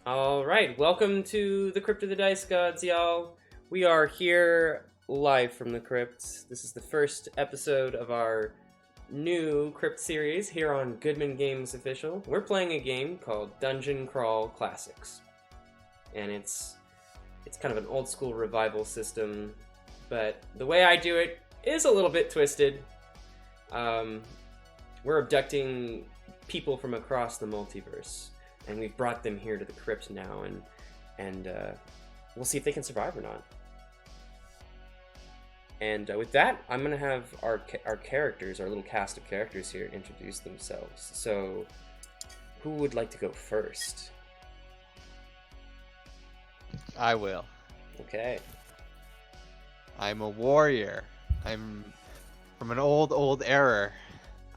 Alright, welcome to the Crypt of the Dice Gods, y'all. We are here live from the Crypt. This is the first episode of our new Crypt series here on Goodman Games Official. We're playing a game called Dungeon Crawl Classics. And it's kind of an old school revival system, but the way I do it is a little bit twisted. We're abducting people from across the multiverse. And we've brought them here to the crypt now, and we'll see if they can survive or not. And with that, I'm gonna have our characters, our little cast of characters here, introduce themselves. So, who would like to go first? I will. Okay. I'm a warrior. I'm from an old era.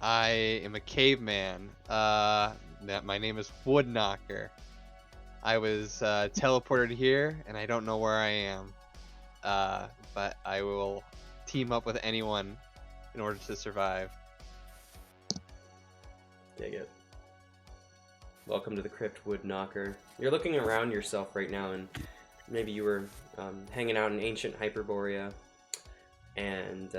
I am a caveman. My name is Woodknocker. I was teleported here, and I don't know where I am. But I will team up with anyone in order to survive. Dig it. Welcome to the Crypt, Woodknocker. You're looking around yourself right now, and maybe you were hanging out in ancient Hyperborea, and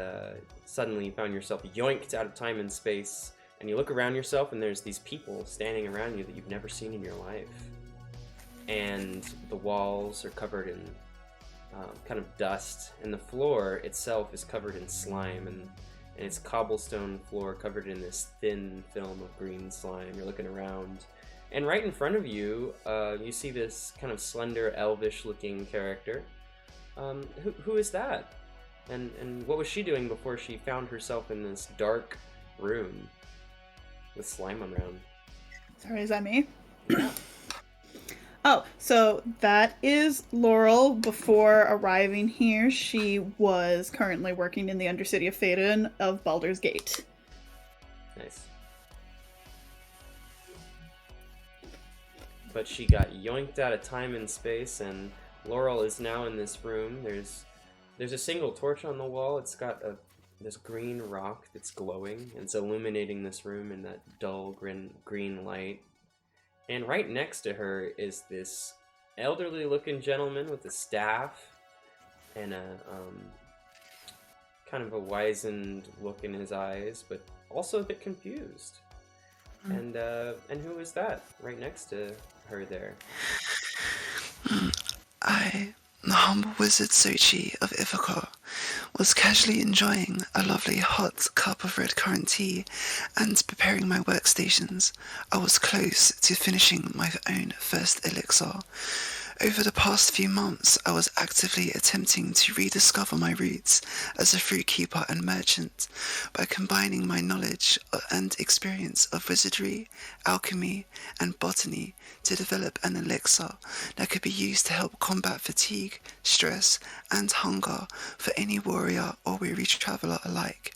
suddenly you found yourself yoinked out of time and space. And you look around yourself, and there's these people standing around you that you've never seen in your life. And the walls are covered in kind of dust, and the floor itself is covered in slime, and it's cobblestone floor covered in this thin film of green slime. You're looking around, and right in front of you, you see this kind of slender, elvish-looking character. Who is that? And what was she doing before she found herself in this dark room with slime around? Sorry, is that me? Oh, so that is Laurel. Before arriving here, she was currently working in the Undercity of Phaeton of Baldur's Gate. Nice. But she got yoinked out of time and space, and Laurel is now in this room. There's a single torch on the wall. It's got this green rock that's glowing, and it's illuminating this room in that dull green light. And right next to her is this elderly looking gentleman with a staff and a kind of a wizened look in his eyes, but also a bit confused. And who is that right next to her there? The humble wizard Sochi of Ithaca was casually enjoying a lovely hot cup of red currant tea and preparing my workstations. I was close to finishing my own first elixir. Over the past few months, I was actively attempting to rediscover my roots as a fruit keeper and merchant by combining my knowledge and experience of wizardry, alchemy, and botany to develop an elixir that could be used to help combat fatigue, stress, and hunger for any warrior or weary traveler alike.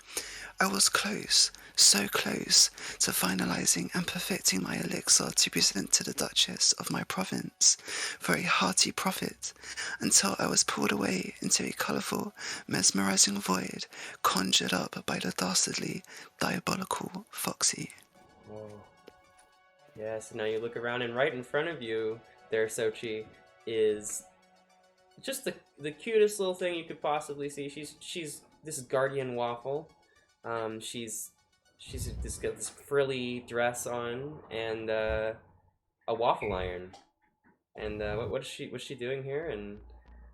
I was close, so close, to finalizing and perfecting my elixir to present to the Duchess of my province for a hearty profit, until I was pulled away into a colourful, mesmerizing void conjured up by the dastardly, diabolical Foxy. Whoa. Yes, now you look around, and right in front of you there, Sochi, is just the cutest little thing you could possibly see. This is Guardian Waffle. She's got this frilly dress on and a waffle iron. And what's she doing here, and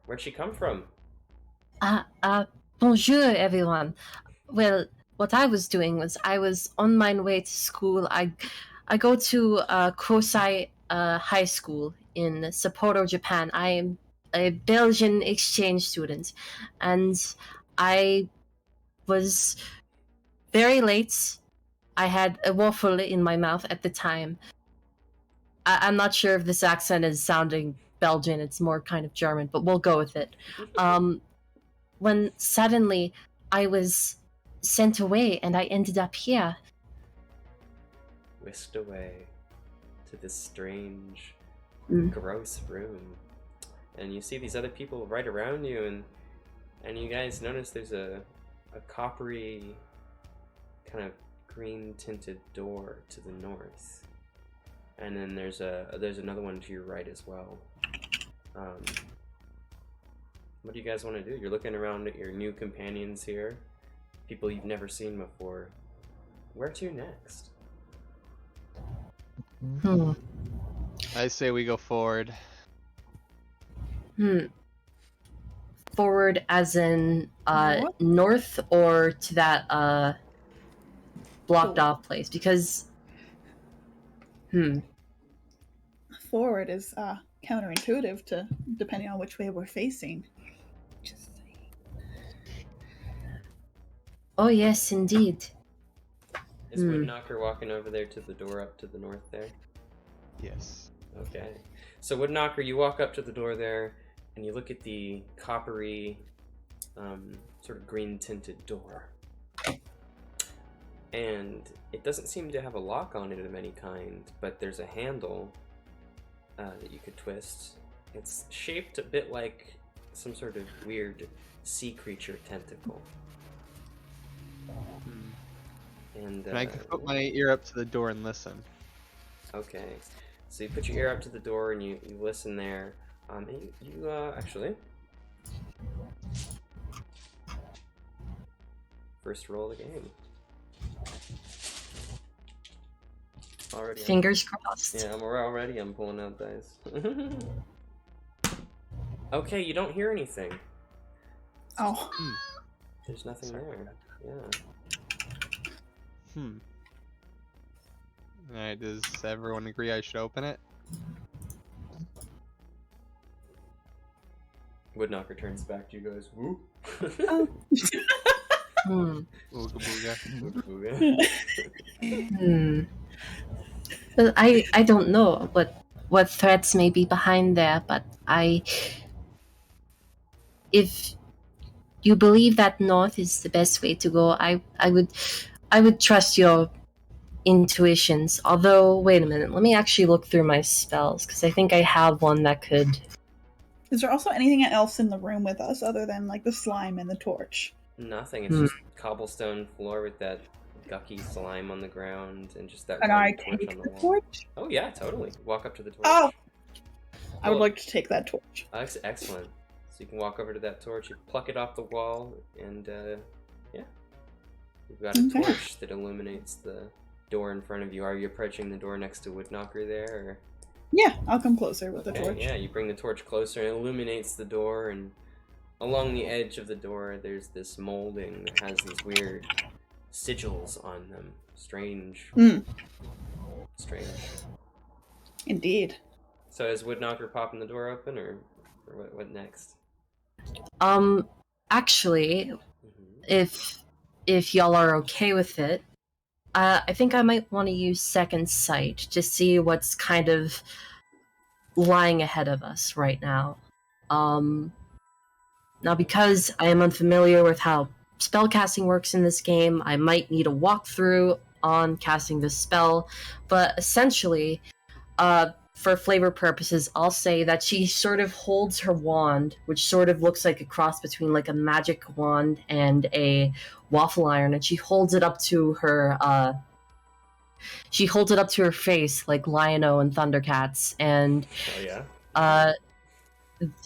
where'd she come from? Bonjour, everyone. Well, what I was doing was I was on my way to school. I go to Kosai High School in Sapporo, Japan. I am a Belgian exchange student, and I was very late. I had a waffle in my mouth at the time. I'm not sure if this accent is sounding Belgian. It's more kind of German, but we'll go with it. When suddenly I was sent away and I ended up here. Whisked away to this strange, gross room. And you see these other people right around you, and you guys notice there's a coppery kind of green tinted door to the north. and then there's another one to your right as well. What do you guys want to do? You're looking around at your new companions here, people you've never seen before. Where to next? I say we go forward. Forward as in North? north or to that blocked off place? Because Forward is counterintuitive to depending on which way we're facing. Just oh yes, indeed. Is Woodknocker walking over there to the door up to the north there? Yes. Okay. So Woodknocker, you walk up to the door there, and you look at the coppery, sort of green tinted door. And it doesn't seem to have a lock on it of any kind, but there's a handle that you could twist. It's shaped a bit like some sort of weird sea creature tentacle. And And I can put my ear up to the door and listen. okay, so you put your ear up to the door and you listen there. And you actually first roll of the game. Already. Fingers crossed. Yeah, I'm pulling out dice. Okay, you don't hear anything. oh, There's nothing there. Yeah. Alright, does everyone agree I should open it? Woodknocker turns back to you guys. Woo. oh. Ooga booga. Well, I don't know what threats may be behind there, but if you believe that north is the best way to go, I would trust your intuitions. Although, wait a minute, let me actually look through my spells, because I think I have one that could... Is there also anything else in the room with us other than like the slime and the torch? Nothing. It's just cobblestone floor with that gucky slime on the ground and just that Can one I torch take on the the wall. torch? Oh yeah, totally. Walk up to the torch. Oh! I would Well, like to take that torch. excellent. So you can walk over to that torch, you pluck it off the wall, and yeah, you've got a Okay. torch that illuminates the door in front of you. Are you approaching the door next to Woodknocker there? Or... Yeah, I'll come closer with the Okay, torch. yeah, you bring the torch closer and it illuminates the door, and along the edge of the door there's this molding that has these weird sigils on them. Strange. Strange. Indeed. So is Woodknocker popping the door open, or what next? Actually, if y'all are okay with it, I think I might want to use second sight to see what's kind of lying ahead of us right now. Now, because I am unfamiliar with how spellcasting works in this game, I might need a walkthrough on casting this spell, but essentially, for flavor purposes, I'll say that she sort of holds her wand, which sort of looks like a cross between like a magic wand and a waffle iron, and she holds it up to her face like Lion-O and Thundercats, and Oh yeah?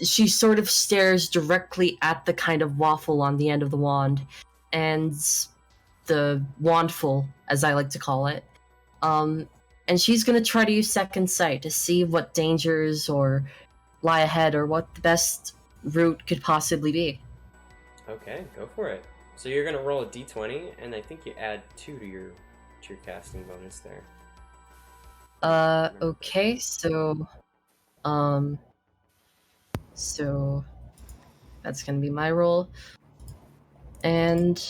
she sort of stares directly at the kind of waffle on the end of the wand, and the wandful, as I like to call it. And she's going to try to use second sight to see what dangers or lie ahead, or what the best route could possibly be. Okay, go for it. So you're gonna roll a d20, and I think you add 2 to your casting bonus there. Okay, so that's gonna be my roll. And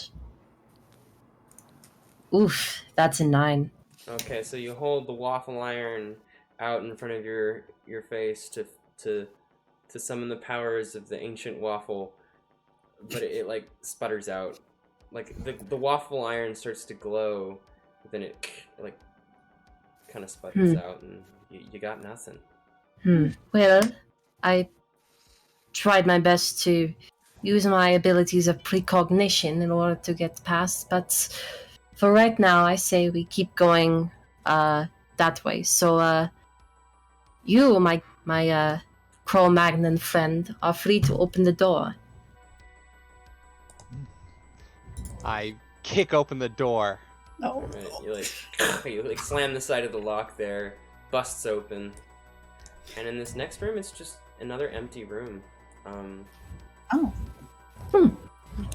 oof, that's a 9. Okay, so you hold the waffle iron out in front of your face to summon the powers of the ancient waffle, but it like sputters out. Like the waffle iron starts to glow, but then it like kind of sputters out, and you got nothing. Well, I tried my best to use my abilities of precognition in order to get past, but for right now, I say we keep going that way. So, you, my Cro-Magnon friend, are free to open the door. I kick open the door. No. Alright, you like slam the side of the lock there, busts open, and in this next room, it's just another empty room. Oh.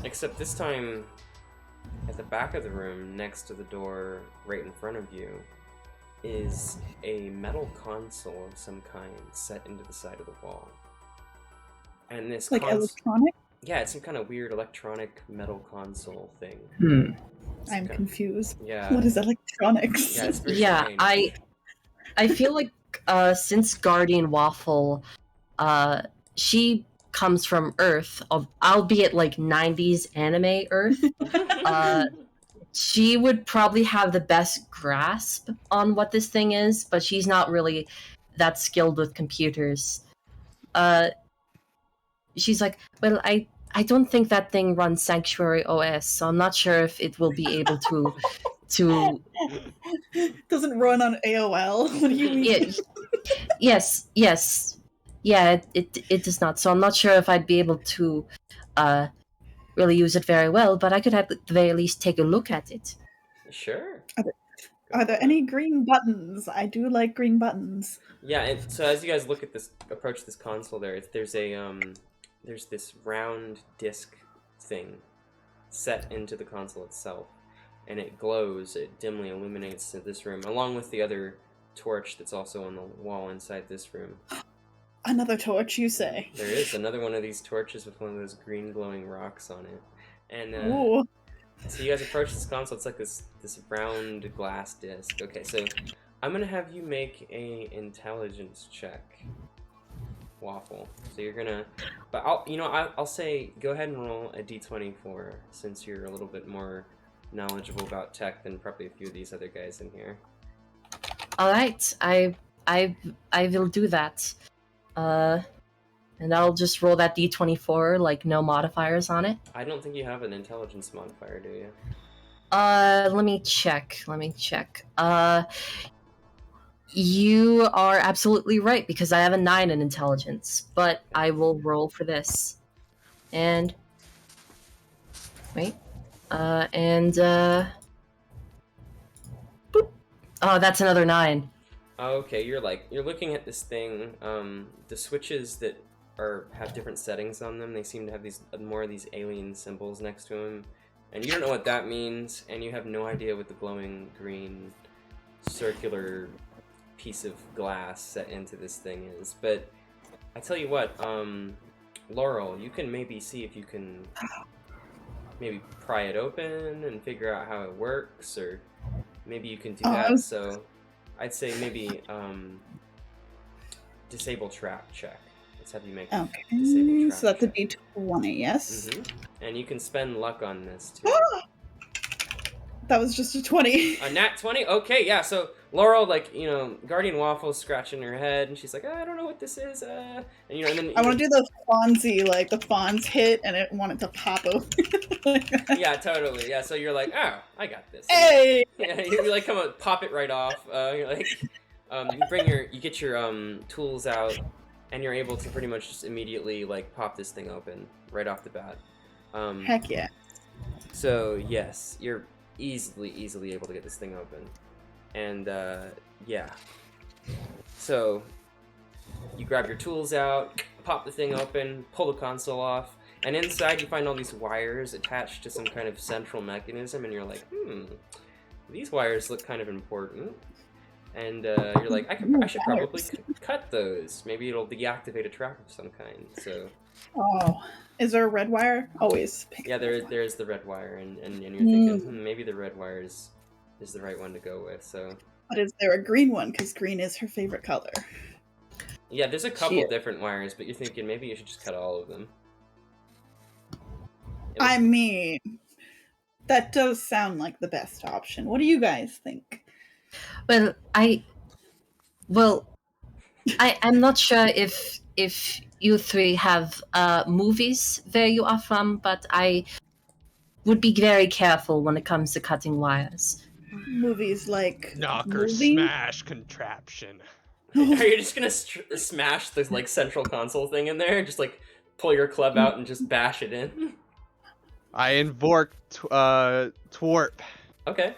Except this time, at the back of the room, next to the door, right in front of you, is a metal console of some kind set into the side of the wall. And this Like electronic? Yeah, it's some kind of weird electronic metal console thing. I'm confused. Yeah. What is electronics? Yeah, it's very Yeah, strange. I feel like since Guardian Waffle, she comes from Earth, albeit like 90s anime Earth. She would probably have the best grasp on what this thing is, but she's not really that skilled with computers. She's like, well, I don't think that thing runs Sanctuary OS, so I'm not sure if it will be able to Doesn't run on AOL. What do you mean? Yes. Yeah, it does not. So I'm not sure if I'd be able to really use it very well, but I could at the very least take a look at it. Sure. Are there any green buttons? I do like green buttons. Yeah, and so as you guys look at this, approach this console there's this round disc thing set into the console itself, and it glows, it dimly illuminates this room, along with the other torch that's also on the wall inside this room. Another torch, you say? There is another one of these torches with one of those green glowing rocks on it. And Ooh. so you guys approach this console, it's like this round glass disc. Okay, so I'm gonna have you make a intelligence check, Waffle. So you're gonna, but I'll say go ahead and roll a d20 since you're a little bit more knowledgeable about tech than probably a few of these other guys in here. All right, I will do that. And I'll just roll that d24, like no modifiers on it. I don't think you have an intelligence modifier, do you? Let me check. You are absolutely right, because I have a 9 in intelligence, but I will roll for this. And wait. Boop. Oh, that's another 9. Okay, you're looking at this thing. The switches that have different settings on them, they seem to have more of these alien symbols next to them, and you don't know what that means, and you have no idea what the glowing green circular piece of glass set into this thing is. But I tell you what, Laurel, you can maybe see if you can maybe pry it open and figure out how it works, or maybe you can do that. So I'd say maybe disable trap check. Let's have you make a disable trap so that's check. a d20, yes? And you can spend luck on this too. That was just a 20. A nat 20? Okay, yeah, so Laurel, Guardian Waffle's scratching her head, and she's like, I don't know what this is, and then... I want to do the Fonzie, like the Fonz hit, and it wanted to pop open. Yeah, totally, yeah, so you're like, oh, I got this. Hey! Yeah, you come up, pop it right off, you're like, you get your, tools out, and you're able to pretty much just immediately, pop this thing open, right off the bat. Heck yeah. So, yes, you're easily able to get this thing open. And, yeah. So, you grab your tools out, pop the thing open, pull the console off, and inside you find all these wires attached to some kind of central mechanism, and you're like, these wires look kind of important. And, you're like, I should probably cut those. Maybe it'll deactivate a trap of some kind, so... Oh, is there a red wire? Always. Yeah, there is the red wire, and you're thinking, maybe the red wire is the right one to go with, so... But is there a green one? Because green is her favorite color. Yeah, there's a couple different wires, but you're thinking maybe you should just cut all of them. I mean, that does sound like the best option. What do you guys think? Well, I'm not sure if you three have movies where you are from, but I would be very careful when it comes to cutting wires. movies like Knocker Moving. smash contraption. Are you just gonna smash the like central console thing in there? Just like pull your club out and just bash it in? I invoke twerp. Okay.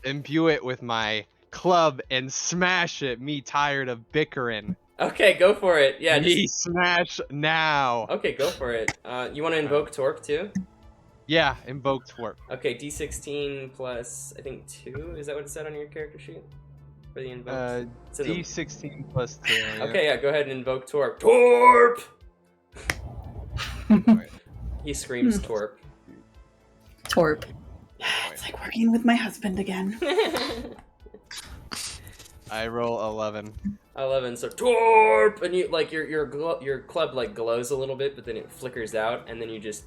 Imbue it with my club and smash it. Me tired of bickering. Okay, go for it. Yeah, Me just... smash now. Okay, go for it. You want to invoke Torp too? Yeah, invoke twerp. Okay, D16 plus, I think 2? Is that what it said on your character sheet? For the invoke? D16 plus 2. Yeah. Okay, yeah, go ahead and invoke Torp. Torp! He screams Torp. Torp. It's like working with my husband again. I roll 11. 11, so Torp! And you, like, your club, like, glows a little bit, but then it flickers out, and then he just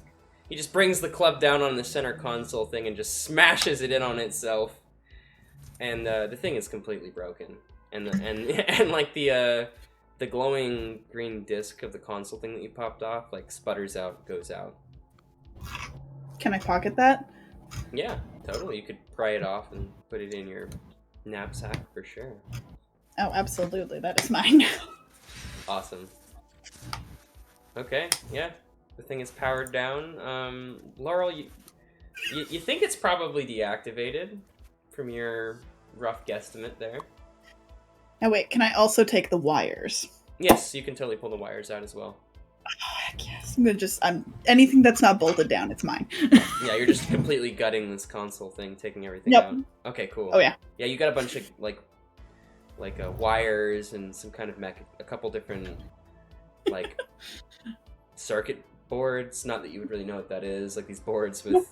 brings the club down on the center console thing and just smashes it in on itself. And the thing is completely broken. And like the glowing green disc of the console thing that you popped off, like, sputters out, goes out. Can I pocket that? Yeah, totally. You could pry it off and put it in your knapsack for sure. Oh, absolutely. That is mine now. Awesome. Okay, yeah. The thing is powered down. Laurel, you think it's probably deactivated from your rough guesstimate there. Now wait, can I also take the wires? Yes, you can totally pull the wires out as well. Oh, heck yes. I'm anything that's not bolted down, it's mine. Yeah, you're just completely gutting this console thing, taking everything Yep. out. Okay, cool. Oh yeah. Yeah, you got a bunch of like wires and some kind of a couple different like circuit boards. Not that you would really know what that is. Like these boards with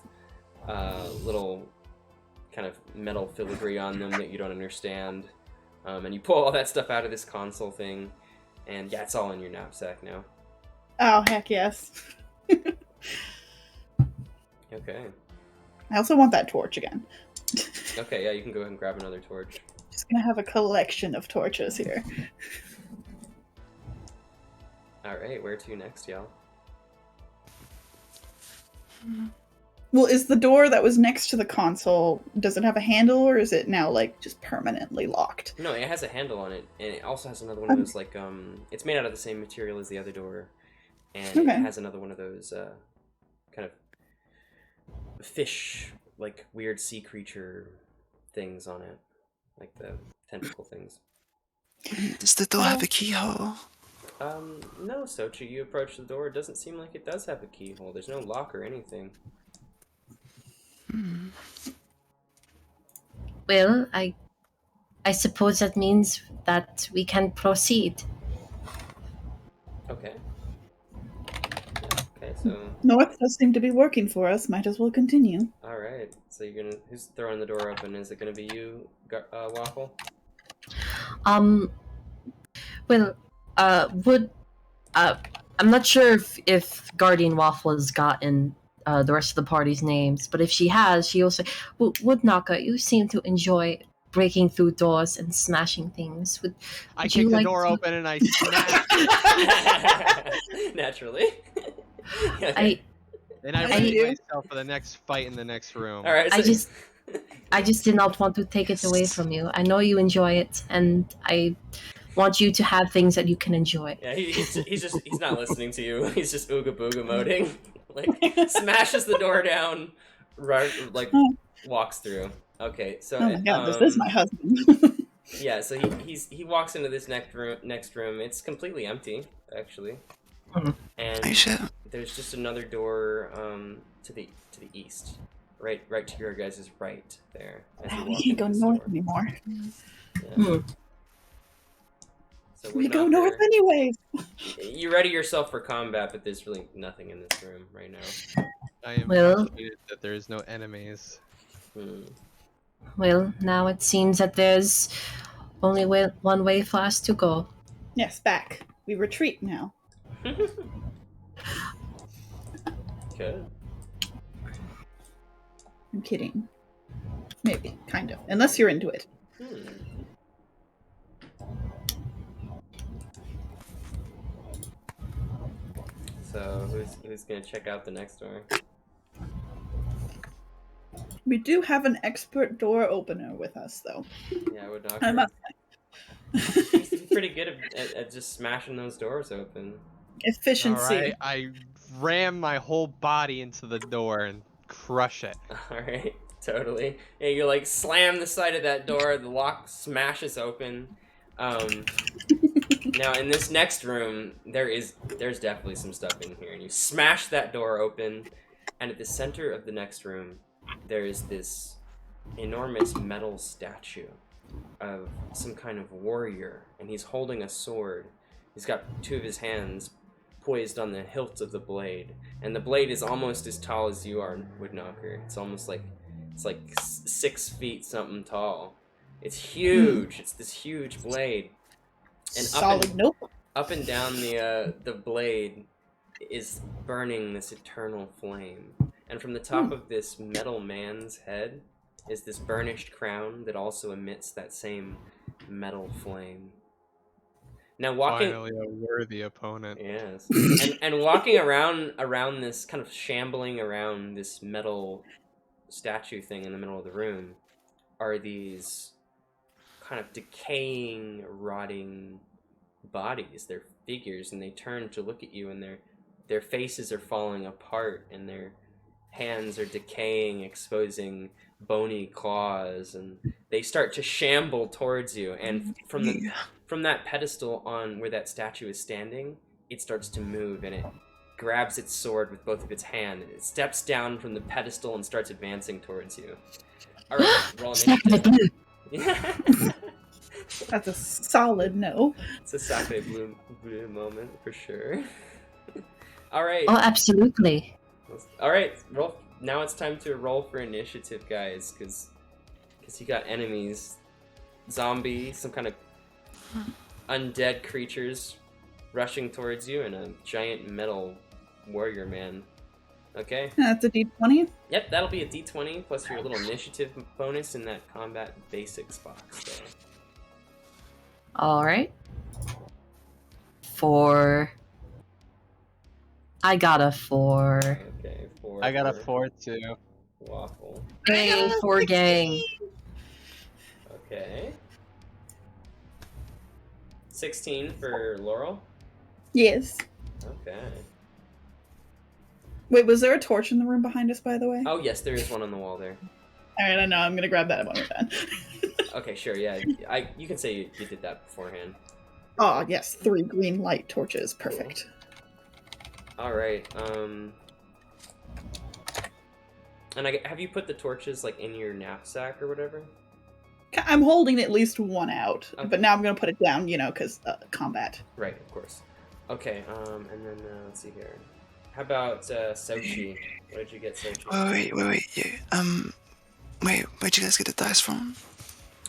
little kind of metal filigree on them that you don't understand. And you pull all that stuff out of this console thing, and yeah, it's all in your knapsack now. Oh, heck yes. Okay. I also want that torch again. Okay, yeah, you can go ahead and grab another torch. Just gonna have a collection of torches here. Alright, where to next, y'all? Well, is the door that was next to the console, does it have a handle, or is it now, like, just permanently locked? No, it has a handle on it, and it also has another one of those, like, it's made out of the same material as the other door, and Okay. it has another one of those, kind of fish, like, weird sea creature things on it. Like the tentacle things. Does the door have a keyhole? No, Sochi, you approach the door, it doesn't seem like it does have a keyhole. There's no lock or anything. Well, I suppose that means that we can proceed. Okay. Yeah, okay, so... North does seem to be working for us. Might as well continue. Alright, so you're gonna... Who's throwing the door open? Is it gonna be you, Waffle? Well, I'm not sure if Guardian Waffle has gotten the rest of the party's names, but if she has, she also... Woodknocker, you seem to enjoy breaking through doors and smashing things. I kick the door open and I snap. Naturally. And I ready myself for the next fight in the next room. All right. So... I just did not want to take it away from you. I know you enjoy it, and I want you to have things that you can enjoy. Yeah, he's not listening to you. He's just ooga booga moding. Like smashes the door down, right? Like walks through. Okay, so Oh my god, this is my husband. Yeah, so he walks into this next room. It's completely empty, actually, and there's just another door to the east, right to your guys' right there. We can't go north anymore. Yeah. So we go north anyways. You ready yourself for combat, but there's really nothing in this room right now. I am frustrated that there is no enemies. Well, now it seems that there's only one way for us to go. Yes, back. We retreat now. Good. I'm kidding. Maybe, kind of. Unless you're into it. So who's gonna check out the next door? We do have an expert door opener with us, though. Yeah, I would knock I her. must Seems to be pretty good at just smashing those doors open. Efficiency. All right, I ram my whole body into the door and crush it. Alright, totally. Yeah, you like slam the side of that door, the lock smashes open. Now in this next room, there's definitely some stuff in here, and you smash that door open, and at the center of the next room, there is this enormous metal statue of some kind of warrior, and he's holding a sword. He's got two of his hands poised on the hilt of the blade, and the blade is almost as tall as you are, Woodknocker. It's almost like 6 feet something tall. It's huge. It's this huge blade, and Solid nope. up and down the blade is burning this eternal flame, and from the top of this metal man's head is this burnished crown that also emits that same metal flame. Now walking, Finally, a worthy opponent. yes, and walking around this kind of shambling around this metal statue thing in the middle of the room are these kind of decaying, rotting bodies. They're figures, and they turn to look at you, and their faces are falling apart, and their hands are decaying, exposing bony claws, and they start to shamble towards you. And from that pedestal on where that statue is standing, it starts to move, and it grabs its sword with both of its hands, and it steps down from the pedestal and starts advancing towards you. All right, roll initiative. Yeah. That's a solid no. It's a sacre blue moment for sure. All right. Oh, absolutely. All right. Roll. Now it's time to roll for initiative, guys, because you got enemies, zombie, some kind of undead creatures rushing towards you, and a giant metal warrior man. Okay. That's a D20. Yep, that'll be a D20 plus your little initiative bonus in that combat basics box there. All right. 4. I got a 4. Okay, 4. I got a for 4 too. Waffle. Hey, 4 gang. Okay. 16 for Laurel. Yes. Okay. Wait, was there a torch in the room behind us, by the way? Oh yes, there is one on the wall there. Alright, I know. I'm gonna grab that when we're done. Okay, sure. Yeah, you can say you did that beforehand. Oh, yes. 3 green light torches. Perfect. All right. And have you put the torches like in your knapsack or whatever? I'm holding at least one out, Okay. but now I'm gonna put it down, because combat. Right, of course. Okay. And then let's see here. How about Sochi? What did you get, Sochi? Wait. Yeah. Wait, where'd you guys get the dice from?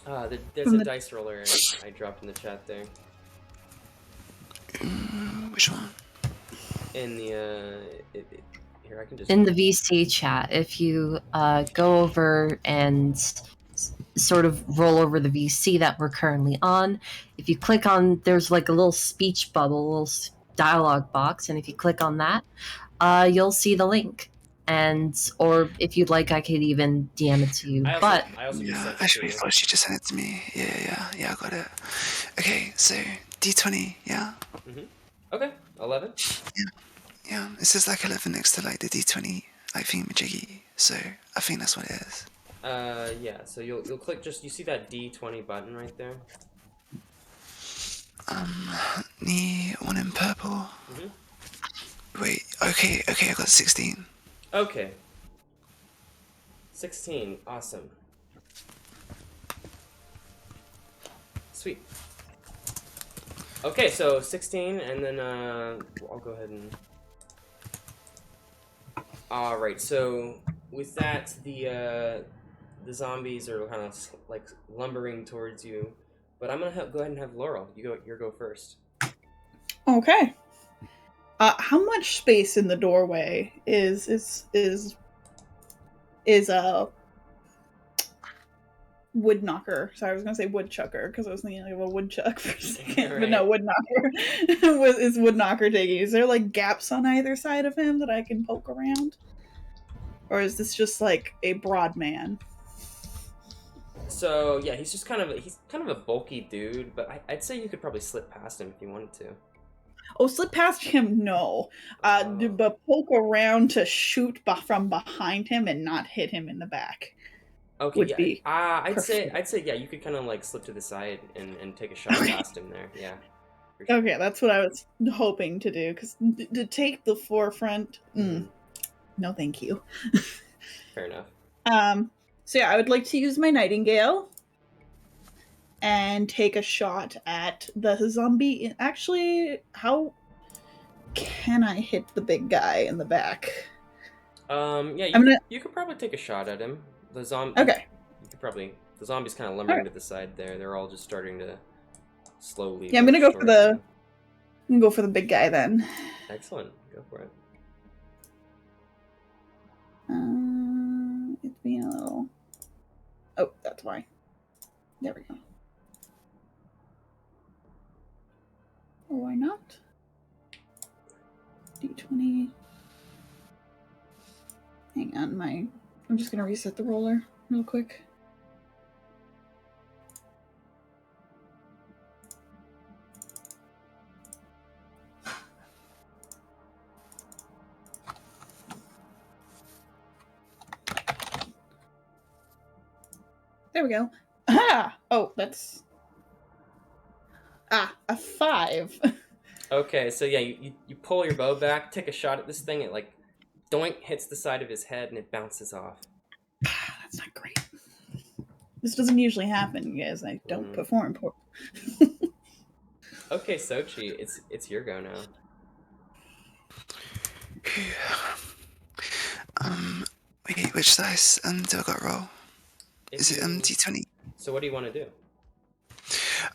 There's From a the- dice roller I dropped in the chat there. Which one? In the here I can just In the VC chat, if you go over and sort of roll over the VC that we're currently on, if you click on, there's like a little speech bubble, a little dialogue box, and if you click on that, you'll see the link. Or if you'd like, I could even DM it to you. I also just Yeah, sent it actually, to you. thought she just sent it to me. Yeah, I got it. Okay, so D20, yeah? Okay, 11. Yeah, it says like 11 next to like the D20, like thingamajiggy, so I think that's what it is. Yeah. So you'll click you see that D20 button right there. The one in purple. Wait, okay, I got 16. Okay. 16. Awesome. Sweet. Okay, so 16, and then I'll go ahead and. All right. So with that, the zombies are kind of like lumbering towards you, but I'm gonna go ahead and have Laurel. You go first. Okay. How much space in the doorway is Woodknocker? Sorry, I was gonna say woodchucker because I was thinking of a woodchuck for a second, Right. but no, Woodknocker. Is Woodknocker taking? Is there like gaps on either side of him that I can poke around? Or is this just like a broad man? So yeah, he's kind of a bulky dude, but I'd say you could probably slip past him if you wanted to. Oh, slip past him, no. But poke around to shoot from behind him and not hit him in the back. Okay, Would yeah. be I'd say preferred. yeah, you could kind of like slip to the side and take a shot past him there. Yeah. For sure. Okay, that's what I was hoping to do, because to take the forefront, no thank you. Fair enough. So yeah, I would like to use my Nightingale and take a shot at the zombie. Actually, how can I hit the big guy in the back? Yeah, you could probably take a shot at him. The zombie. Okay. You could probably. The zombie's kind of lumbering to the side there. They're all just starting to slowly. Yeah, I'm gonna go for the. you. I'm gonna go for the big guy then. Excellent. Go for it. It's being a little. Oh, that's why. There we go. Or why not? D20. Hang on, I'm just gonna reset the roller real quick. There we go. Ah! Oh, that's... a 5. Okay, so yeah, you pull your bow back, take a shot at this thing. It like, doink, hits the side of his head, and it bounces off. That's not great. This doesn't usually happen, you guys. I don't perform poor. Okay, Sochi, it's your go now. Wait, which dice do I got to roll? Is it D20? So what do you want to do?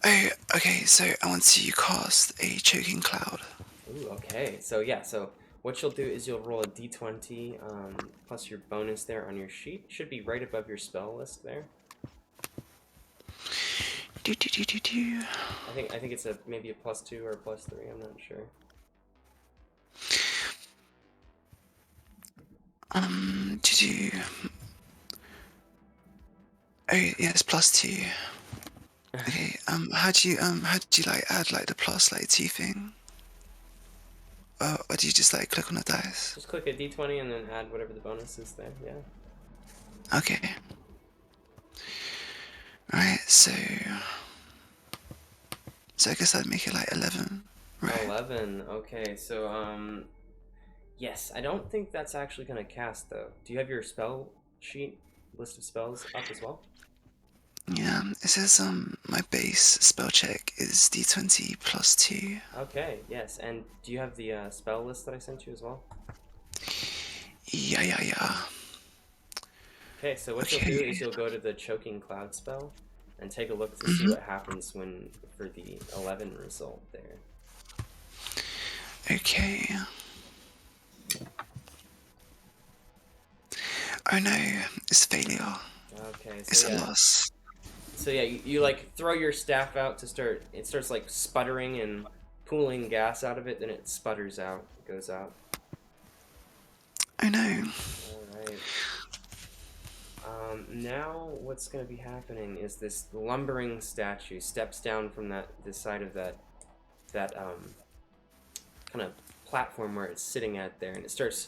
Oh, okay, so I want to cast a choking cloud. Ooh, okay. So yeah, so what you'll do is you'll roll a d20 plus your bonus there on your sheet. Should be right above your spell list there. I think it's maybe a +2 or a +3. I'm not sure. Oh yeah, it's +2. Okay. How do you like add like the +2 thing? Or do you just like click on the dice? Just click a d20 and then add whatever the bonus is there. Yeah. Okay. Right. So I guess I'd make it like 11. Right. 11. Okay. So yes, I don't think that's actually gonna cast though. Do you have your spell sheet list of spells up as well? Yeah, it says my base spell check is d20 +2. Okay, yes, and do you have the spell list that I sent you as well? Yeah. Okay, so what you'll do is you'll go to the choking cloud spell and take a look to see what happens for the 11 result there. Okay. Oh no, it's failure. Okay, so it's a loss. So yeah, you like throw your staff out to it starts like sputtering and pooling gas out of it, then it sputters out, it goes out. Oh no. Alright. Now what's gonna be happening is this lumbering statue steps down from this side of that kind of platform where it's sitting at there, and it starts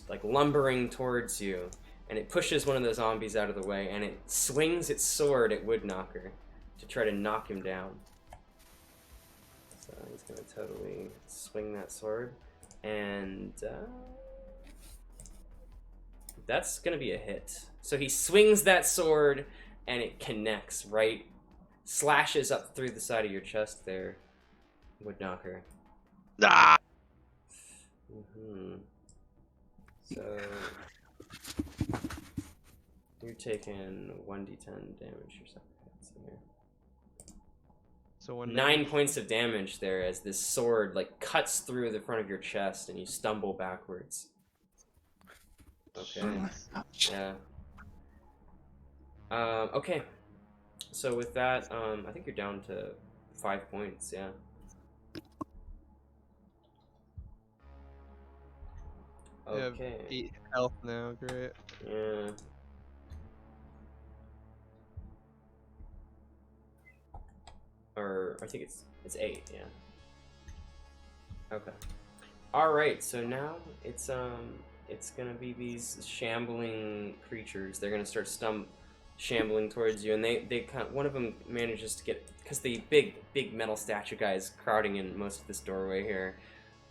like lumbering towards you. And it pushes one of the zombies out of the way, and it swings its sword at Woodknocker to try to knock him down. So he's gonna totally swing that sword, and that's gonna be a hit. So he swings that sword, and it connects, right? Slashes up through the side of your chest there, Woodknocker. Ah! So you're taking 1d10 damage yourself. So 9 points of damage there as this sword like cuts through the front of your chest and you stumble backwards. Okay. Yeah. Okay. So with that, I think you're down to 5 points. Yeah. I have Okay. 8 health now. Great. Yeah. Or I think it's 8. Yeah. Okay. All right. So now it's gonna be these shambling creatures. They're gonna start shambling towards you, and they one of them manages to get, because the big metal statue guy is crowding in most of this doorway here.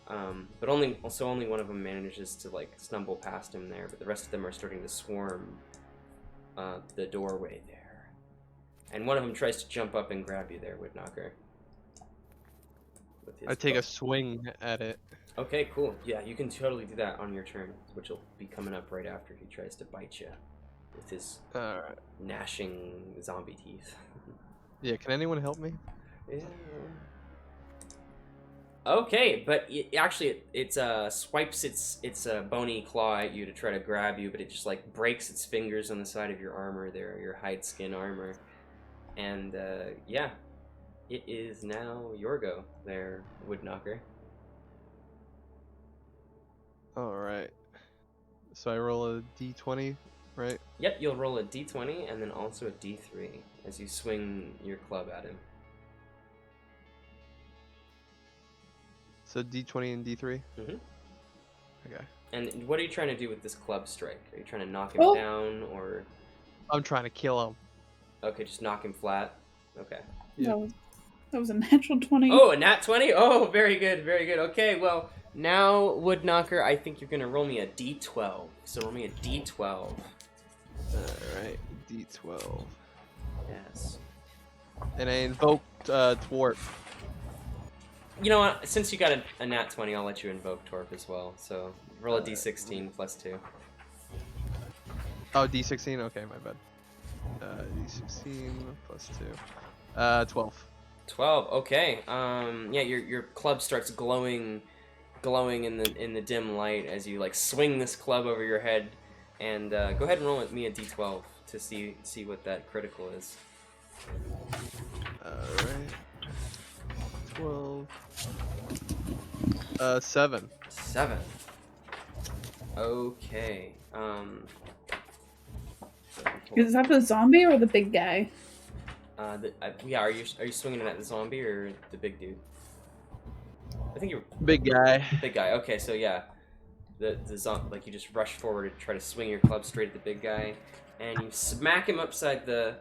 But only one of them manages to like stumble past him there, but the rest of them are starting to swarm the doorway there. And one of them tries to jump up and grab you there, Woodknocker. I take a swing at it. Okay, cool. Yeah, you can totally do that on your turn, which will be coming up right after he tries to bite you with his Alright. gnashing zombie teeth. Yeah, can anyone help me? Yeah. Okay, but it swipes its bony claw at you to try to grab you, but it just like breaks its fingers on the side of your armor there, your hide skin armor, and yeah, it is now your go there, Woodknocker. Alright. So I roll a d20, right? Yep, you'll roll a d20 and then also a d3 as you swing your club at him. So d20 and d3? Mm-hmm. Okay. And what are you trying to do with this club strike? Are you trying to knock him Oh. down, or... I'm trying to kill him. Okay, just knock him flat? Okay. Yeah. That was a natural 20. Oh, a nat 20? Oh, very good, very good. Okay, well, now, Woodknocker, I think you're going to roll me a d12. So roll me a d12. Alright, d12. Yes. And I invoked Dwarf. You know what? Since you got a nat 20, I'll let you invoke Torp as well. So roll a d16 plus 2. Oh, d16? Okay, my bad. D16 plus 2. 12. 12. Okay. Yeah, your club starts glowing in the dim light as you like swing this club over your head. And go ahead and roll with me a d12 to see what that critical is. Alright. 12. 7. 7. Okay. Is that the zombie or the big guy? Yeah. Are you swinging it at the zombie or the big dude? I think you're Big guy. big guy. Okay, so yeah, the zombie, like you just rush forward and try to swing your club straight at the big guy, and you smack him upside the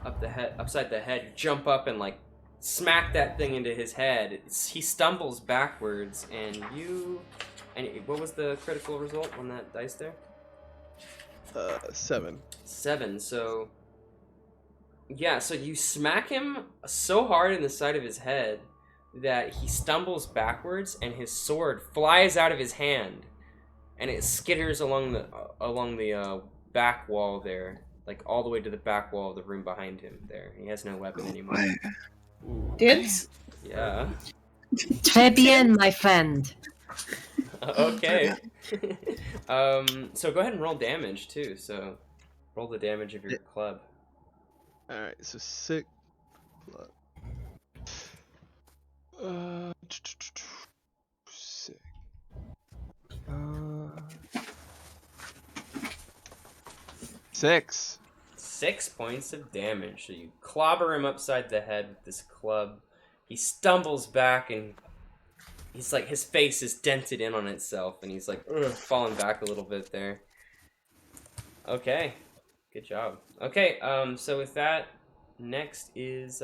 head. You jump up and like smack that thing into his head. He stumbles backwards, and what was the critical result on that dice there? 7. 7. So yeah, so you smack him so hard in the side of his head that he stumbles backwards, and his sword flies out of his hand, and it skitters along the back wall there, like all the way to the back wall of the room behind him. There, he has no weapon anymore. Dibs? Yeah. Très bien, my friend. Okay. So go ahead and roll damage too. So roll the damage of your club. Alright, so 6 plus. 6. 6. 6 points of damage. So you clobber him upside the head with this club. He stumbles back, and he's like, his face is dented in on itself, and he's like falling back a little bit there. Okay, good job. Okay, so with that, next is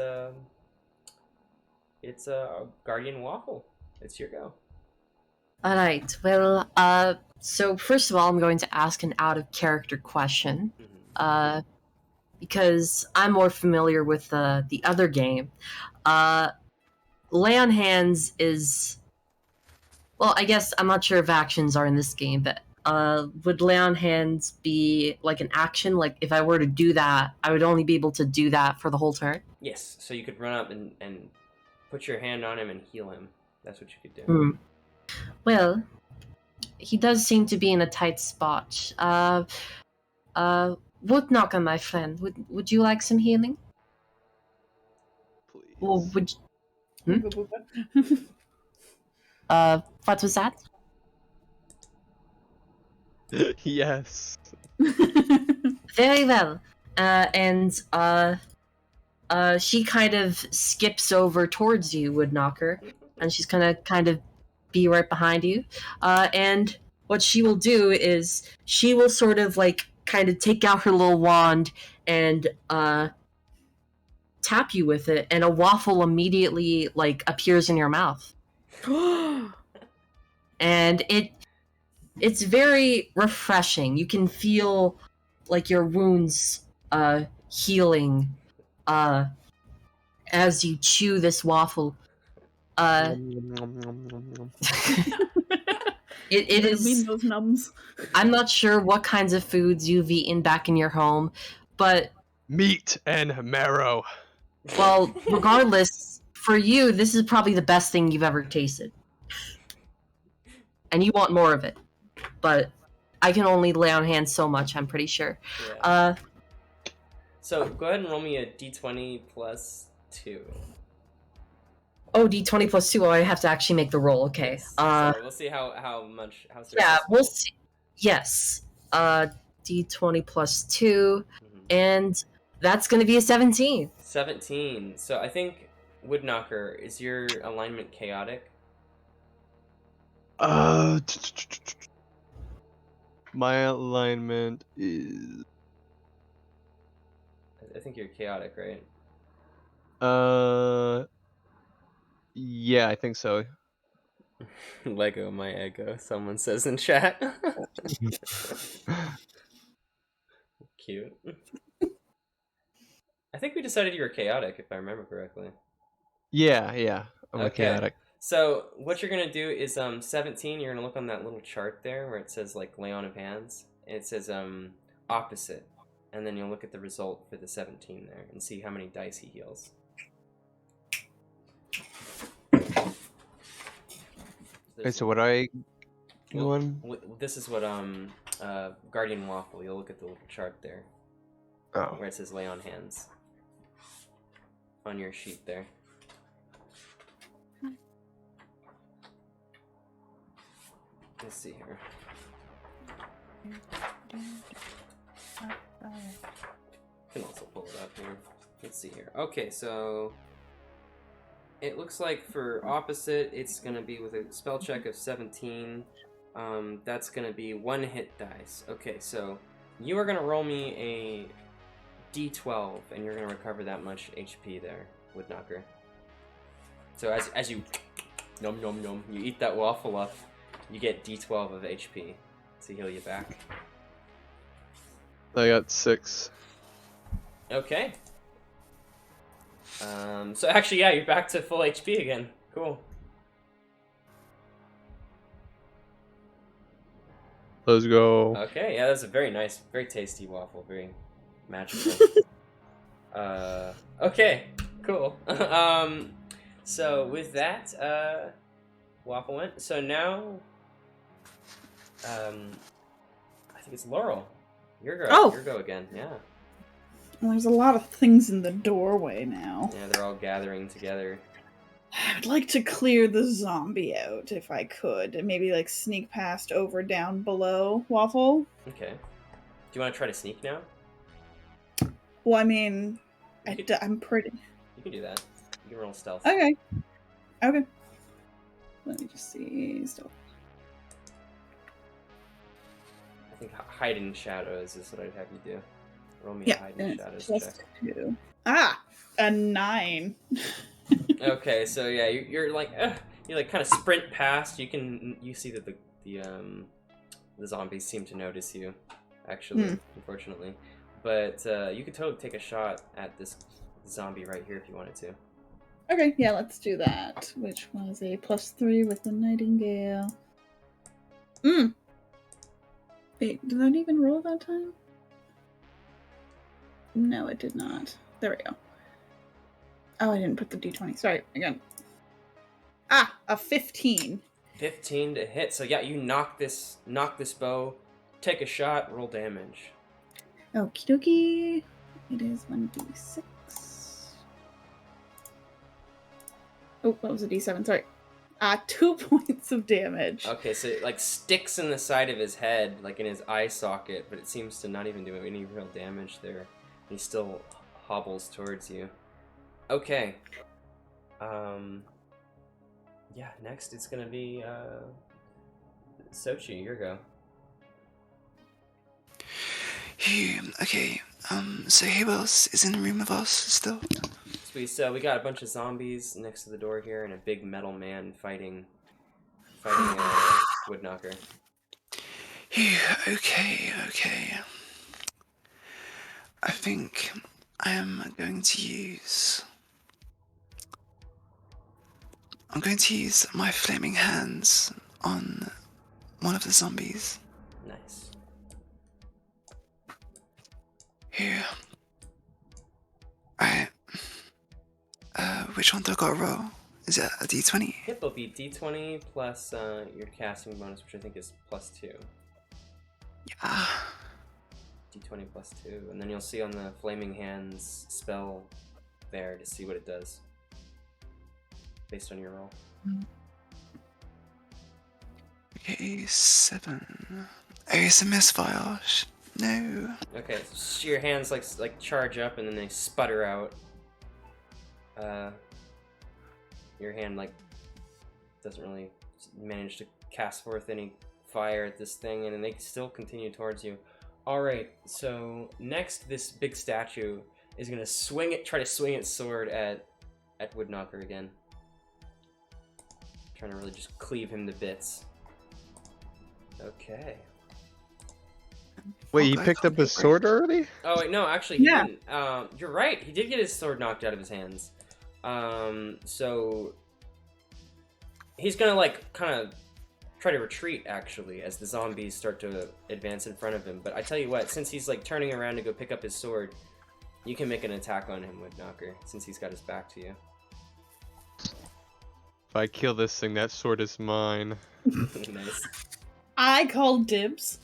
it's Guardian Waffle. It's your go. All right. Well, so first of all, I'm going to ask an out-of-character question, because I'm more familiar with the other game. Lay on Hands is, well, I guess I'm not sure if actions are in this game, but would Lay on Hands be like an action? Like if I were to do that, I would only be able to do that for the whole turn? Yes, so you could run up and put your hand on him and heal him. That's what you could do. Well, he does seem to be in a tight spot. Woodknocker, my friend, would you like some healing? Please. Or would what was that? Yes. Very well. She kind of skips over towards you, Woodknocker, and she's gonna kind of be right behind you. And what she will do is she will sort of like kind of take out her little wand and tap you with it, and a waffle immediately like appears in your mouth. And it's very refreshing. You can feel like your wounds healing as you chew this waffle. It I is. mean those numbs. I'm not sure what kinds of foods you've eaten back in your home, but Meat and marrow. well, regardless, for you, this is probably the best thing you've ever tasted, and you want more of it. But I can only lay on hands so much. I'm pretty sure. Yeah. So go ahead and roll me a d20 plus 2. Oh, d20 plus 2. Oh, I have to actually make the roll. Okay. Yes. So we'll see how successful. Yeah, we'll see. Yes. D20 plus 2, and that's going to be a 17. 17. So I think, Woodknocker, is your alignment chaotic? My alignment is. I think you're chaotic, right? Yeah, I think so. Lego my ego, someone says in chat. Cute. I think we decided you were chaotic, if I remember correctly. Yeah, I'm a Okay. chaotic. So what you're gonna do is 17. You're gonna look on that little chart there where it says like lay on of hands, and it says opposite, and then you'll look at the result for the 17 there and see how many dice he heals. Okay, so what I go on? This is what Guardian Waffle. You'll look at the little chart there Oh, where it says lay on hands on your sheet there. Let's see here. Can also pull it up here. Let's see here. Okay, so it looks like for opposite, it's gonna be with a spell check of 17. That's gonna be 1 hit dice. Okay, so you are gonna roll me a d12, and you're gonna recover that much HP there, Woodknocker. So as you nom nom nom, you eat that waffle up, you get d12 of HP to heal you back. I got 6. Okay. So actually, yeah, you're back to full HP again. Cool. Let's go. Okay, yeah, that's a very nice, very tasty waffle. Very magical. Okay, cool. So with that, waffle went. So now, I think it's Laurel. Your go. Oh. Your go again. Yeah. Well, there's a lot of things in the doorway now. Yeah, they're all gathering together. I'd like to clear the zombie out if I could, and maybe like sneak past over down below Waffle. Okay. Do you want to try to sneak now? Well, I mean, I'm pretty. You can do that. You can roll stealth. Okay. Let me just see stuff. I think hide in shadows is what I'd have you do. Roll me a hide in shadows check. +2. Ah, a 9. Okay, so yeah, you're like you like kind of sprint past. You see that the zombies seem to notice you, actually, unfortunately. But you could totally take a shot at this zombie right here if you wanted to. Okay, yeah, let's do that. Which was a +3 with the nightingale. Wait, did that even roll that time? No, it did not. There we go. Oh, I didn't put the d20. Sorry, again. Ah, a 15. 15 to hit. So yeah, you knock this bow, take a shot, roll damage. Okie dokie. It is 1d6. Oh, that was a d7. Sorry. 2 points of damage. Okay, so it like sticks in the side of his head, like in his eye socket, but it seems to not even do any real damage there. He still hobbles towards you. Okay. Yeah, next it's gonna be Sochi, your go. Phew, okay, so who else is in the room with us still? Sweet, so we got a bunch of zombies next to the door here and a big metal man fighting Woodknocker. Phew, okay. I think I am going to use... I'm going to use my flaming hands on one of the zombies. Nice. Here. Alright. Which one do I gotta roll? Is it a d20? Yep, it'll be d20 plus your casting bonus, which I think is +2. Yeah. D20 +2, and then you'll see on the Flaming Hands spell there to see what it does based on your roll. Okay, 7. Oh, it's a misfire. No. Okay, so your hands like charge up and then they sputter out. Your hand like doesn't really manage to cast forth any fire at this thing, and then they still continue towards you. All right, so next this big statue is gonna try to swing its sword at Woodknocker again, trying to really just cleave him to bits. Okay. Wait, he picked up his sword already? Oh wait, no, actually he Yeah. didn't. You're right. He did get his sword knocked out of his hands. So he's gonna like kind of try to retreat actually as the zombies start to advance in front of him. But I tell you what, since he's like turning around to go pick up his sword, you can make an attack on him, Woodknocker, since he's got his back to you. If I kill this thing, that sword is mine. Nice. I call dibs.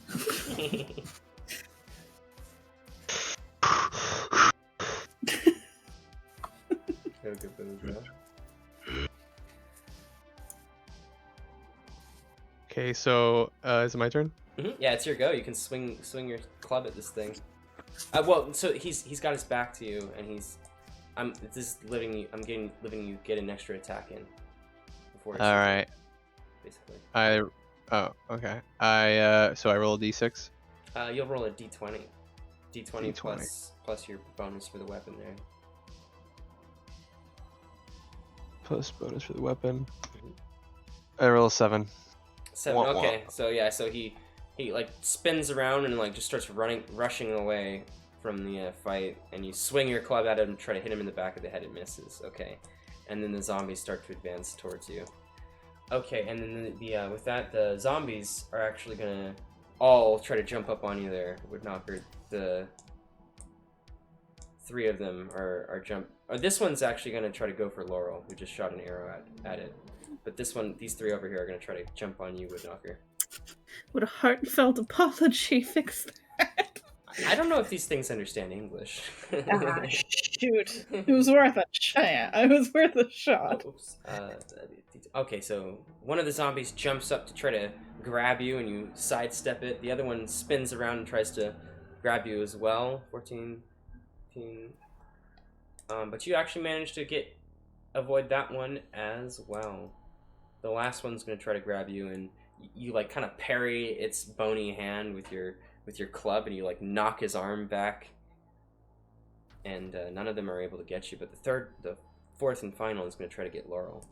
Go good for this, bro. Okay, so is it my turn? Yeah, it's your go. You can swing your club at this thing. Well, so he's got his back to you, and I'm letting you get an extra attack in. Before All right. Basically. Oh, okay. So I roll a d6. You'll roll a d20. D20 D20. plus your bonus for the weapon there. Plus bonus for the weapon. I roll a 7. 7. Wah, wah. Okay, so yeah, so he like spins around and like just starts rushing away from the fight, and you swing your club at him and try to hit him in the back of the head. It misses. Okay, and then the zombies start to advance towards you. Okay, and then with that, the zombies are actually gonna all try to jump up on you there, Woodknocker. The 3 of them are jump. This one's actually gonna try to go for Laurel, who just shot an arrow at it. But these 3 over here are gonna try to jump on you, Woodknocker. What a heartfelt apology. Fix that. I don't know if these things understand English. Shoot. It was worth a shot. It was worth a shot. Oops. Okay, so one of the zombies jumps up to try to grab you, and you sidestep it. The other one spins around and tries to grab you as well. 14, 15. But you actually managed to avoid that one as well. The last one's gonna try to grab you, and you like kind of parry its bony hand with your club, and you like knock his arm back. And none of them are able to get you, but the fourth and final is going to try to get Laurel.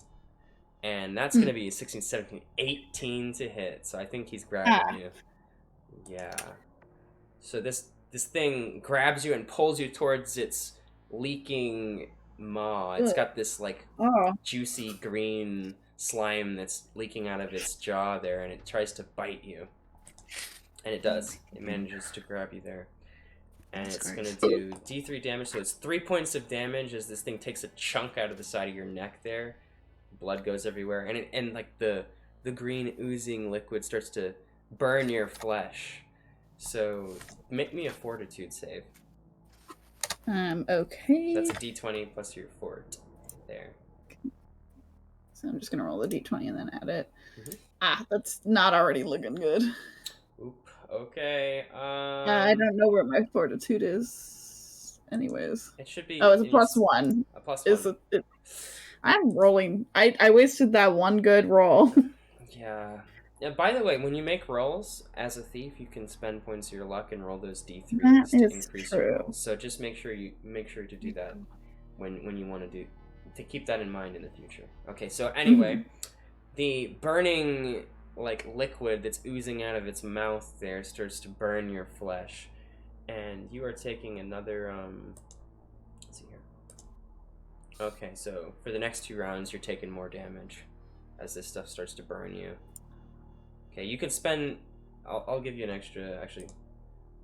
And that's going to be 16, 17, 18 to hit. So I think he's grabbing you. Yeah. So this thing grabs you and pulls you towards its leaking maw. It's got this like juicy green slime that's leaking out of its jaw there, and it tries to bite you. And it does. It manages to grab you there. And it's going to do D3 damage, so it's 3 points of damage as this thing takes a chunk out of the side of your neck there. Blood goes everywhere, and like the green oozing liquid starts to burn your flesh. So make me a fortitude save. Okay. That's a D20 plus your fort there. So I'm just gonna roll the d20 and then add it. Mhm. Ah, that's not already looking good. Oop. Okay. I don't know where my fortitude is. Anyways. It should be. Oh, it's a in your +1. A plus Is one. I'm rolling. I wasted that one good roll. Yeah. Yeah. By the way, when you make rolls as a thief, you can spend points of your luck and roll those d3s That to is increase your true. rolls. So just make sure to do that when you want to keep that in mind in the future. Okay. So anyway, the burning like liquid that's oozing out of its mouth there starts to burn your flesh, and you are taking another let's see here. Okay, so for the next 2 rounds, you're taking more damage as this stuff starts to burn you. Okay, you can spend. I'll give you an extra, actually.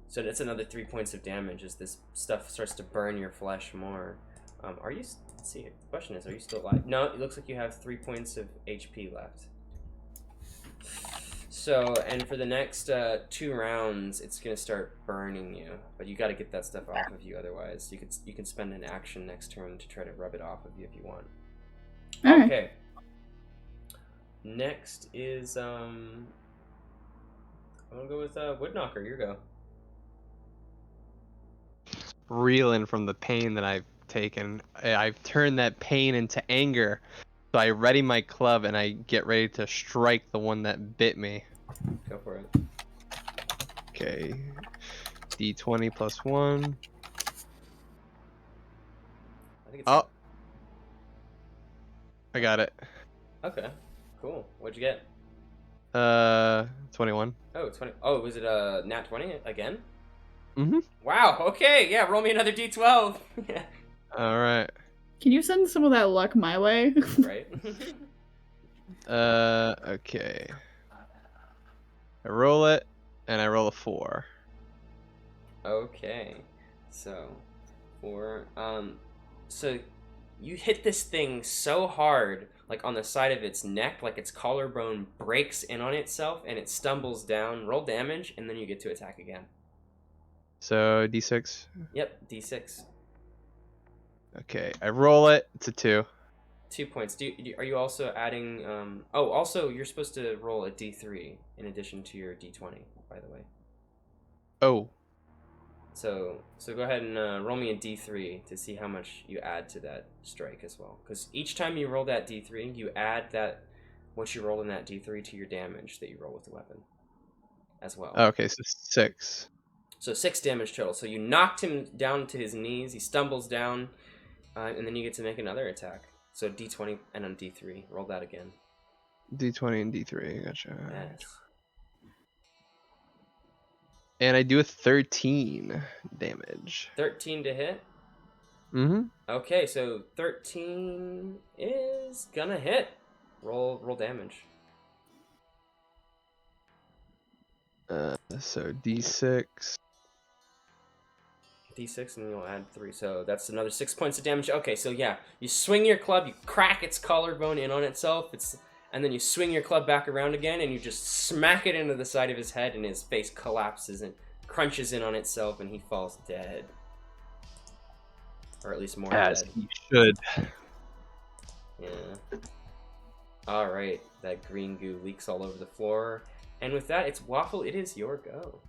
So that's another 3 points of damage as this stuff starts to burn your flesh more. Are you? Let's see. The question is, are you still alive? No, it looks like you have 3 points of HP left. So, and for the next 2 rounds, it's gonna start burning you, but you got to get that stuff off of you. Otherwise, you can spend an action next turn to try to rub it off of you if you want. Alright. Okay. Next is I'm gonna go with Woodknocker. You go. Reeling from the pain that I've taken. I've turned that pain into anger. So I ready my club and I get ready to strike the one that bit me. Go for it. Okay. D20 plus 1. I think it's. Oh. I got it. Okay. Cool. What'd you get? 21. Oh, 20. Oh, was it a nat 20 again? Mm-hmm. Wow. Okay. Yeah. Roll me another d12. Yeah. All right. Can you send some of that luck my way? Right. Okay. I roll it, and I roll a 4. Okay. So, 4. So you hit this thing so hard, like on the side of its neck, like its collarbone breaks in on itself, and it stumbles down. Roll damage, and then you get to attack again. So D6. Yep. D6. Okay, I roll it. It's a 2. 2 points. Are you also adding? Oh, also you're supposed to roll a d3 in addition to your d20. By the way. Oh. So go ahead and roll me a d3 to see how much you add to that strike as well. Because each time you roll that d3, you add that what you roll in that d3 to your damage that you roll with the weapon, as well. Okay, so 6. So 6 damage total. So you knocked him down to his knees. He stumbles down, and then you get to make another attack. So d20 and on d3. Roll that again. D20 and D3. Gotcha. Yes. And I do a 13 damage. 13 to hit. Mm-hmm. Okay, so 13 is gonna hit. Roll damage. So D6. D6 and you'll add 3. So that's another 6 points of damage. Okay, so yeah, you swing your club, you crack its collarbone in on itself, and then you swing your club back around again, and you just smack it into the side of his head, and his face collapses and crunches in on itself, and he falls dead. Or at least more As dead. he should. Yeah. Alright, that green goo leaks all over the floor. And with that, it's Waffle, it is your go.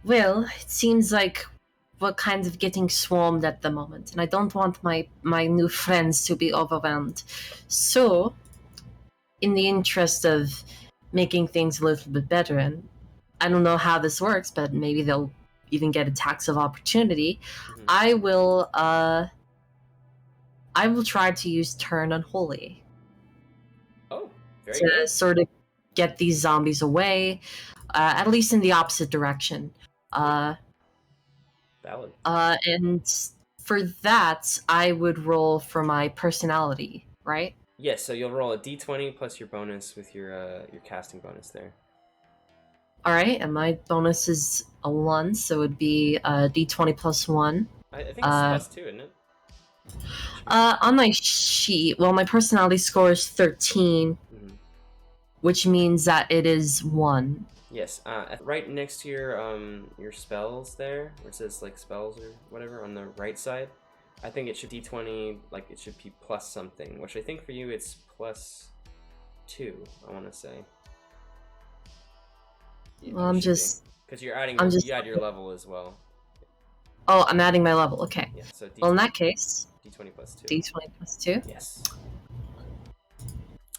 Well, it seems like we're kind of getting swarmed at the moment, and I don't want my new friends to be overwhelmed. So, in the interest of making things a little bit better, and I don't know how this works, but maybe they'll even get attacks of opportunity, Mhm. I will try to use Turn Unholy Oh, very to good. sort of get these zombies away, at least in the opposite direction. Valid. And for that, I would roll for my personality, right? Yes, so you'll roll a d20 plus your bonus with your casting bonus there. All right, and my bonus is a 1, so it'd be a d20 plus 1. I think it's plus 2, isn't it? On my sheet, well, my personality score is 13, Mhm. which means that it is 1. Yes, right next to your spells there, where it says like spells or whatever on the right side, I think it should D20, like it should be plus something, which I think for you it's +2, I want to say. Yeah, Well, I'm just... Because you're adding, you add your level as well. Oh, I'm adding my level, okay. Yeah, so well, in that case... D20 plus 2. D20 plus 2? Yes.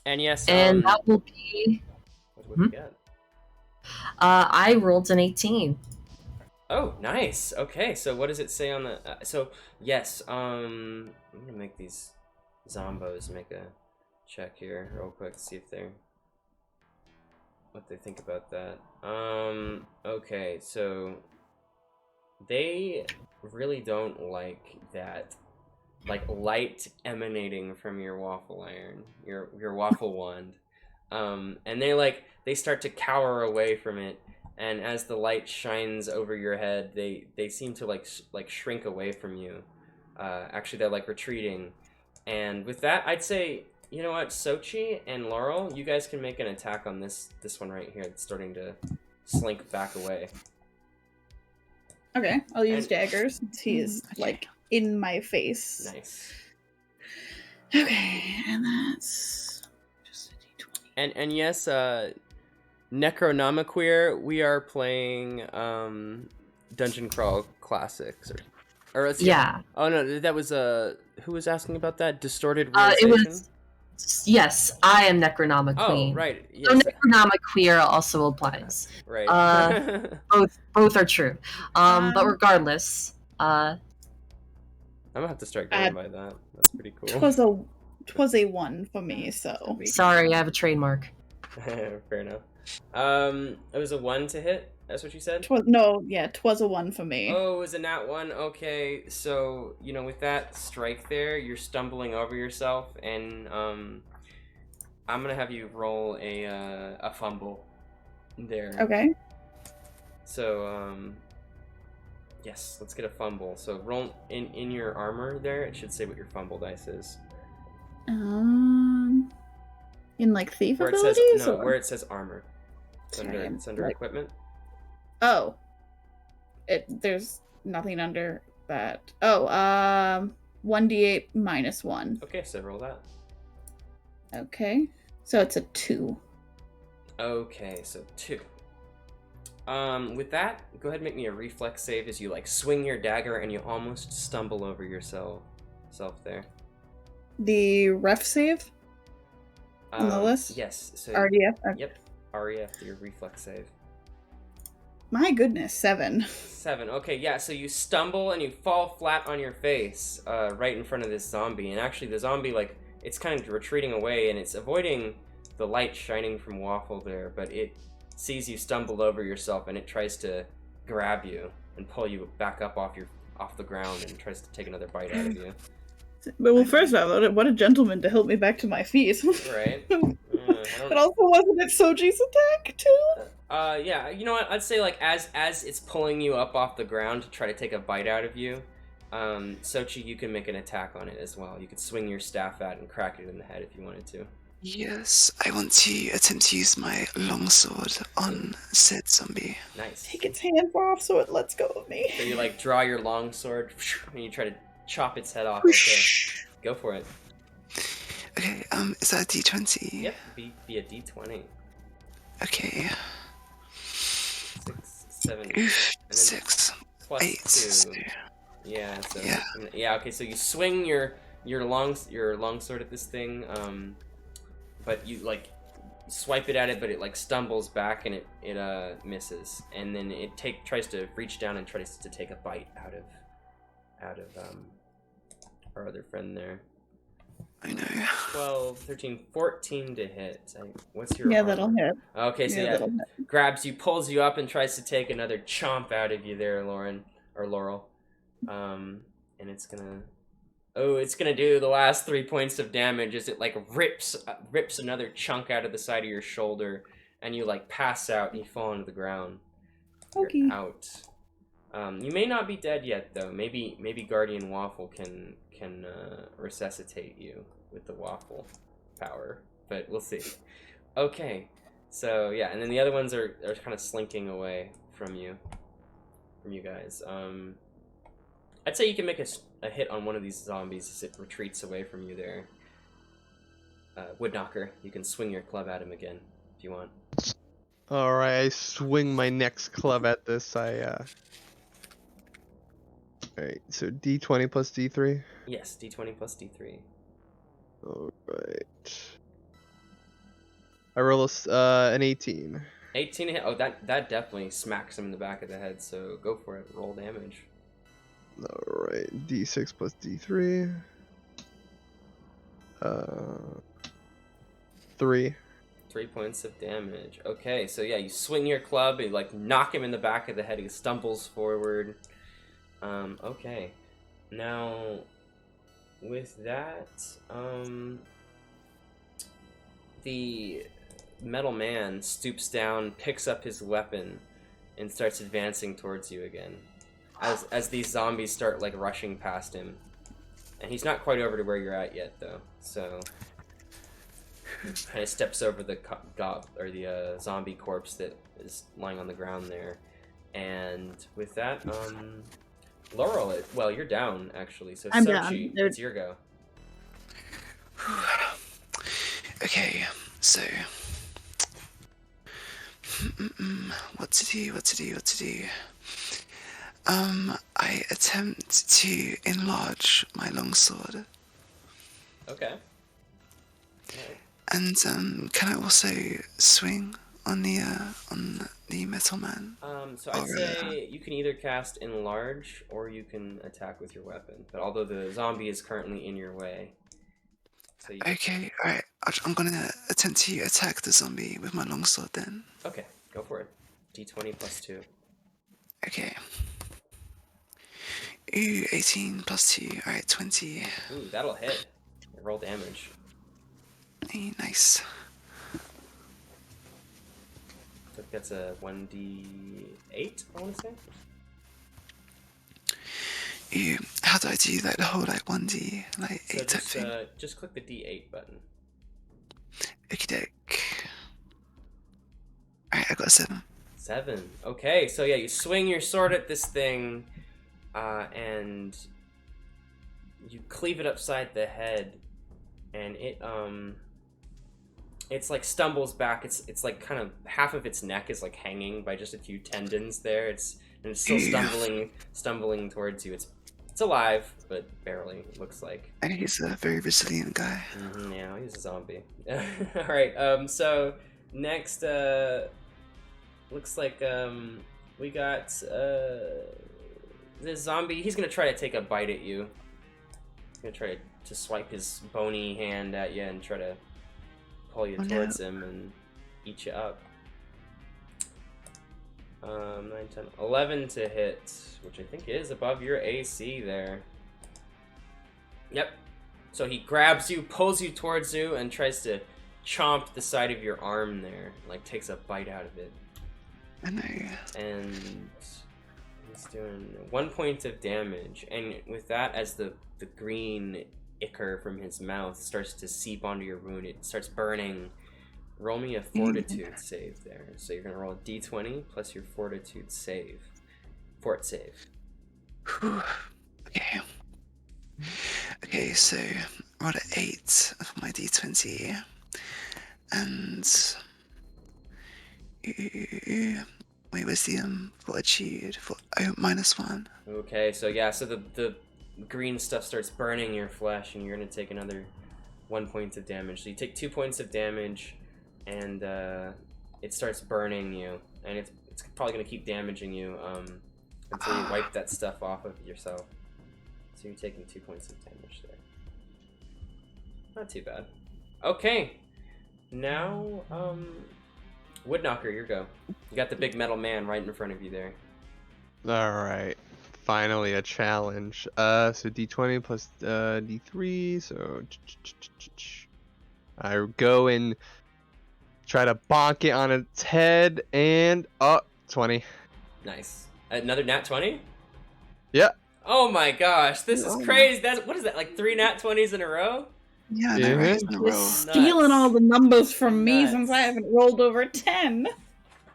And yes, and that will be... What do you get? I rolled an 18. Oh, nice. Okay, so what does it say on the... so, yes, I'm gonna make these zombos make a check here real quick, see if they're... what they think about that. Okay, so... they really don't like that, like, light emanating from your waffle iron, your waffle wand. And they start to cower away from it, and as the light shines over your head, they seem to like shrink away from you. Actually, they're like retreating. And with that, I'd say, you know what, Sochi and Laurel, you guys can make an attack on this one right here. It's starting to slink back away. Okay, I'll use daggers since he is like in my face. Nice. Okay, and that's just a D20. And yes, Necronomiqueer, we are playing Dungeon Crawl Classics, or yeah. Oh no, that was who was asking about that? Distorted realization? It was... Yes, I am Necronomic Queen. Oh, right. Yes. So Necronomic Queer also applies. Right. Both are true. But regardless, I'm gonna have to start going by that. That's pretty cool. Twas a 1 for me, so. Sorry, I have a trademark. Fair enough. It was a 1 to hit. That's what you said? Twas a 1 for me. Oh, it was a nat 1. Okay, so with that strike there, you're stumbling over yourself, and I'm gonna have you roll a fumble there. Okay. So yes, let's get a fumble. So roll in your armor there. It should say what your fumble dice is. In like thief where abilities? It says, where it says armor. It's under equipment. Oh. There's nothing under that. Oh, 1d8 minus 1. Okay, so roll that. Okay. So it's a 2. Okay, so 2. With that, go ahead and make me a reflex save as you like swing your dagger and you almost stumble over yourself there. The ref save? On the list? Yes. So RDF? Yep. REF, your reflex save. My goodness, 7. 7. Okay, yeah, so you stumble and you fall flat on your face right in front of this zombie. And actually the zombie, like, it's kind of retreating away and it's avoiding the light shining from Waffle there, but it sees you stumble over yourself and it tries to grab you and pull you back up off the ground and tries to take another bite out of you. Well, first off, what a gentleman to help me back to my feet. Right. But also, wasn't it Soji's attack too? Yeah. You know what? I'd say like as it's pulling you up off the ground to try to take a bite out of you, Sochi, you can make an attack on it as well. You could swing your staff at and crack it in the head if you wanted to. Yes, I want to attempt to use my longsword on said zombie. Nice. Take its hand off so it lets go of me. So you like draw your longsword and you try to chop its head off. Okay. Go for it. Okay, is that a D20? Yep, be a D20. Okay. 6, 7, and then 6, plus 8. 2. Yeah. So yeah. Okay, so you swing your longsword at this thing, but you like swipe it at it, but it like stumbles back and it misses, and then it tries to reach down and tries to take a bite out of our other friend there. I know. 12, 13, 14 to hit. What's your armor? That'll hit. Okay, so grabs you, pulls you up, and tries to take another chomp out of you there, Laurel. And it's gonna do the last 3 points of damage as it like rips another chunk out of the side of your shoulder, and you like pass out and you fall into the ground. Okay. You're out. You may not be dead yet though. Maybe Guardian Waffle can resuscitate you with the waffle power, but we'll see. Okay, so yeah, and then the other ones are kind of slinking away from you guys. I'd say you can make a hit on one of these zombies as it retreats away from you there. Woodknocker, you can swing your club at him again if you want. Alright, I swing my next club at this. Alright, so D20 plus D3? Yes, D20 plus D3. Alright. I roll an 18. 18 hit. Oh, that definitely smacks him in the back of the head, so go for it. Roll damage. Alright, D6 plus D3. 3. 3 points of damage. Okay, so yeah, you swing your club, you like knock him in the back of the head, he stumbles forward. Okay. Now, with that, the metal man stoops down, picks up his weapon, and starts advancing towards you again. As these zombies start like rushing past him. And he's not quite over to where you're at yet though, so kind of steps over the zombie corpse that is lying on the ground there. And with that, Laurel, well, you're down actually, so I'm Sochi, down. it's your go. Okay, so what to do? I attempt to enlarge my longsword. Okay. And can I also swing on the metal man? So I'd say you can either cast enlarge or you can attack with your weapon. But although the zombie is currently in your way, so you... Okay, alright. I'm gonna attempt to attack the zombie with my longsword then. Okay, go for it. D20 plus 2. Okay. Ooh, 18 plus 2. Alright, 20. Ooh, that'll hit. Roll damage. Hey, nice. I think that's a 1d8, I want to say. Ooh, how do I do like the whole like 1d like 8 type thing? Just click the D8 button. Okie doke. Alright, I got a 7. 7. Okay, so yeah, you swing your sword at this thing, and you cleave it upside the head, and it's like stumbles back. It's like kind of half of its neck is like hanging by just a few tendons there. It's still stumbling towards you. It's alive, but barely, it looks like. And he's a very resilient guy. Yeah, he's a zombie. Alright, so next, looks like we got this zombie. He's gonna try to take a bite at you. He's gonna try to swipe his bony hand at you and try to pull you towards him and eat you up. 9, 10, 11 to hit, which I think is above your AC there. Yep. So he grabs you, pulls you towards you, and tries to chomp the side of your arm there. Like, takes a bite out of it. I know. And he's doing 1 point of damage. And with that, as the green ichor from his mouth starts to seep onto your wound, it starts burning. Roll me a fortitude save there. So you're going to roll a d20 plus your fortitude save. Fort save. Okay. Okay, so roll an 8 for my d20. And wait, where's the fortitude? -1. Okay, so yeah, so the green stuff starts burning your flesh, and you're gonna take another 1 point of damage. So you take 2 points of damage, and it starts burning you, and it's probably gonna keep damaging you until you wipe that stuff off of yourself. So you're taking 2 points of damage there. Not too bad. Okay, now Woodknocker, your go. You got the big metal man right in front of you there. Alright. Finally a challenge. So D20 plus D3, so I go and try to bonk it on its head, and 20. Nice. Another nat 20? Yeah. Oh my gosh, this is crazy. What is that, like 3 nat 20s in a row? Yeah, no, right in a row. Stealing all the numbers from me Nuts. since I haven't rolled over 10.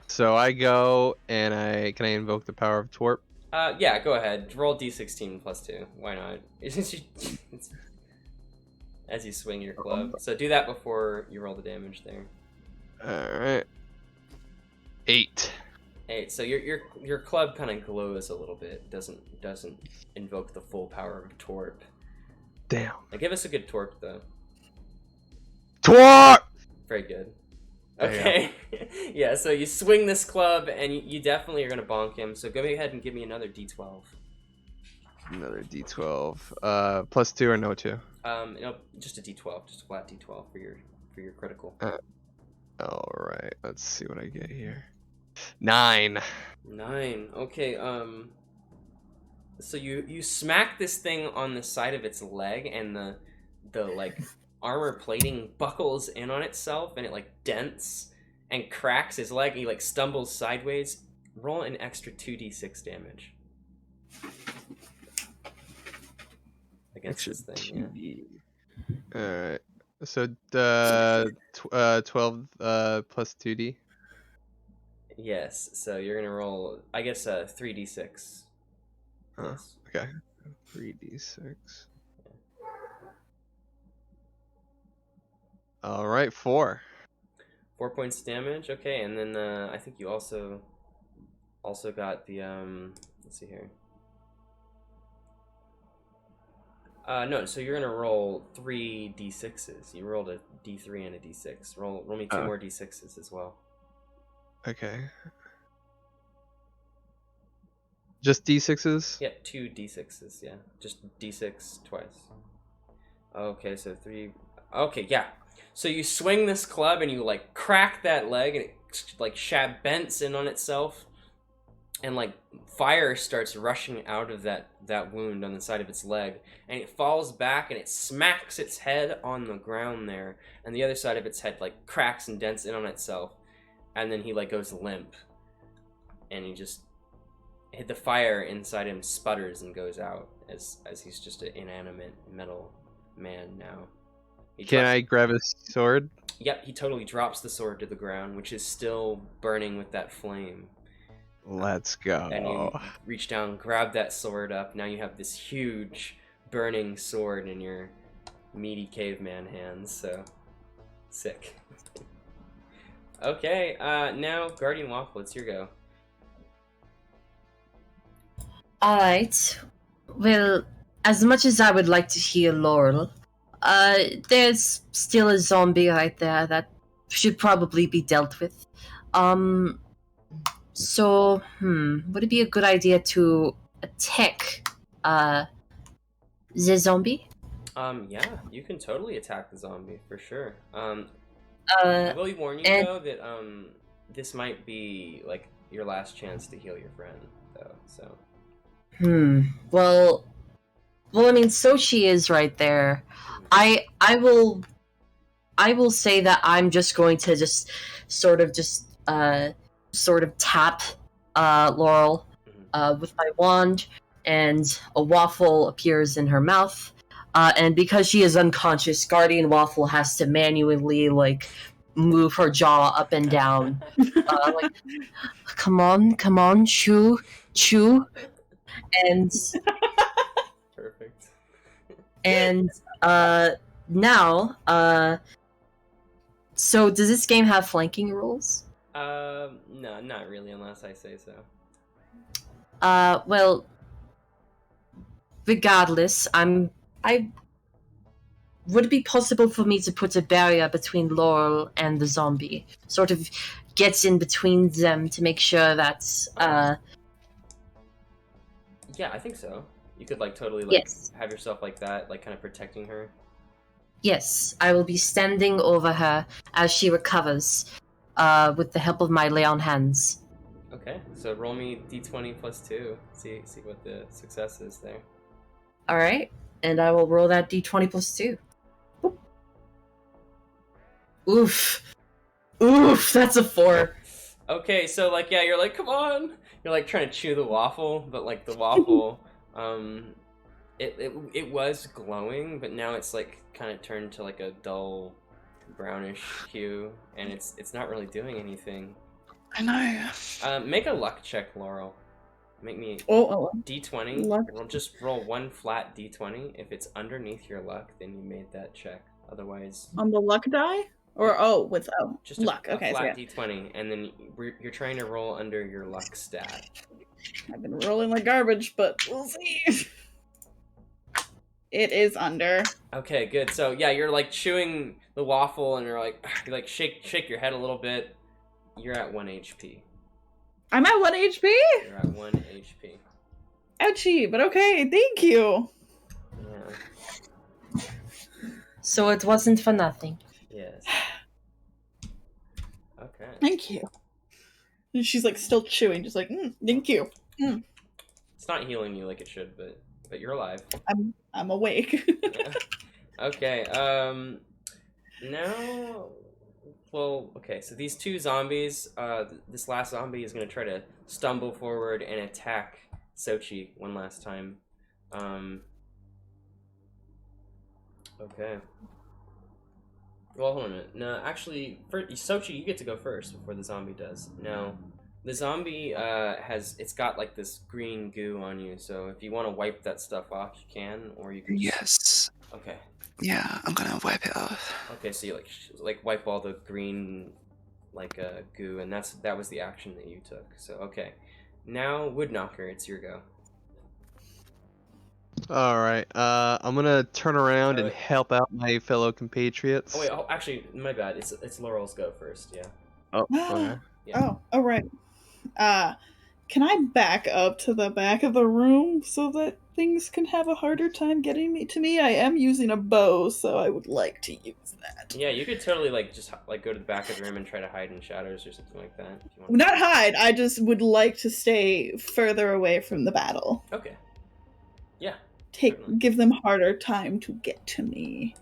So I go and can I invoke the power of Twerp? Yeah, go ahead. Roll d16 plus 2. Why not? As you swing your club. So do that before you roll the damage there. Alright. 8. 8. So your club kind of glows a little bit. Doesn't invoke the full power of Torp. Damn. Now give us a good Torp though. Twerp! Very good. There you Okay. Yeah, so you swing this club and you definitely are going to bonk him. So go ahead and give me another d12. Another d12. Plus 2 or no 2? No, just a d12, just a flat d12 for your critical. Alright, let's see what I get here. 9. 9. Okay, so you smack this thing on the side of its leg and the like armor plating buckles in on itself and it like dents and cracks his leg and he like stumbles sideways. Roll an extra 2d6 damage against this thing. Yeah. Alright. So the 12 plus 2d. Yes, so you're gonna roll, I guess, 3d6. Yes. Okay. 3d6. Alright, 4. 4 points damage. Okay, and then I think you also got the let's see here. No, so you're gonna roll 3 d6s. You rolled a d3 and a d6. Roll me 2 more d6s as well. Okay. Just d6s? Yeah, 2 d6s. Yeah, just d6 twice. Okay, so 3. Okay, yeah. So you swing this club and you like crack that leg and it like bends in on itself, and like fire starts rushing out of that wound on the side of its leg, and it falls back and it smacks its head on the ground there, and the other side of its head like cracks and dents in on itself, and then he like goes limp, and he just hit the fire inside him sputters and goes out as he's just an inanimate metal man now. Can I grab his sword? Yep, he totally drops the sword to the ground, which is still burning with that flame. Let's go. And you reach down, grab that sword up. Now you have this huge burning sword in your meaty caveman hands, so sick. Okay, now Guardian Waffle, it's your go. Alright. Well, as much as I would like to heal Laurel, there's still a zombie right there that should probably be dealt with. So, would it be a good idea to attack, the zombie? Yeah, you can totally attack the zombie, for sure. I will warn you, though, that, this might be, like, your last chance to heal your friend, though, so... Well, I mean, so she is right there. I will say that I'm just going to sort of tap Laurel with my wand, and a waffle appears in her mouth. And because she is unconscious, Guardian Waffle has to manually like move her jaw up and down. Like, come on, chew. And Perfect. And now, so does this game have flanking rules? No, not really, unless I say so. Well, regardless, would it be possible for me to put a barrier between Laurel and the zombie? Sort of gets in between them to make sure that, Yeah, I think so. You could, like, totally, like, yes. have yourself like that, like, kind of protecting her. Yes, I will be standing over her as she recovers, with the help of my lay on hands. Okay, so roll me d20 plus 2. See what the success is there. Alright, and I will roll that d20 plus 2. Boop. Oof, that's a 4. Okay, so, like, yeah, you're like, come on! You're, like, trying to chew the waffle, but, like, the waffle, it was glowing, but now it's, like, kind of turned to, like, a dull brownish hue, and it's not really doing anything. I know. Make a luck check, Laurel. Make me Oh, D20. luck. Just roll one flat D20. If it's underneath your luck, then you made that check. Otherwise, on the luck die? Or, just luck. a Okay, so flat yeah. D20, and then you're trying to roll under your luck stat. I've been rolling like garbage, but we'll see. It is under. Okay, good. So yeah, you're like chewing the waffle, and you're like shake your head a little bit. You're at 1 HP. I'm at 1 HP? You're at 1 HP. Ouchie, but okay, thank you. Yeah. So it wasn't for nothing. Yes. Okay. Thank you. And she's like still chewing, just like, thank you. It's not healing you like it should, but you're alive. I'm awake. Okay. Now, well, okay. So these two zombies. This last zombie is gonna try to stumble forward and attack Sochi one last time. Okay. Well, hold on a minute. No, actually, Sochi, you get to go first before the zombie does. Now, the zombie it's got like this green goo on you. So if you want to wipe that stuff off, you can, or you can. Yes. Okay. Yeah, I'm gonna wipe it off. Okay, so you like wipe all the green goo, and that was the action that you took. So okay, now Woodknocker, it's your go. All right. I'm gonna turn around and wait. help out my fellow compatriots. Oh wait, actually, my bad. It's Laurel's go first. Yeah. Oh, okay. Yeah. Oh, right. Can I back up to the back of the room so that things can have a harder time getting to me? I am using a bow, so I would like to use that. Yeah, you could totally just go to the back of the room and try to hide in shadows or something like that. If you want. Not hide. I just would like to stay further away from the battle. Okay. Yeah. Give them harder time to get to me.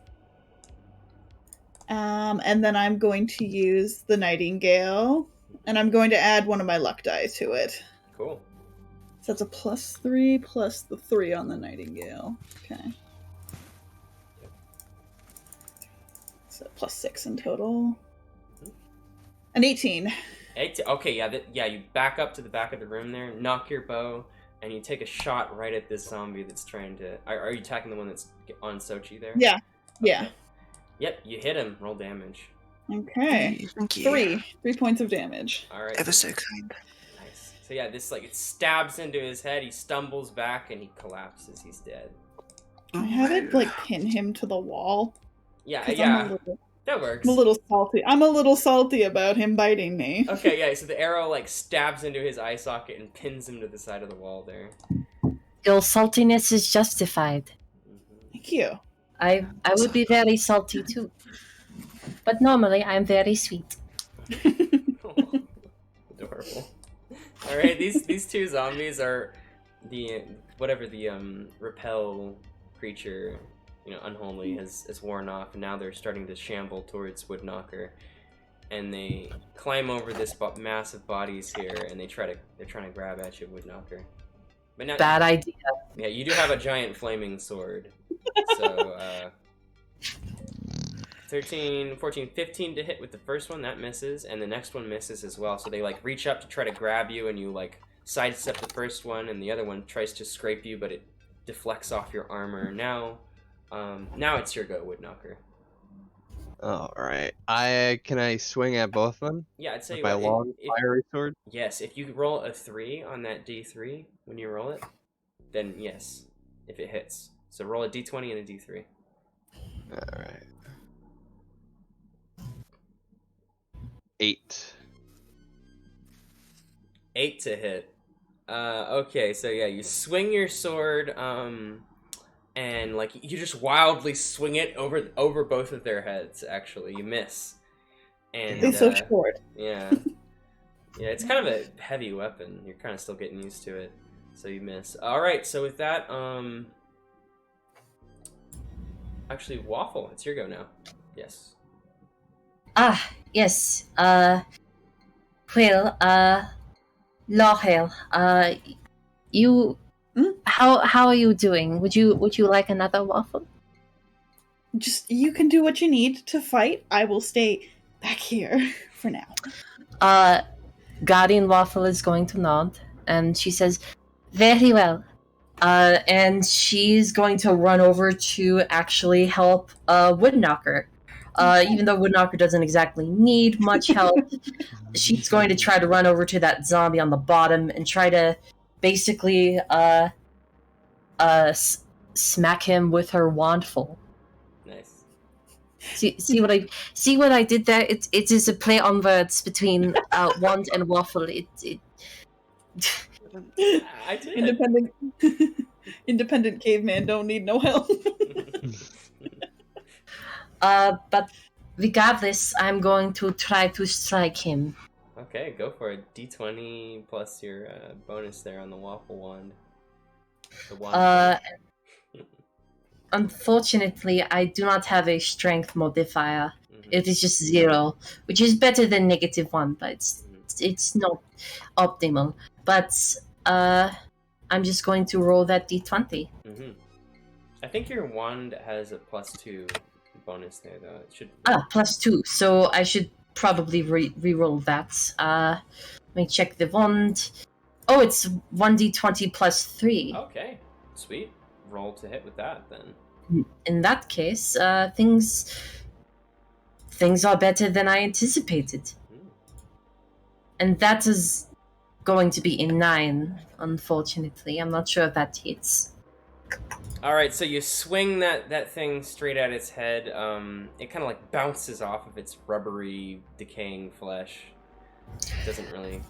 And then I'm going to use the Nightingale, and I'm going to add one of my luck die to it. Cool. So that's a +3 plus the 3 on the Nightingale. Okay. So +6 in total. An 18. Okay, yeah, you back up to the back of the room there, knock your bow, and you take a shot right at this zombie that's trying to... Are you attacking the one that's on Sochi there? Yeah. Okay. Yeah. Yep, you hit him. Roll damage. Okay. Thank you. 3 points of damage. All right. Ever so kind. Nice. So yeah, this it stabs into his head. He stumbles back and he collapses. He's dead. I have it pin him to the wall. Yeah, 'cause yeah. That works. I'm a little salty. I'm a little salty about him biting me. Okay, yeah. So the arrow stabs into his eye socket and pins him to the side of the wall there. Your saltiness is justified. Thank you. I would be very salty too. But normally I'm very sweet. Adorable. All right, these two zombies are the repel creature, unholy has worn off, and now they're starting to shamble towards Woodknocker, and they climb over this massive bodies here, and they're trying to grab at you, Woodknocker. But now, Bad idea. yeah, you do have a giant flaming sword, so 13, 14, 15 to hit with the first one, that misses, and the next one misses as well. So they reach up to try to grab you, and you sidestep the first one, and the other one tries to scrape you, but it deflects off your armor. Now it's your go, Woodknocker. All right. Can I swing at both of them? Yeah, I'd say With my long fiery sword. Yes, if you roll a 3 on that D3 when you roll it, then yes, if it hits. So roll a D20 and a D3. All right. 8. 8 to hit. Okay, so yeah, you swing your sword, and you just wildly swing it over both of their heads. Actually, you miss. And They're so short. Yeah, yeah, it's kind of a heavy weapon. You're kind of still getting used to it, so you miss. All right, so with that, actually, Waffle, it's your go now. Yes. Yes. Well, Laurel, you... How are you doing? Would you like another waffle? Just, you can do what you need to fight. I will stay back here for now. Guardian Waffle is going to nod, and she says, Very well. And she's going to run over to actually help Woodknocker. Even though Woodknocker doesn't exactly need much help, she's going to try to run over to that zombie on the bottom and try to basically smack him with her wandful. Nice. See what I did there? It is a play on words between wand and waffle. It I did. Independent caveman don't need no help. But regardless, I'm going to try to strike him. Okay, go for it. D20 plus your bonus there on the waffle wand. The wand. Unfortunately, I do not have a strength modifier. Mhm. It is just 0, which is better than -1, but it's not optimal. But I'm just going to roll that d20. Mm-hmm. I think your wand has a +2 bonus there, though. It should. +2. So I should probably re-roll that. Let me check the wand. Oh, it's 1d20 +3. Okay, sweet. Roll to hit with that, then. In that case, things are better than I anticipated. And that is going to be a 9, unfortunately. I'm not sure if that hits. Alright, so you swing that thing straight at its head. It kind of like bounces off of its rubbery, decaying flesh. Doesn't really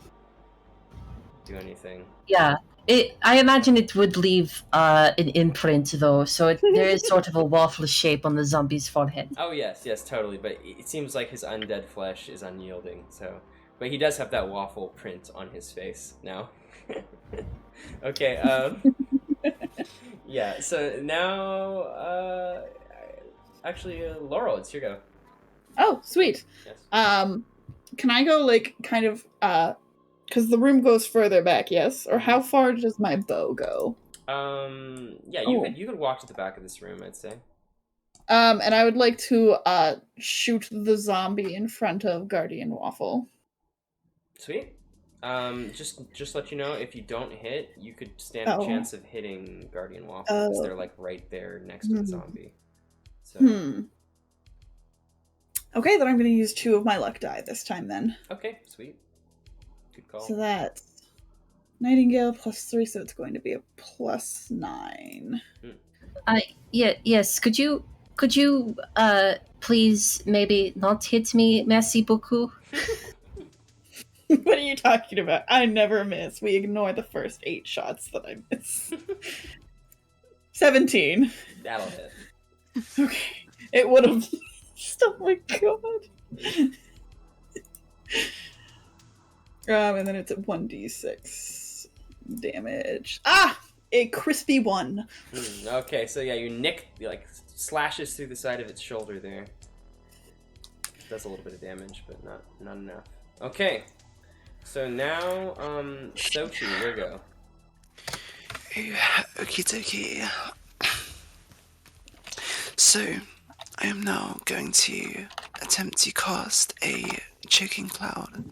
do anything. Yeah. I imagine it would leave an imprint, though, so there is sort of a waffle shape on the zombie's forehead. Oh, yes, top,ly, but it seems like his undead flesh is unyielding, so... But he does have that waffle print on his face now. Okay, yeah, so now, actually, Laurel, it's your go. Oh, sweet. Yes. Can I go, like, kind of, because the room goes further back, yes? Or how far does my bow go? Yeah, you could walk to the back of this room, I'd say. And I would like to, shoot the zombie in front of Guardian Waffle. Sweet. Just let you know, if you don't hit, you could stand a chance of hitting Guardian Waffle, because they're, like, right there next to the zombie. So. Okay, then I'm going to use 2 of my luck die this time, then. Okay, sweet. Good call. So that's Nightingale +3, so it's going to be a +9. Yes, could you please maybe not hit me? Merci beaucoup. What are you talking about? I never miss. We ignore the first 8 shots that I miss. 17. That'll hit. Okay. It would have... Oh my god. And then it's at 1d6 damage. Ah! A crispy 1. Okay, so yeah, you like, slashes through the side of its shoulder there. Does a little bit of damage, but not enough. Okay. So now, Sochi, your go. Okie dokie. So, I am now going to attempt to cast a choking cloud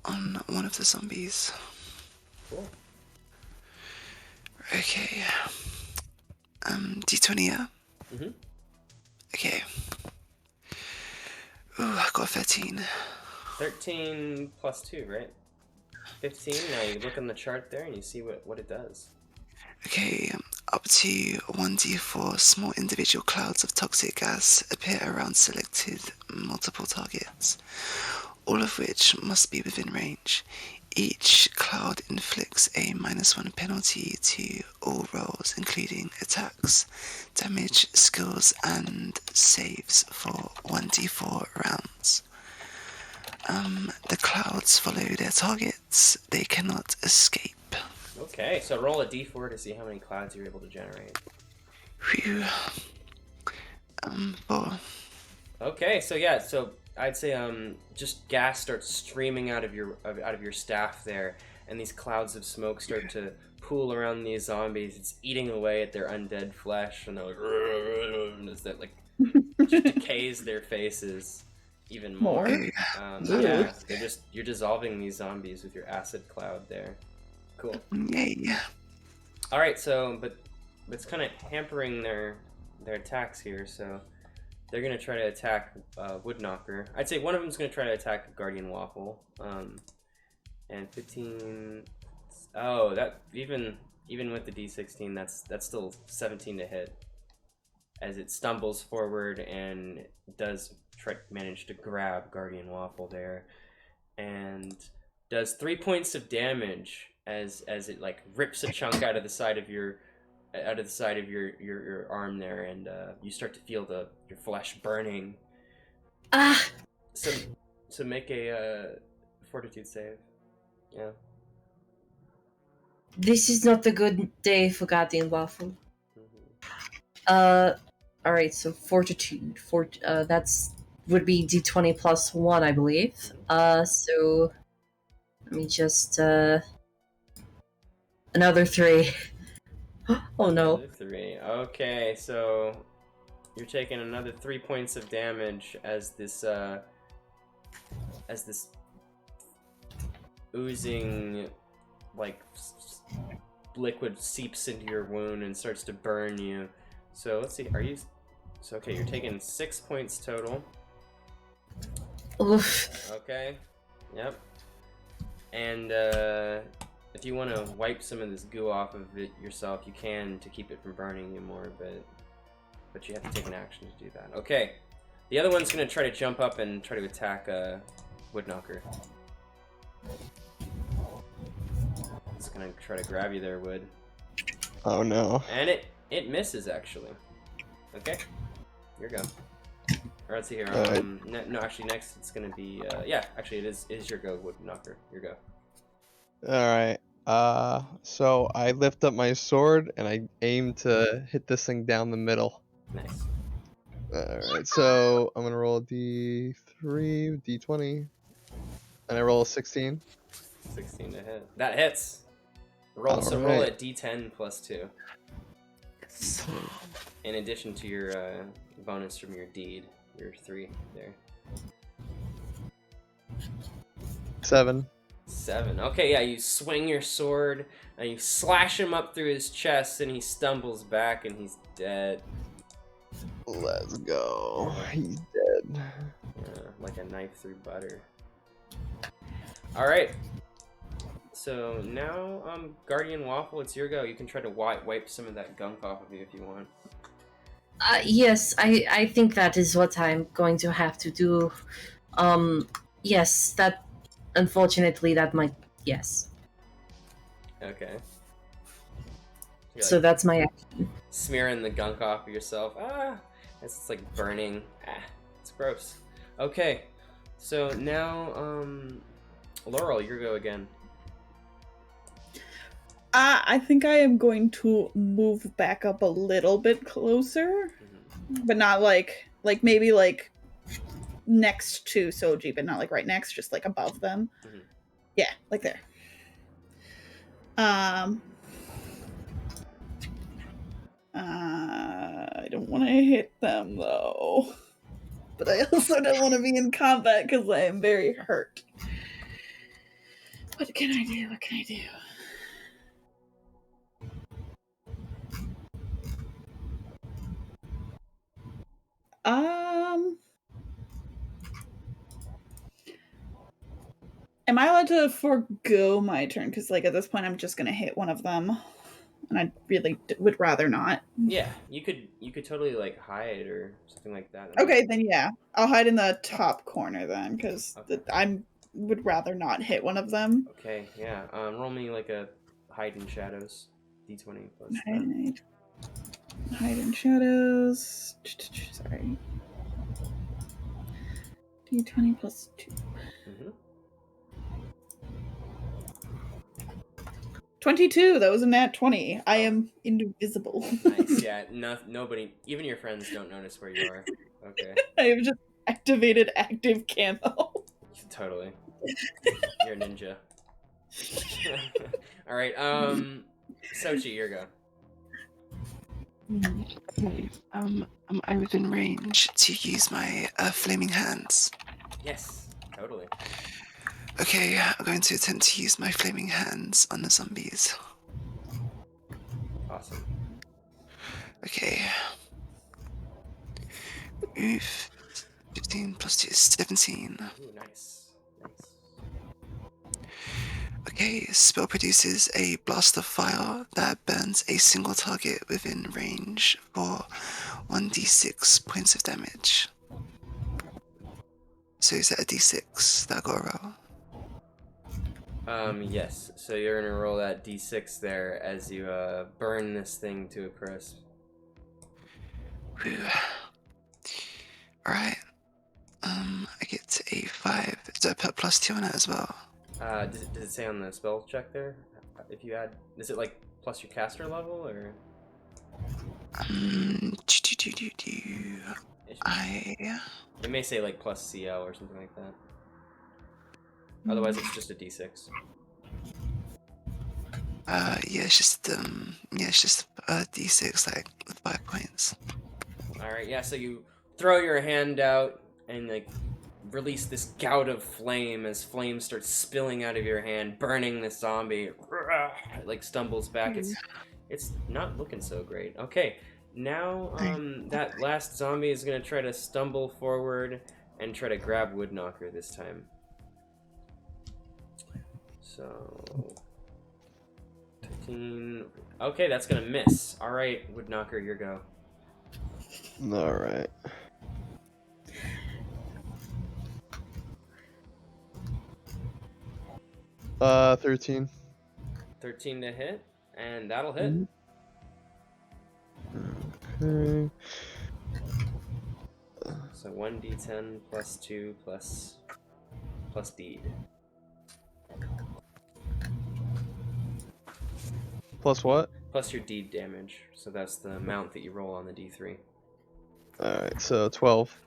on one of the zombies. Cool. Okay. D20, yeah? Mm-hmm. Okay. Ooh, I got a 13. 13 plus 2, right? 15. Now you look on the chart there and you see what it does. Okay, up to 1d4 small individual clouds of toxic gas appear around selected multiple targets, all of which must be within range. Each cloud inflicts a -1 penalty to all rolls, including attacks, damage, skills, and saves for 1d4 rounds. The clouds follow their targets. They cannot escape. Okay, so roll a d4 to see how many clouds you're able to generate. Phew. 4. Okay, so yeah, so I'd say just gas starts streaming out of your staff there, and these clouds of smoke start to pool around these zombies. It's eating away at their undead flesh, and they're like, as that like just decays their faces even more. Yeah, you're dissolving these zombies with your acid cloud there. Cool. Yay. All right, so but it's kind of hampering their attacks here. So they're gonna try to attack Woodknocker. I'd say one of them's gonna try to attack Guardian Waffle. And 15. Oh, that even with the D16, that's still 17 to hit. As it stumbles forward and does manage to grab Guardian Waffle there, and does 3 points of damage as it like rips a chunk out of the side of your arm there, and you start to feel your flesh burning. Ah! So make a fortitude save. Yeah. This is not a good day for Guardian Waffle. Mm-hmm. Alright, so fortitude. That's would be D20 plus 1, I believe. So let me just another 3. Oh no. Another 3. Okay, so you're taking another 3 points of damage as this oozing like liquid seeps into your wound and starts to burn you. So let's see, okay, you're taking 6 points total. Oof. Okay. Yep. And if you want to wipe some of this goo off of it yourself, you can to keep it from burning you more, but you have to take an action to do that. Okay. The other one's gonna try to jump up and try to attack Woodknocker. It's gonna try to grab you there, Wood. Oh no. And it misses actually. Okay. Here we go. Or let's see here. No, actually, next it's gonna be. Yeah, actually, it is your go, Woodknocker. Your go. Alright. So I lift up my sword and I aim to hit this thing down the middle. Nice. Alright, so I'm gonna roll a D3, D20, and I roll a 16. 16 to hit. That hits. Roll a D10 plus 2. In addition to your bonus from your deed, your 3 there. 7. 7. Okay, yeah, you swing your sword and you slash him up through his chest, and he stumbles back and he's dead. Let's go. He's dead. Like a knife through butter. All right. So now, Guardian Waffle, it's your go. You can try to wipe some of that gunk off of you if you want. Yes, I think that is what I'm going to have to do. Yes, that, unfortunately, that might, yes. Okay. So that's my action. Smearing the gunk off of yourself. It's like burning. It's gross. Okay. So now, Laurel, your go again. I think I am going to move back up a little bit closer, but not like maybe like next to Soji, but not like right next, just like above them. Mm-hmm. Yeah, like there. I don't want to hit them though, but I also don't want to be in combat because I am very hurt. What can I do? What can I do? Am I allowed to forego my turn? Because, like, at this point, I'm just gonna hit one of them, and I really would rather not. Yeah, you could totally like hide or something like that. Okay, then yeah, I'll hide in the top corner then, because Okay. I would rather not hit one of them. Okay, yeah. Roll me like a hide in shadows, D20 plus. Hide in shadows. Sorry. D20 plus 2. Mm-hmm. 22. That was a nat 20. I am invisible. Nice. Yeah. Nobody, even your friends, don't notice where you are. Okay. I have just activated active camo. Totally. You're a ninja. All right. Sochi, your go. Okay. I within range to use my flaming hands. Yes. Totally. Okay, I'm going to attempt to use my flaming hands on the zombies. Awesome. Okay. Oof. 15 plus 2 is 17. Ooh, nice. Nice. Okay, spell produces a blast of fire that burns a single target within range for 1d6 points of damage. So is that a d6 that I gotta roll? Yes. So you're gonna roll that d6 there as you burn this thing to a crisp. Whew. Alright. I get a 5. Does I put plus 2 on it as well? Does it say on the spell check there? If you add, is it like plus your caster level or? It may say like plus CL or something like that. Otherwise, it's just a d6. Yeah, it's just a d6, like, with 5 points. Alright, yeah, so you throw your hand out and like release this gout of flame as flame starts spilling out of your hand, burning the zombie. It like stumbles back. It's not looking so great. Okay, now that last zombie is gonna try to stumble forward and try to grab Woodknocker this time. So 15. Okay, that's gonna miss. Alright, Woodknocker, your go. Alright. Uh, 13. 13 to hit, and that'll hit. Okay. So 1d10 plus 2 plus deed. Plus what? Plus your deed damage. So that's the amount that you roll on the d3. Alright, so 12.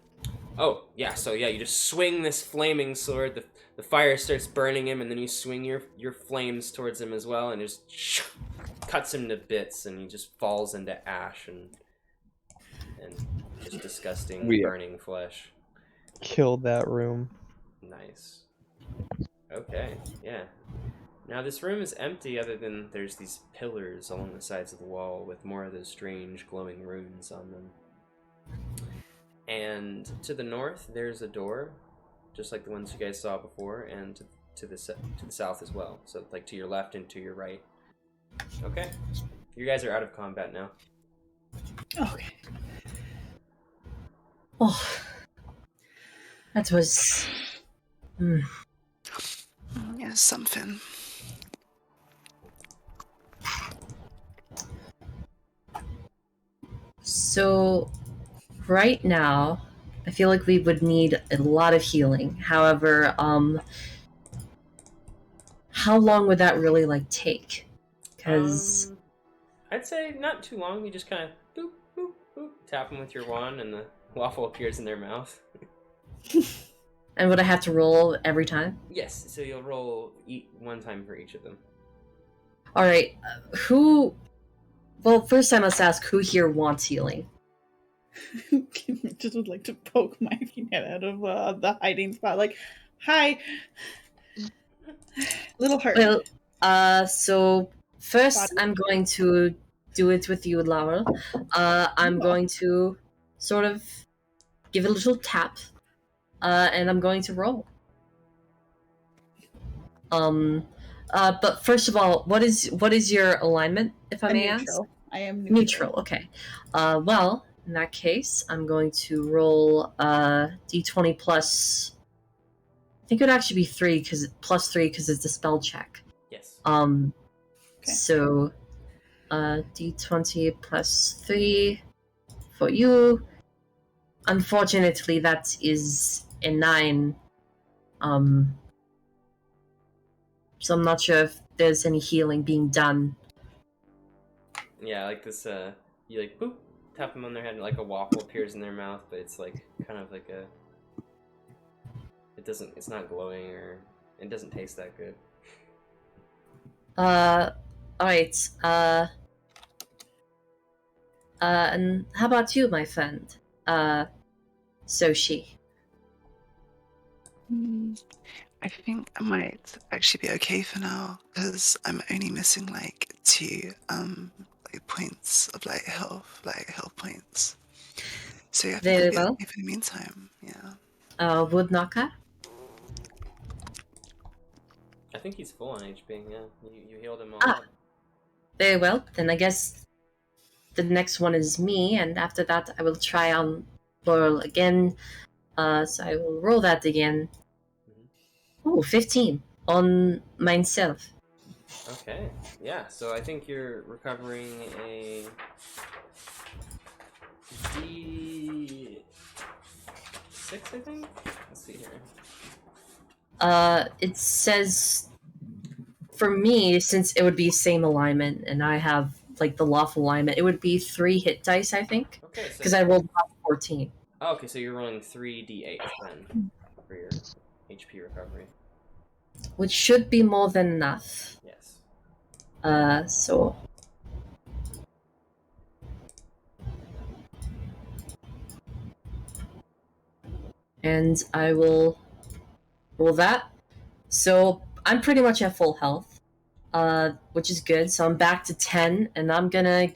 Oh, yeah, so yeah, you just swing this flaming sword, the fire starts burning him, and then you swing your flames towards him as well, and it just cuts him to bits, and he just falls into ash and just disgusting burning flesh. Killed that room. Nice. Okay, yeah. Now this room is empty other than there's these pillars along the sides of the wall with more of those strange glowing runes on them. And to the north, there's a door, just like the ones you guys saw before, and to the south as well. So like to your left and to your right. Okay, you guys are out of combat now. Okay. Oh, that was. Yeah, something. So, right now, I feel like we would need a lot of healing. However, how long would that really like take? Because I'd say not too long. You just kind of boop boop boop tap them with your wand, and the waffle appears in their mouth. and would I have to roll every time? Yes, so you'll roll one time for each of them. All right, who? Well, first I must ask who here wants healing. Just would like to poke my head out of the hiding spot. Like, hi, little hurt. Well, so first I'm going to do it with you, Laurel. I'm going to sort of give it a little tap, and I'm going to roll. But first of all, what is your alignment, if I may ask? I am neutral. Okay. Well, in that case, I'm going to roll d20 plus. I think it would actually be 3 because plus 3 because it's a spell check. Yes. Okay. So, d20 plus 3 for you. Unfortunately, that is a 9. So I'm not sure if there's any healing being done. Yeah, like this. You like boop, tap them on their head, and like a waffle appears in their mouth, but it's like kind of like a. It's not glowing or it doesn't taste that good. Alright, and how about you, my friend? Soshi. I I think I might actually be okay for now because I'm only missing like 2 like points of like health points. So I think I'll Very be well. okay for the meantime. Yeah. Woodknocker? I think he's full on HP. Yeah, you healed him all Ah. up. Very well. Then I guess the next one is me, and after that I will try on Laurel again. So I will roll that again. Ooh, 15 on myself. Okay. Yeah. So I think you're recovering a D6. I think. Let's see here. It says for me, since it would be same alignment, and I have like the lawful alignment, it would be 3 hit dice, I think, Okay. because So. I rolled 14. Oh, okay. So you're rolling 3d8 then for your HP recovery. Which should be more than enough. Yes. So and I will roll that. So I'm pretty much at full health, which is good. So I'm back to 10, and I'm gonna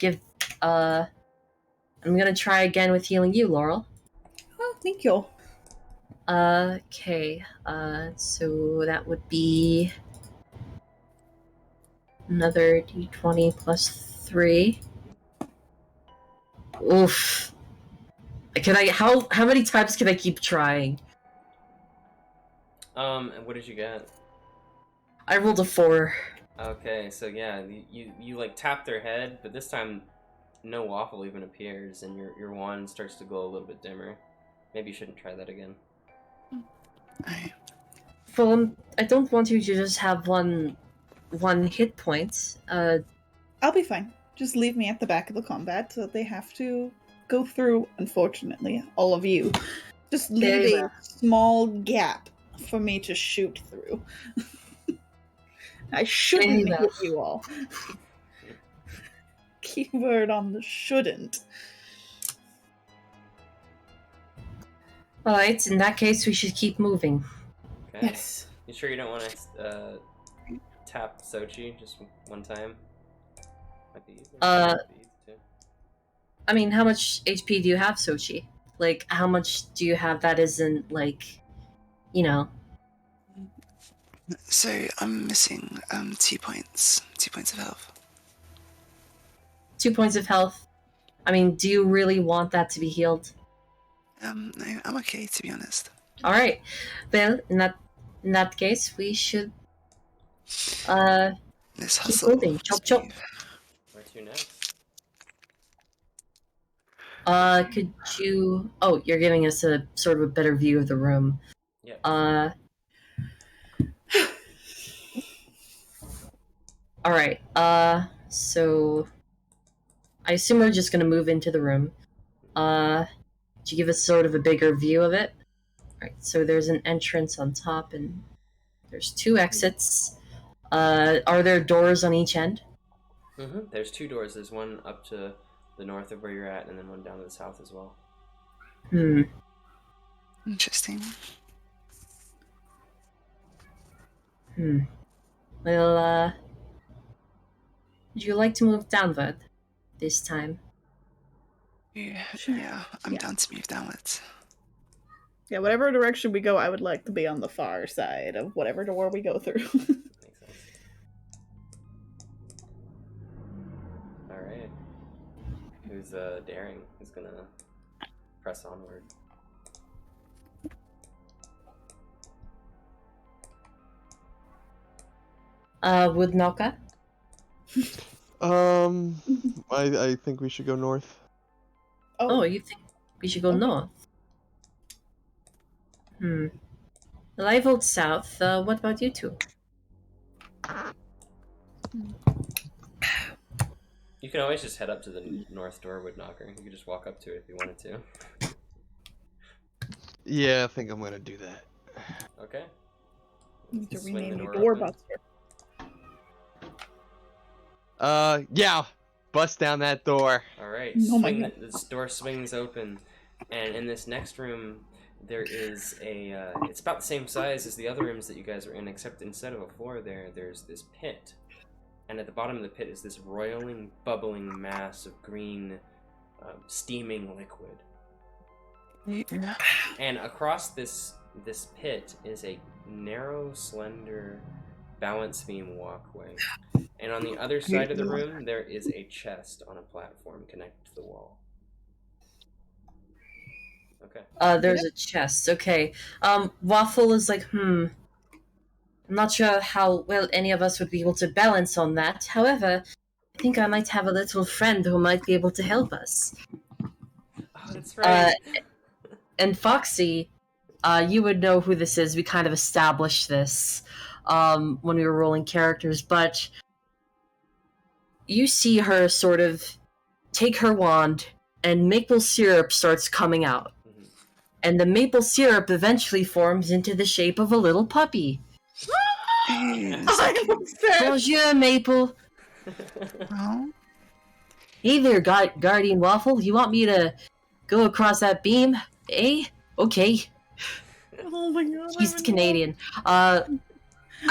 try again with healing you, Laurel. Oh, thank you. Okay. So that would be another d20 plus 3. Oof. Can I? How many times can I keep trying? And what did you get? I rolled a 4. Okay, so yeah, you like tap their head, but this time no waffle even appears, and your wand starts to glow a little bit dimmer. Maybe you shouldn't try that again. Well, I don't want you to just have one hit point. I'll be fine. Just leave me at the back of the combat so that they have to go through, unfortunately, all of you. Just leave Very a well. small gap for me to shoot through. I shouldn't Very well. hit you all. Keyword on the shouldn't. Alright, in that case, we should keep moving. Okay. Yes. You sure you don't want to tap Sochi just one time? Might be easier. Might be easy too. I mean, how much HP do you have, Sochi? Like, how much do you have that isn't, like, you know... So I'm missing 2 points. 2 points of health. 2 points of health? I mean, do you really want that to be healed? No, I'm okay to be honest. Alright. Well, in that case, we should... Let's keep hustle. moving. Let's Chop, chop. move. Where to next? Could you... Oh, you're giving us a sort of a better view of the room. Yep. Alright, so... I assume we're just gonna move into the room. To give us sort of a bigger view of it. Alright, so there's an entrance on top, and there's 2 exits. Are there doors on each end? There's 2 doors. There's one up to the north of where you're at, and then one down to the south as well. Interesting. Well, would you like to move downward this time? Yeah, I'm down to move downwards. Yeah, whatever direction we go, I would like to be on the far side of whatever door we go through. Makes sense. Alright. Who's daring? Who's gonna press onward? Woodknocker? I think we should go north. Oh, you think we should go Okay. north? Well, I vote south. What about you two? You can always just head up to the north door, Woodknocker. You could just walk up to it if you wanted to. Yeah, I think I'm gonna do that. Okay. Need to Swing rename the you door open. Doorbuster. Yeah, bust down that door. Alright, Oh my swing God. this door swings open, and in this next room, there is a, it's about the same size as the other rooms that you guys are in, except instead of a floor there's this pit. And at the bottom of the pit is this roiling, bubbling mass of green, steaming liquid. Yeah. And across this pit is a narrow, slender balance beam walkway. And on the other side of the room, there is a chest on a platform connected to the wall. Okay. There's a chest. Okay. Waffle is like, I'm not sure how well any of us would be able to balance on that. However, I think I might have a little friend who might be able to help us. Oh, that's right. And Foxy, you would know who this is. We kind of established this when we were rolling characters, but you see her sort of take her wand, and maple syrup starts coming out. Mhm. And the maple syrup eventually forms into the shape of a little puppy. Bonjour, Maple. Oh, Hey there, Guardian Waffle. You want me to go across that beam? Eh? Okay. Oh my god. He's Canadian. I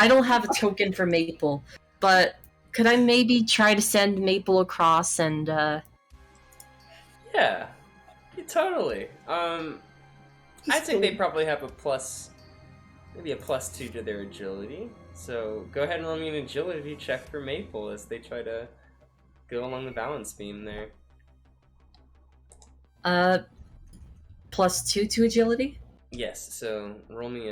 don't have a token for Maple, but could I maybe try to send Maple across and, Yeah, totally. I think they probably have maybe a +2 to their agility. So go ahead and roll me an agility check for Maple as they try to go along the balance beam there. +2 to agility? Yes, so roll me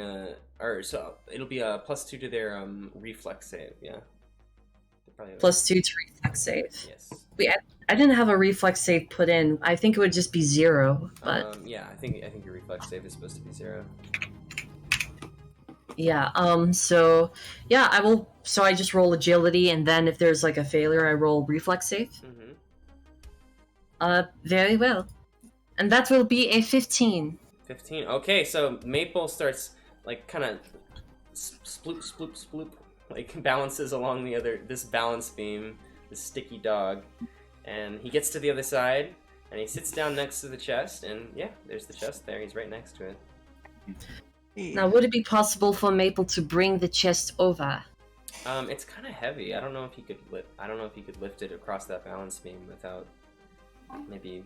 so it'll be a +2 to their reflex save, yeah. +2 to reflex save. Yes. Wait, I didn't have a reflex save put in. I think it would just be 0, but... Yeah, I think your reflex save is supposed to be 0. Yeah, so I just roll agility, and then if there's like a failure, I roll reflex save. Mm-hmm. Very well. And that will be a 15. 15. Okay, so Maple starts like kind of sploop, sploop, sploop, like balances along this balance beam, this sticky dog, and he gets to the other side, and he sits down next to the chest, and yeah, there's the chest there. He's right next to it. Now, would it be possible for Maple to bring the chest over? It's kind of heavy. I don't know if he could lift it across that balance beam without maybe.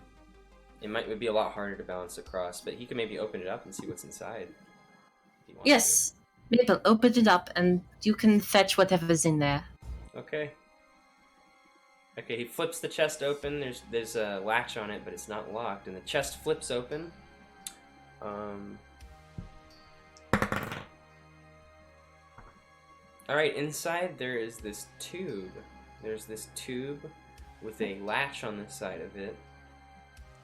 It would be a lot harder to balance across, but he could maybe open it up and see what's inside. If he wants Yes, Maple, open it up, and you can fetch whatever's in there. to. Okay. Okay, he flips the chest open. There's a latch on it, but it's not locked, and the chest flips open. Alright, inside there is this tube. There's this tube with a latch on the side of it,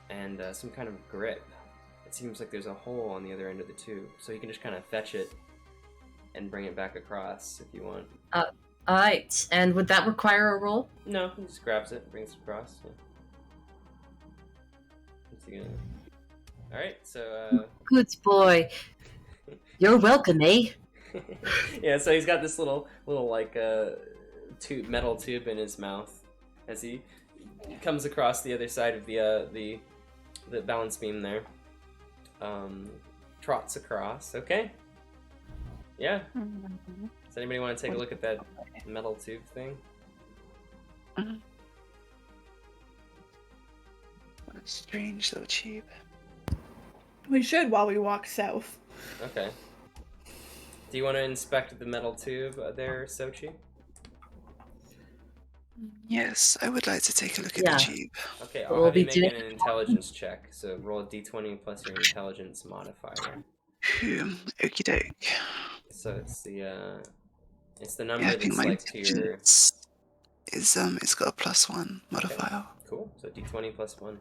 and some kind of grip. It seems like there's a hole on the other end of the tube, so you can just kind of fetch it and bring it back across if you want. Alright, and would that require a roll? No, he just grabs it, brings it across. Yeah. Alright, so Good boy. You're welcome, eh? yeah, so he's got this little like metal tube in his mouth as he comes across the other side of the balance beam there. Trots across. Okay. Yeah. Does anybody want to take a look at that metal tube thing? what a strange little tube. We should while we walk south. Okay. Do you want to inspect the metal tube there, Sochi? Yes, I would like to take a look at Yeah. the tube. Okay, We'll I'll have you be make doing- an intelligence check. So roll a d20 plus your intelligence modifier. Okie doke. So it's the Yeah, number I think that's my like to your intelligence is it's got a +1 modifier. cool. So d20 plus 1.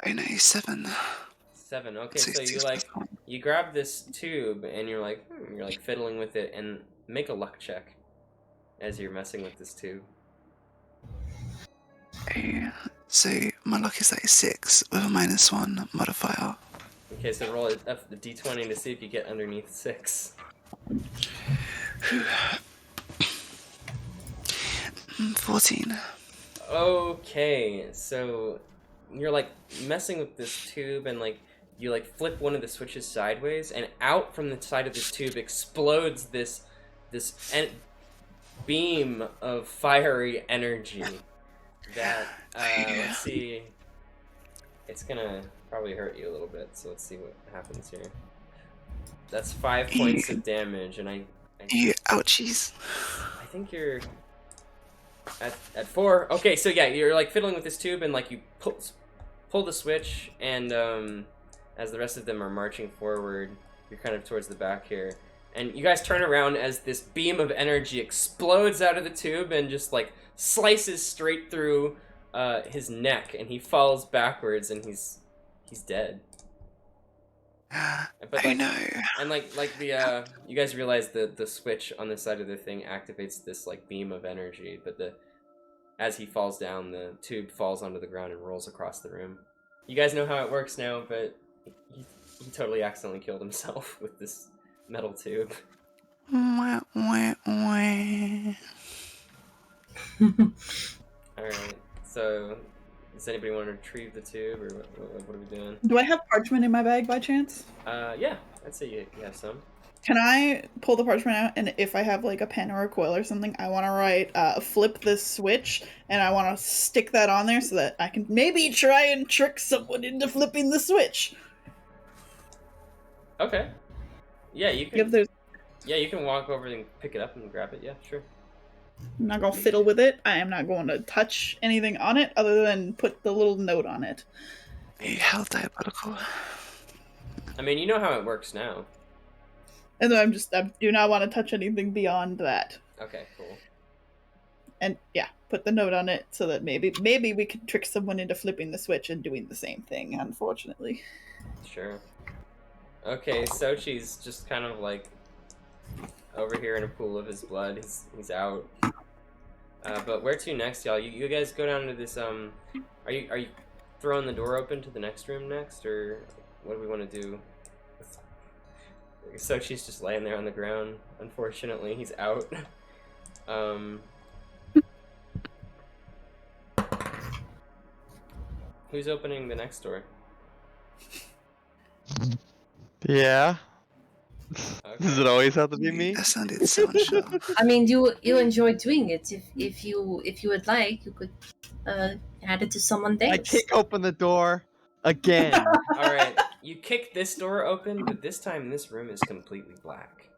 Oh no, 7. 7. Okay, So so you 6 like plus 1. you grab this tube and you're like fiddling with it, and make a luck check as you're messing with this tube. Oh, so my luck is like 6 with a -1 modifier. Okay, so roll the d20 to see if you get underneath 6. 14. Okay, so you're like messing with this tube, and like you like flip one of the switches sideways, and out from the side of this tube explodes this beam of fiery energy that let's see, it's gonna probably hurt you a little bit, so let's see what happens here. That's 5 points of damage, and I Ouchies. I think you're at 4. Okay, so yeah, you're like fiddling with this tube, and like you pull the switch, and as the rest of them are marching forward, you're kind of towards the back here, and you guys turn around as this beam of energy explodes out of the tube and just like slices straight through his neck, and he falls backwards, and he's dead. But I like, know. and like the you guys realize the switch on the side of the thing activates this like beam of energy, but as he falls down, the tube falls onto the ground and rolls across the room. You guys know how it works now, but he totally accidentally killed himself with this metal tube. Wah, wah, wah. Alright, so does anybody want to retrieve the tube, or what are we doing? Do I have parchment in my bag by chance? Yeah, I'd say you have some. Can I pull the parchment out, and if I have like a pen or a quill or something, I want to write flip this switch, and I want to stick that on there so that I can maybe try and trick someone into flipping the switch. Okay. Yeah, you can. If there's, Yeah, you can walk over and pick it up and grab it. Yeah, sure. I'm not gonna fiddle with it. I am not going to touch anything on it other than put the little note on it. How diabolical. I mean, you know how it works now. And then I do not want to touch anything beyond that. Okay, cool. And yeah, put the note on it so that maybe we could trick someone into flipping the switch and doing the same thing, unfortunately. Sure. Okay, Sochi's just kind of like over here in a pool of his blood. He's out. But where to next, y'all? You guys go down to this. Are you throwing the door open to the next room next, or what do we want to do? Sochi's just laying there on the ground. Unfortunately, he's out. Who's opening the next door? Yeah. Okay. Does it always have to be me? That sounded so unsure. I mean, you enjoy doing it. If you would like, you could add it to someone I else. kick open the door again. All right, you kick this door open, but this time this room is completely black.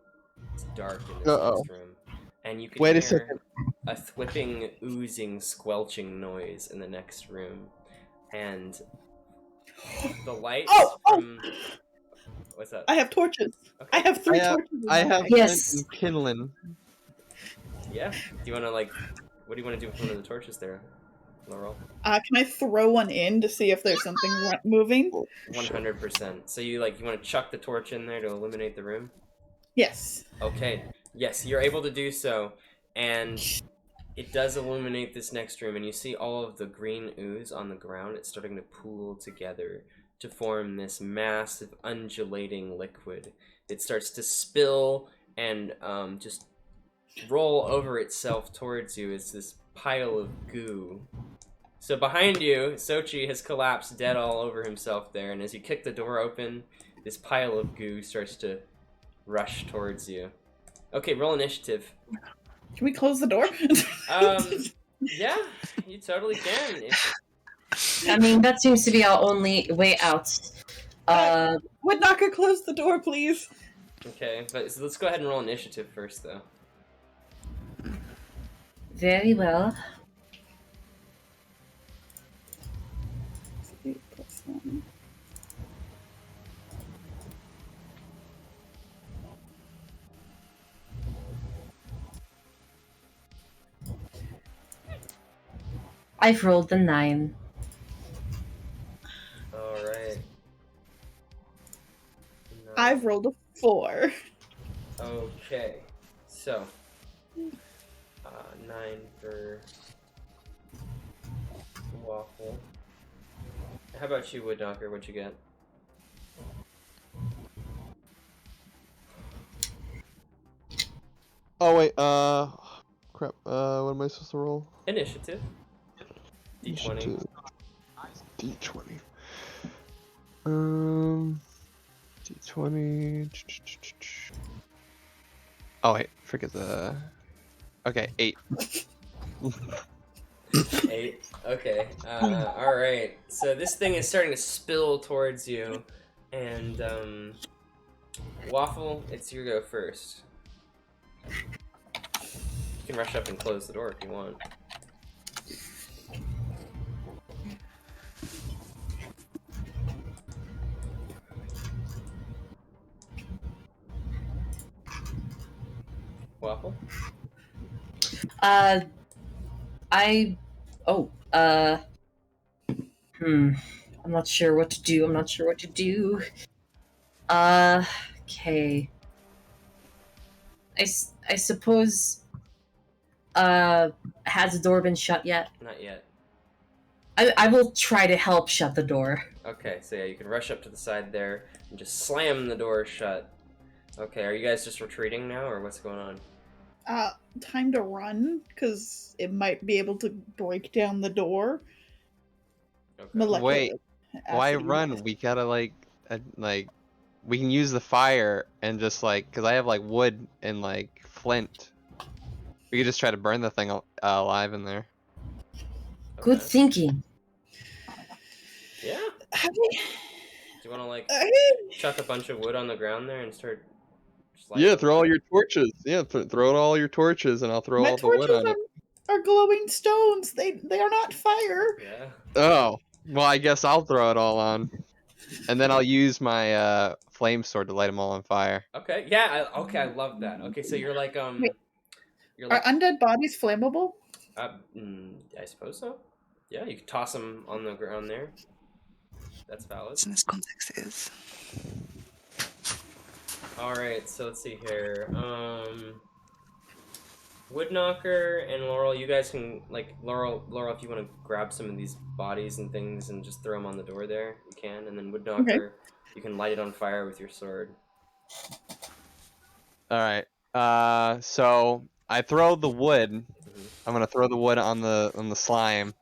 It's dark in this next room, and you can Wait a hear second. a thwipping, oozing, squelching noise in the next room, and the lights from. What's up? I have torches. Okay. I have three torches. in I my have bag. Yes. flint and kindling. Yeah. Do you want to what do you want to do with one of the torches there, Laurel? Can I throw one in to see if there's something moving? 100%. So you want to chuck the torch in there to illuminate the room? Yes. Okay. Yes, you're able to do so, and it does illuminate this next room, and you see all of the green ooze on the ground. It's starting to pool together to form this massive undulating liquid. It starts to spill and just roll over itself towards you. It's this pile of goo. So behind you, Sochi has collapsed dead all over himself there, and as you kick the door open, this pile of goo starts to rush towards you. Okay, roll initiative. Can we close the door? Yeah, you totally can. I mean, that seems to be our only way out. Woodknocker, close the door, please. Okay, but so let's go ahead and roll initiative first, though. Very well. 8 plus 1. I've rolled a 9. Alright. I've rolled a 4. Okay, so 9 for Waffle. How about you, Woodknocker? What'd you get? Oh wait, crap. What am I supposed to roll? Initiative. D20. D20. D20. Oh wait, forget the. Okay, 8. 8. Okay. All right. So this thing is starting to spill towards you, and Waffle, it's your go first. You can rush up and close the door if you want. Waffle? I'm not sure what to do. Okay. I suppose, has the door been shut yet? Not yet. I will try to help shut the door. Okay, so yeah, you can rush up to the side there and just slam the door shut. Okay, are you guys just retreating now, or what's going on? Time to run, because it might be able to break down the door. Okay. Molecular Wait, why acid. run? We gotta like we can use the fire and just like, cause I have like wood and like flint. We could just try to burn the thing alive in there. Good Okay. thinking. Yeah? Have Do you want to like chuck a bunch of wood on the ground there and start just lighting Yeah, it? throw all your torches. Yeah, throw all your torches, and I'll throw my all the wood torches on it. are glowing stones. They are not fire. Yeah. Oh, well, I guess I'll throw it all on, and then I'll use my flame sword to light them all on fire. Okay. Yeah. Okay. I love that. Okay. So you're like Wait. you're Are like undead bodies flammable? I suppose so. Yeah. You could toss them on the ground there. That's valid. In this context, it is. All right. So let's see here. Woodknocker and Laurel, you guys can like Laurel, if you want to grab some of these bodies and things and just throw them on the door there, you can. And then Woodknocker, you can light it on fire with your sword. All right. So I throw the wood. Mm-hmm. I'm gonna throw the wood on the slime.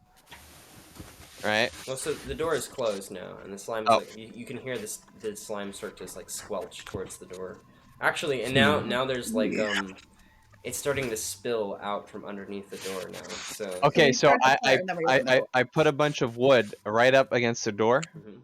Right. Well, so the door is closed now, and the slime is like you can hear the slime start to like squelch towards the door. Actually, and now there's like it's starting to spill out from underneath the door now. So Okay, so I I put a bunch of wood right up against the door, Mhm.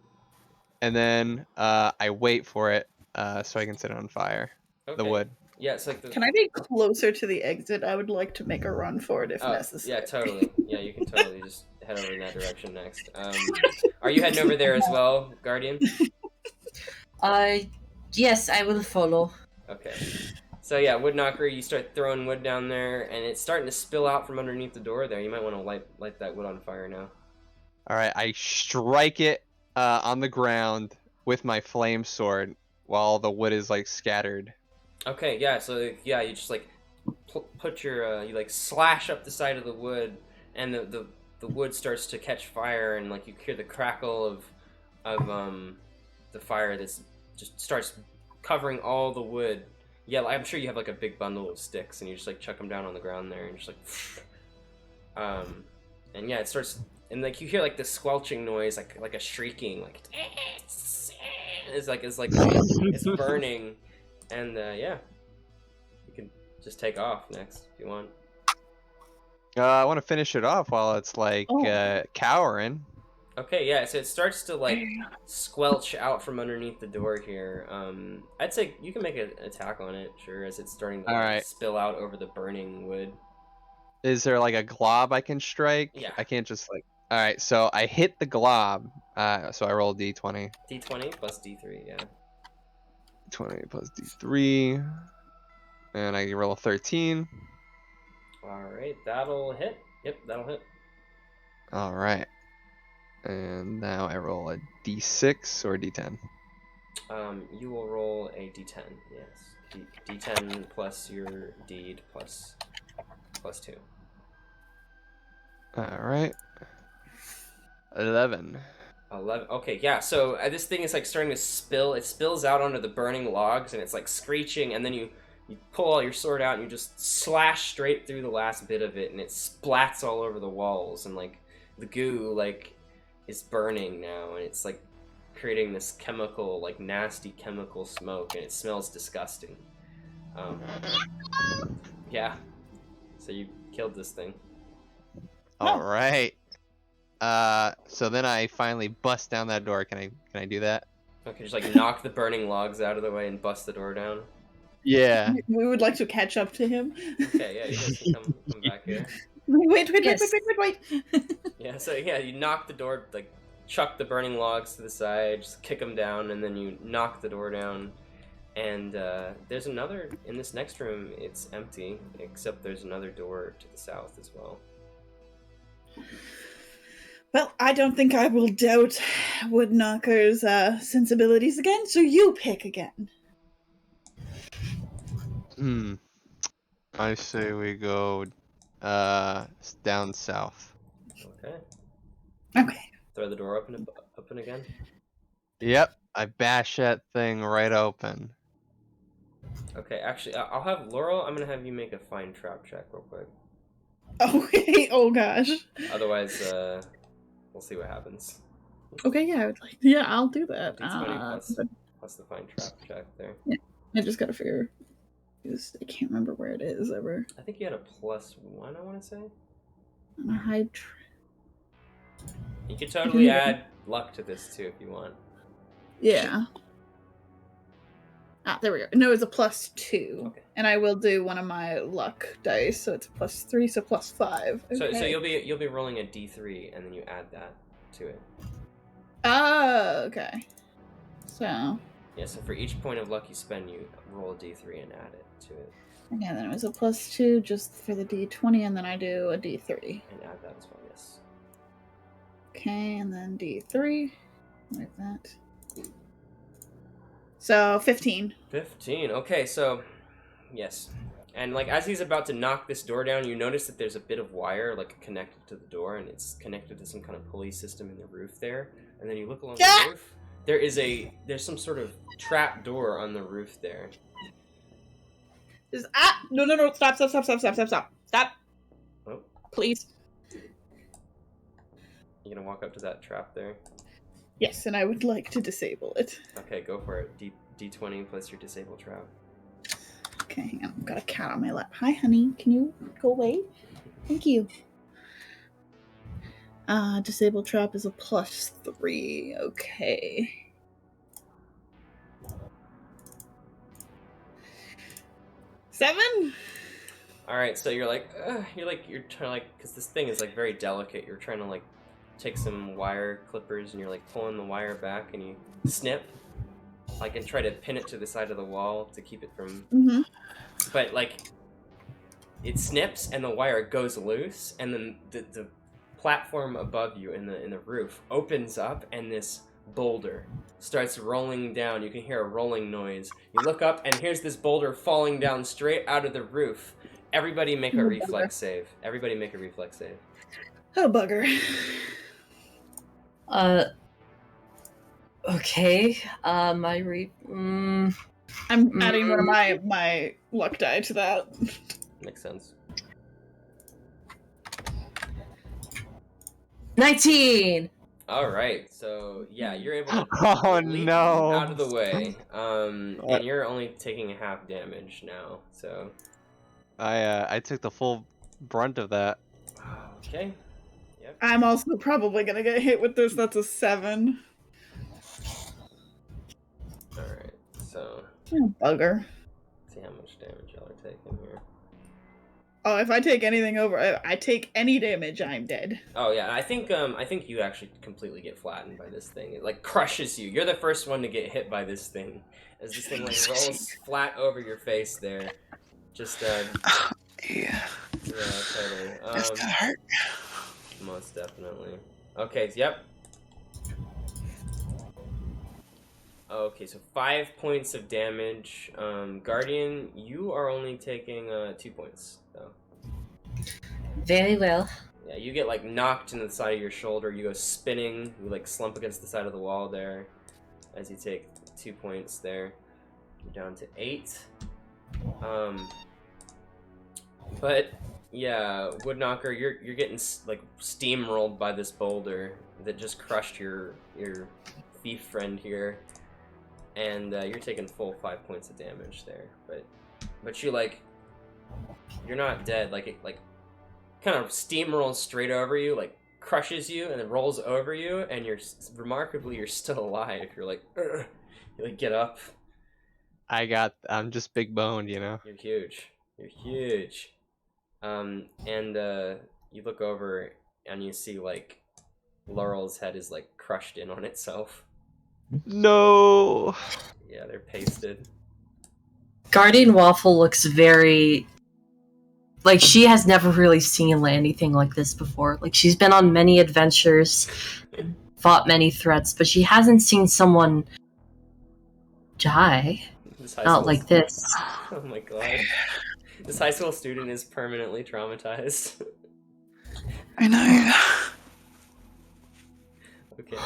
and then I wait for it so I can set it on fire. Okay. The wood. Yeah, it's like the. Can I be closer to the exit? I would like to make a run for it if necessary. Yeah, totally. Yeah, you can totally just head over in that direction next. Are you heading over there as well, Guardian? Yes, I will follow. Okay. So yeah, Woodknocker, you start throwing wood down there, and it's starting to spill out from underneath the door there. You might want to light that wood on fire now. All right, I strike it on the ground with my flame sword while the wood is like scattered. Okay, yeah. So yeah, you just like put your you like slash up the side of the wood, and the wood starts to catch fire, and like you hear the crackle of the fire that's just starts covering all the wood. Yeah, I'm sure you have like a big bundle of sticks, and you just like chuck them down on the ground there, and just like, and yeah, it starts, and like you hear like this squelching noise, like a shrieking, like it's like it's burning, and yeah, you can just take off next if you want. I want to finish it off while it's like cowering. Okay, yeah, so it starts to like squelch out from underneath the door here. I'd say you can make an attack on it, sure, as it's starting to like, spill out over the burning wood. Is there like a glob I can strike? Yeah. I can't just like. All right, so I hit the glob. So I roll D20. D20 plus D3, yeah. 20 plus D3, and I roll a 13. All right, that'll hit. Yep, that'll hit. All right. And now I roll a D6 or D10. You will roll a D10. Yes, D10 plus your deed plus 2. All right. 11. 11. Okay, yeah. So this thing is like starting to spill. It spills out onto the burning logs, and it's like screeching. And then you pull all your sword out, and you just slash straight through the last bit of it, and it splats all over the walls, and like the goo like is burning now, and it's like creating this chemical, like nasty chemical smoke, and it smells disgusting. Yeah. So you killed this thing. All right. So then I finally bust down that door. Can I do that? Okay, just like knock the burning logs out of the way and bust the door down. Yeah. We would like to catch up to him. Okay, yeah, you guys can come back here. Wait. Yes. Yeah, so yeah, you knock the door, like chuck the burning logs to the side, just kick them down, and then you knock the door down. And there's another, in this next room, it's empty, except there's another door to the south as well. Well, I don't think I will doubt Woodknocker's sensibilities again, so you pick again. I say we go down south. Okay. Okay. Throw the door open again. Yep. I bash that thing right open. Okay, actually, I'll have Laurel, I'm gonna have you make a find trap check real quick. Okay, oh gosh. Otherwise, we'll see what happens. Okay, yeah, yeah, I'll do that. D20 plus the find trap check there. Yeah, I just gotta figure, because I can't remember where it is ever. I think you had a +1, I want to say. On a high You could totally add luck to this too if you want. Yeah. Ah, there we go. No, it's a +2. Okay. And I will do one of my luck dice, so it's a +3, so +5. Okay. So you'll be rolling a D3 and then you add that to it. Oh, okay. So Yeah, so for each point of luck you spend, you roll a D3 and add it to it. yeah, then it was a +2 just for the D20, and then I do a D3. And add that as well, yes. Okay, and then D3. Like that. So 15. 15. Okay, so yes. And like as he's about to knock this door down, you notice that there's a bit of wire like connected to the door, and it's connected to some kind of pulley system in the roof there. And then you look along the roof. There's some sort of trap door on the roof there. No, stop. Stop. Oh, Please. you gonna walk up to that trap there? Yes, and I would like to disable it. Okay, go for it. D20 plus your disable trap. Okay, hang on. I've got a cat on my lap. Hi, honey. Can you go away? Thank you. Disable trap is a +3. Okay. Seven? Alright, so you're trying to like, because this thing is like very delicate, you're trying to like take some wire clippers and you're like pulling the wire back and you snip, like, and try to pin it to the side of the wall to keep it from, but like, it snips and the wire goes loose, and then the platform above you in the roof opens up and this boulder starts rolling down. You can hear a rolling noise. You look up and here's this boulder falling down straight out of the roof. Everybody make a reflex save. Everybody make a reflex save. Oh, bugger. Okay. I'm adding one of my luck die to that. Makes sense. 19. All right, so yeah, you're able to Oh leap no! out of the way, and you're only taking half damage now. So I took the full brunt of that. okay, yep. I'm also probably gonna get hit with this. That's a 7. All right, so Oh, bugger. see how much damage y'all are taking here. Oh, if I take anything over, I take any damage, I'm dead. Oh yeah, I think you actually completely get flattened by this thing. It like crushes you. You're the first one to get hit by this thing, as this thing like rolls flat over your face there. Just Yeah, totally. that's gonna hurt. Most definitely. Okay, yep. Okay, so 5 points of damage. Guardian, you are only taking 2 points, though. Very well. Yeah, you get like knocked in the side of your shoulder. You go spinning. You like slump against the side of the wall there, as you take 2 points there. You're down to 8. But yeah, Woodknocker, you're getting like steamrolled by this boulder that just crushed your thief friend here, and you're taking full 5 points of damage there. But you're not dead. Like it kind of steamrolls straight over you, like crushes you, and then rolls over you, and you're still alive. You're like, "Ugh." You like get up. I'm just big boned, you know. You're huge. You're huge. And you look over and you see like Laurel's head is like crushed in on itself. No. Yeah, they're pasted. Guardian Waffle looks very... Like, she has never really seen anything like this before. Like, she's been on many adventures, and fought many threats, but she hasn't seen someone die. Not like this. Oh my god. This high school student is permanently traumatized. I know. Okay.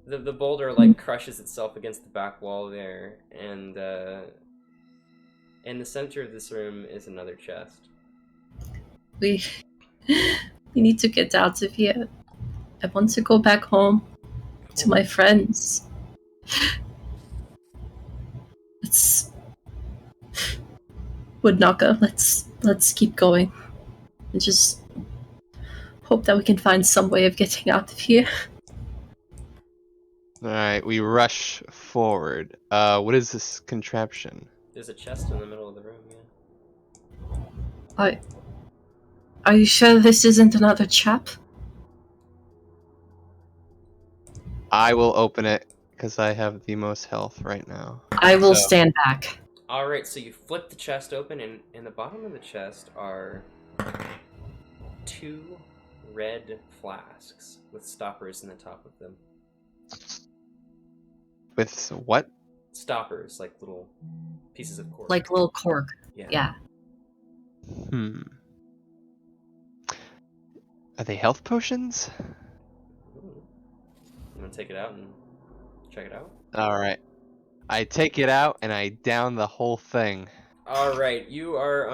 The boulder like crushes itself against the back wall there, and in the center of this room is another chest. We need to get out of here. I want to go back home to my friends. Woodknocker, let's keep going. And just hope that we can find some way of getting out of here. Alright, we rush forward. What is this contraption? There's a chest in the middle of the room, yeah. Are you sure this isn't another trap? I will open it because I have the most health right now. I will stand back. Alright, so you flip the chest open, and in the bottom of the chest are 2 red flasks with stoppers in the top of them. With what? Stoppers, like little pieces of cork. Like little cork. Yeah. Are they health potions? Ooh. You want to take it out and check it out? Alright. I take it out and I down the whole thing. Alright, you are,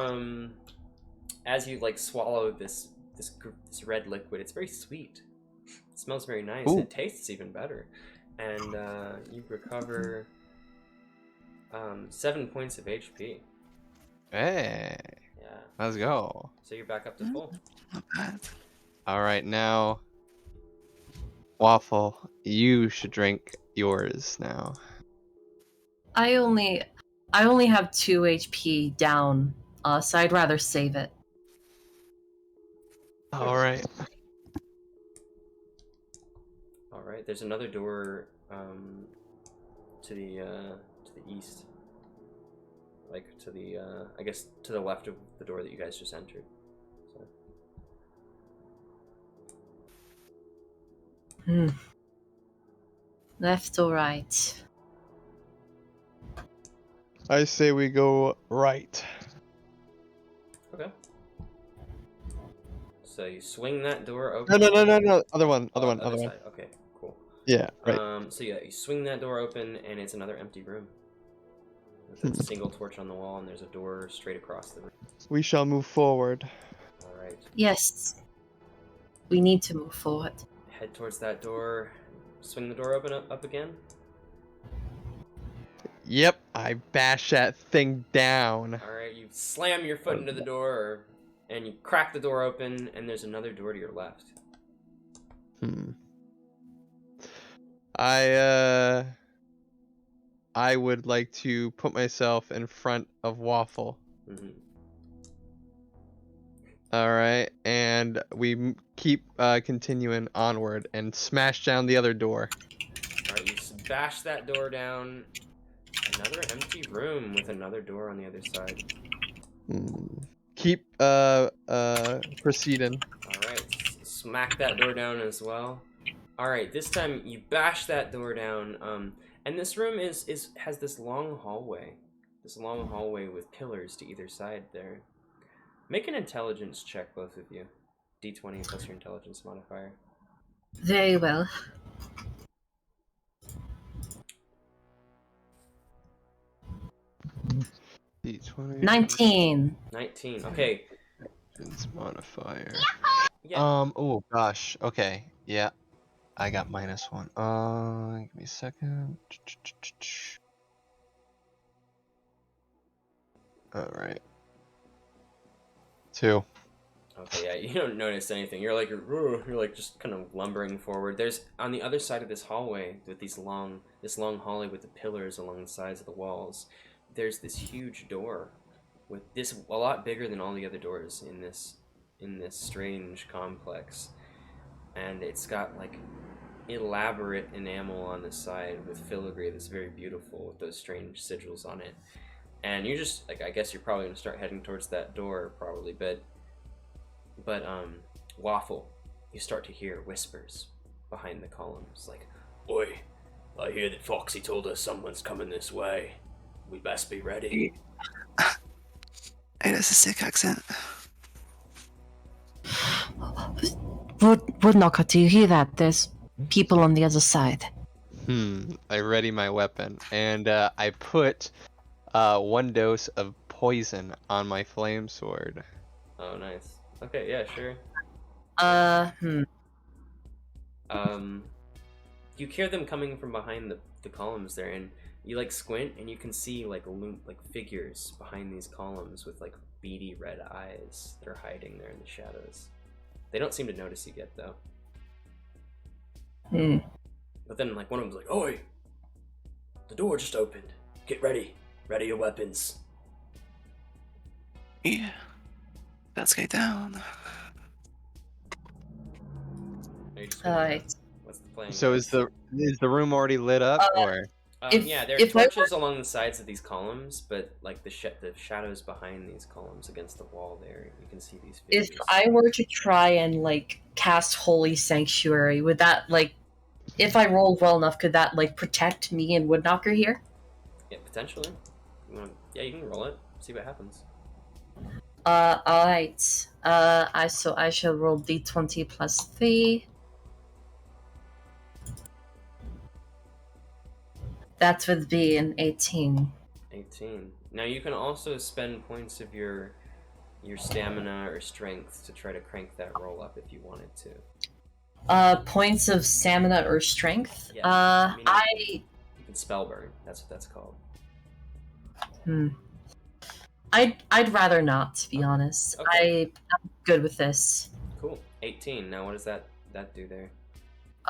as you, like, swallow this red liquid, it's very sweet. It smells very nice. Ooh. It tastes even better. And, you recover, 7 points of HP. Hey. Yeah. Let's go. So you're back up to full. Not bad. Alright, now... Waffle, you should drink yours now. I only have 2 HP down, so I'd rather save it. Alright. Alright, there's another door, to the east. Like, to the, I guess, to the left of the door that you guys just entered. So. Left or right? I say we go right. Okay. So you swing that door open. No. Other one. Other side. Okay, cool. Yeah, right. So yeah, you swing that door open, and it's another empty room. With a single torch on the wall, and there's a door straight across the room. We shall move forward. Alright. Yes. We need to move forward. Head towards that door. Swing the door open up again. Yep, I bash that thing down. Alright, you slam your foot into the door, and you crack the door open, and there's another door to your left. I would like to put myself in front of Waffle. Mm-hmm. Alright, and we keep continuing onward and smash down the other door. Alright, you bash that door down. Another empty room with another door on the other side. Keep proceeding. Alright, smack that door down as well. Alright, this time you bash that door down, and this room has this long hallway. This long hallway with pillars to either side there. Make an intelligence check, both of you. D20 plus your intelligence modifier. Very well. D20. 19. 19. Okay. Intelligence modifier. Yeah. Oh gosh. Okay. Yeah. I got -1. Give me a second. All right. 2. Okay, yeah, you don't notice anything. You're like just kind of lumbering forward. There's on the other side of this hallway with this long hallway with the pillars along the sides of the walls. There's this huge door with this a lot bigger than all the other doors in this strange complex, and it's got like elaborate enamel on the side with filigree that's very beautiful with those strange sigils on it. And you just like, I guess you're probably gonna start heading towards that door probably, but Waffle, you start to hear whispers behind the columns, like, "Oi, I hear that Foxy told us someone's coming this way. We best be ready." Hey, that's a sick accent. Woodknocker, do you hear that? There's people on the other side. I ready my weapon, and I put 1 dose of poison on my flame sword. Oh, nice. Okay, yeah, sure. You hear them coming from behind the columns there, and you like squint, and you can see like figures behind these columns with like beady red eyes that are hiding there in the shadows. They don't seem to notice you yet, though. But then, like, one of them's like, "Oi! The door just opened. Get ready. Ready your weapons." Yeah. Let's go down. Alright. What's the plan? So guys? is the room already lit up, or? Yeah, there are torches along the sides of these columns, but like the shadows behind these columns against the wall there, you can see these figures. If I were to try and like cast Holy Sanctuary, would that like, if I rolled well enough, could that like protect me and Woodknocker here? Yeah, potentially. Yeah, you can roll it. See what happens. Alright. I shall roll d20 plus 3. That would be an 18. 18. Now you can also spend points of your stamina or strength to try to crank that roll up if you wanted to. Points of stamina or strength? Yeah, you can spell burn. That's what that's called. I'd rather not, to be honest. Okay. I'm good with this. Cool. 18. Now what does that do there?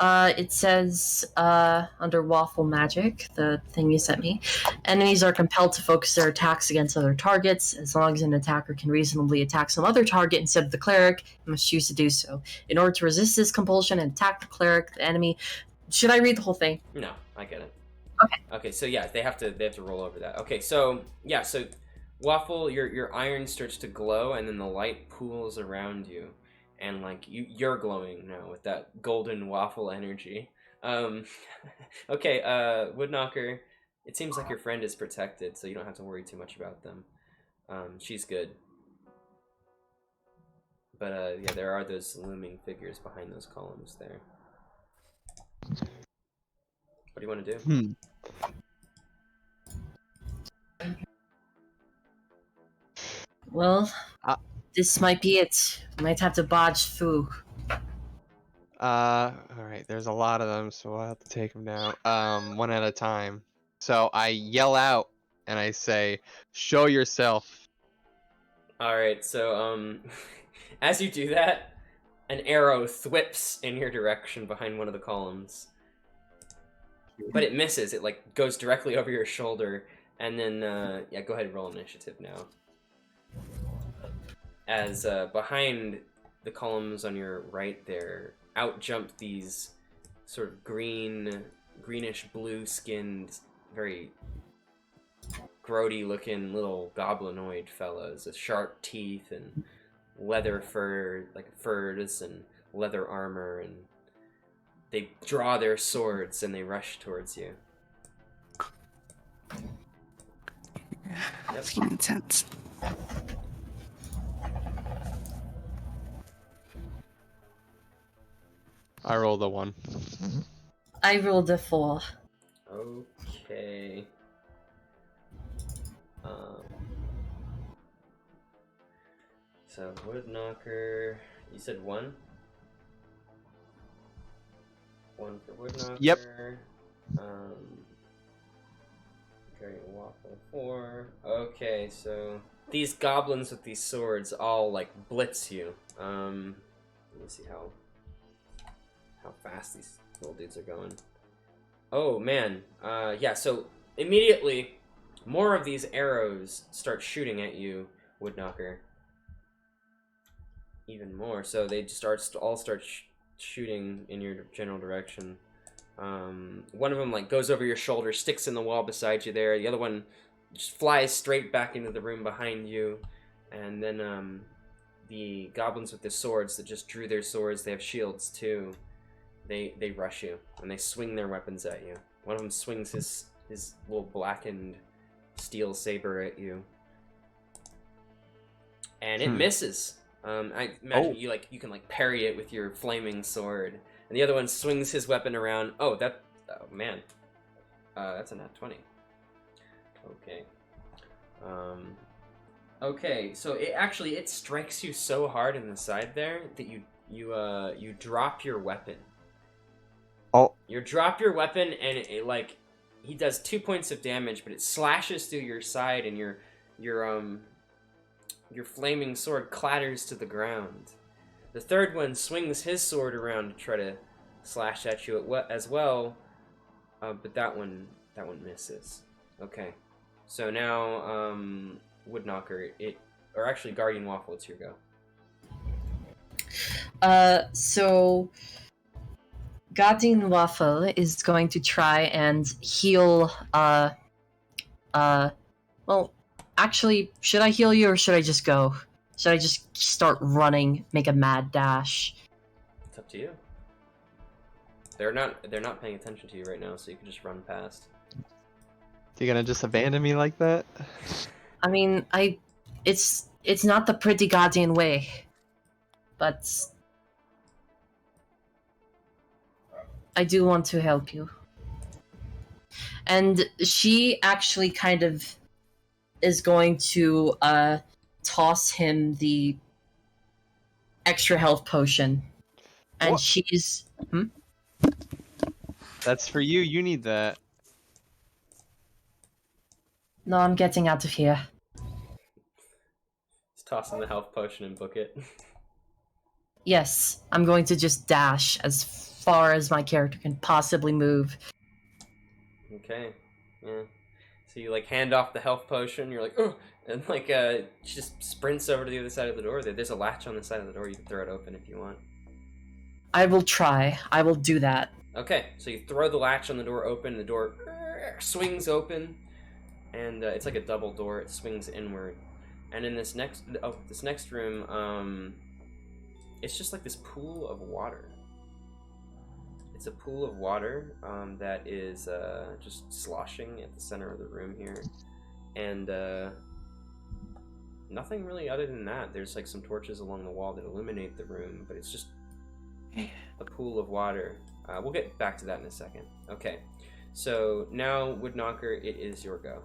It says, under Waffle Magic, the thing you sent me, enemies are compelled to focus their attacks against other targets. As long as an attacker can reasonably attack some other target instead of the cleric, they must choose to do so. In order to resist this compulsion and attack the cleric, the enemy... Should I read the whole thing? No, I get it. Okay. Okay, so yeah, they have to roll over that. Okay, so yeah, so Waffle, your iron starts to glow, and then the light pools around you. And like you're glowing now with that golden waffle energy. Okay, Woodknocker, it seems like your friend is protected, so you don't have to worry too much about them. She's good. But yeah, there are those looming figures behind those columns there. What do you want to do? Well, this might be it. Might have to barge through. Alright, there's a lot of them, so I'll have to take them down, one at a time. So I yell out, and I say, "Show yourself!" Alright, so, as you do that, an arrow thwips in your direction behind one of the columns. But it misses, it, like, goes directly over your shoulder, and then, yeah, go ahead and roll initiative now. As, behind the columns on your right there, out jump these sort of greenish blue-skinned, very grody-looking little goblinoid fellows with sharp teeth and leather furs and leather armor, and they draw their swords and they rush towards you. It's getting intense. I rolled a 1. I rolled a 4. Okay. So Woodknocker, you said 1? 1 for Woodknocker. Yep. Dragon Waffle 4. Okay, so these goblins with these swords all like blitz you. Let me see how fast these little dudes are going. Oh man, yeah. So immediately, more of these arrows start shooting at you, Woodknocker. Even more. So they all start shooting in your general direction. One of them like goes over your shoulder, sticks in the wall beside you there. The other one just flies straight back into the room behind you. And then the goblins with the swords that just drew their swords, they have shields too. They rush you and they swing their weapons at you. One of them swings his little blackened steel saber at you, and it misses. I imagine you can like parry it with your flaming sword. And the other one swings his weapon around. Oh man. That's a nat 20. Okay. Okay, so it strikes you so hard in the side there that you drop your weapon. Oh. You drop your weapon and it like he does 2 points of damage, but it slashes through your side and your flaming sword clatters to the ground. The third one swings his sword around to try to slash at you as well, but that one misses. Okay, so now Woodknocker, or actually Guardian Waffle, it's your go. So Guardian Waffle is going to try and heal. Well, actually, should I heal you or should I just go? Should I just start running, make a mad dash? It's up to you. They're not paying attention to you right now, so you can just run past. You gonna just abandon me like that? I mean, it's not the pretty Guardian way, but I do want to help you. And she actually kind of is going to toss him the extra health potion. And What? she's... That's for you. You need that. No, I'm getting out of here. Just toss in the health potion and book it. Yes, I'm going to just dash as far as my character can possibly move. Okay, yeah. So you like hand off the health potion, you're like, oh, and like she just sprints over to the other side of the door. There's a latch on the side of the door. You can throw it open if you want. I will try. I will do that. Okay, so you throw the latch on the door open. The door swings open, and it's like a double door. It swings inward, and in this next room, it's just like this pool of water. It's a pool of water that is just sloshing at the center of the room here, and nothing really other than that. There's like some torches along the wall that illuminate the room, but it's just a pool of water. We'll get back to that in a second. Okay, so now Woodknocker, it is your go.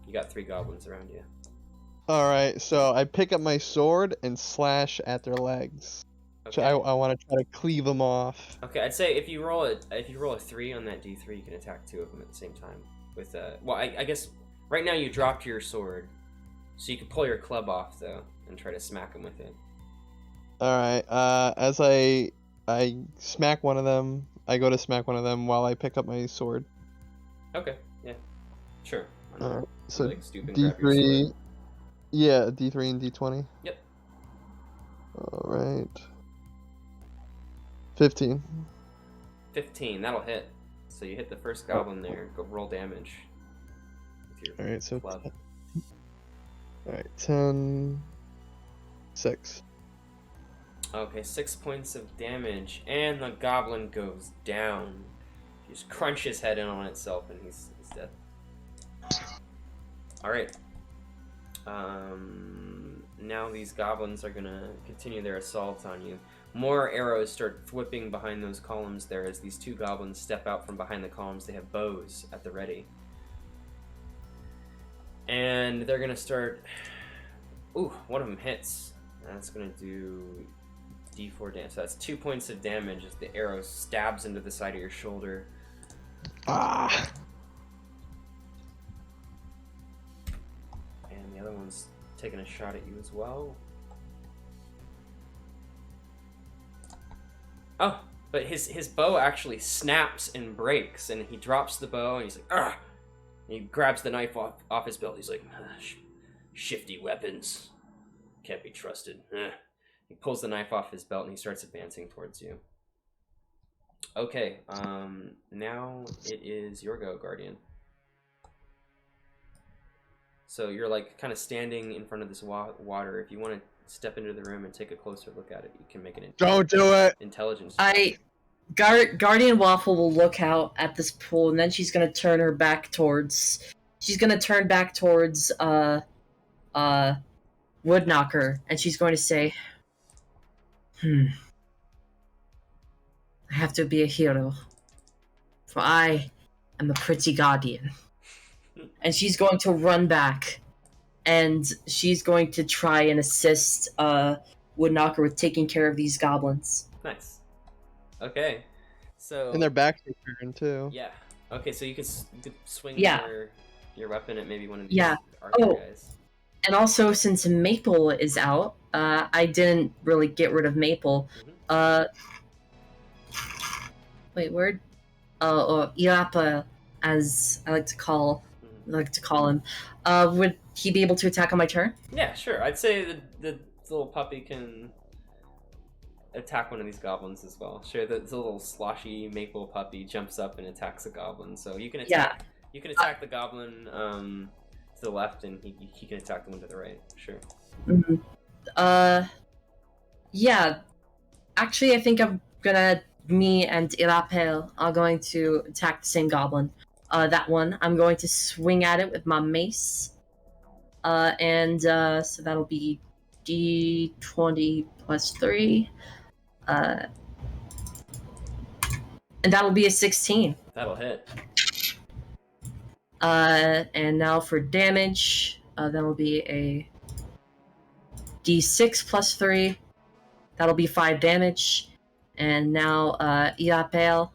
You got 3 goblins around you. Alright, so I pick up my sword and slash at their legs. Okay. So I want to try to cleave them off. Okay, I'd say if you roll a 3 on that D3, you can attack 2 of them at the same time. With well, I guess right now you dropped your sword, so you could pull your club off though and try to smack them with it. Alright, as I smack one of them, I go to smack one of them while I pick up my sword. Okay, yeah, sure. Alright, so like stoop and grab your D3, sword. yeah, D3 and D20. Yep. Alright. 15. 15, that'll hit. So you hit the first goblin there. Go roll damage with your Alright, so club. Alright, 10, 6. Okay, 6 points of damage, and the goblin goes down. He just crunch his head in on itself, and he's dead. Alright. Now these goblins are gonna continue their assault on you. More arrows start whipping behind those columns there as these 2 goblins step out from behind the columns. They have bows at the ready. And they're gonna start... Ooh, one of them hits. That's gonna do D4 damage. So that's 2 points of damage as the arrow stabs into the side of your shoulder. Ah. And the other one's taking a shot at you as well. Oh, but his bow actually snaps and breaks, and he drops the bow, and he's like, "Ugh!" And he grabs the knife off his belt. He's like, shifty weapons. Can't be trusted. He pulls the knife off his belt, and he starts advancing towards you. Okay, now it is your go, Guardian. So you're like kind of standing in front of this water. If you want to step into the room and take a closer look at it, you can make an Don't do it. intelligence. Guardian Waffle will look out at this pool, and then she's gonna turn back towards Woodknocker, and she's going to say, I have to be a hero, for I am a pretty guardian. And she's going to run back, and she's going to try and assist Woodknocker with taking care of these goblins. Nice. Okay, so And their backs are turned too. yeah. Okay, so you could swing Yeah. your weapon at maybe one of these Yeah. archer guys. And also, since Maple is out, I didn't really get rid of Maple. Wait, where? Or Irapa, as I like to call him. Would he be able to attack on my turn? Yeah, sure. I'd say the little puppy can attack one of these goblins as well. Sure, the little sloshy maple puppy jumps up and attacks a goblin. So you can attack. Yeah. You can attack the goblin to the left, and he can attack the one to the right. Sure. Mm-hmm. Yeah. Actually, I think me and Irapel are going to attack the same goblin. That one. I'm going to swing at it with my mace. So that'll be D20 plus 3. And that'll be a 16. That'll hit. And now for damage, that'll be a D6 plus 3. That'll be 5 damage. And now, Iapel,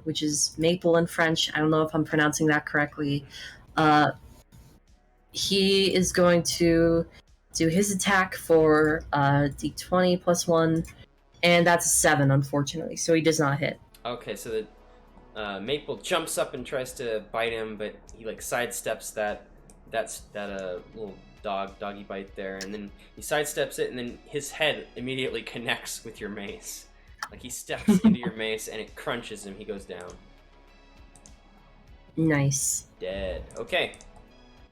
which is maple in French, I don't know if I'm pronouncing that correctly, he is going to do his attack for D20 plus 1, and that's a 7, unfortunately, so he does not hit. Okay, so the Maple jumps up and tries to bite him, but he like sidesteps that little doggy bite there, and then he sidesteps it, and then his head immediately connects with your mace. Like he steps into your mace, and it crunches him. He goes down. Nice. Dead. Okay.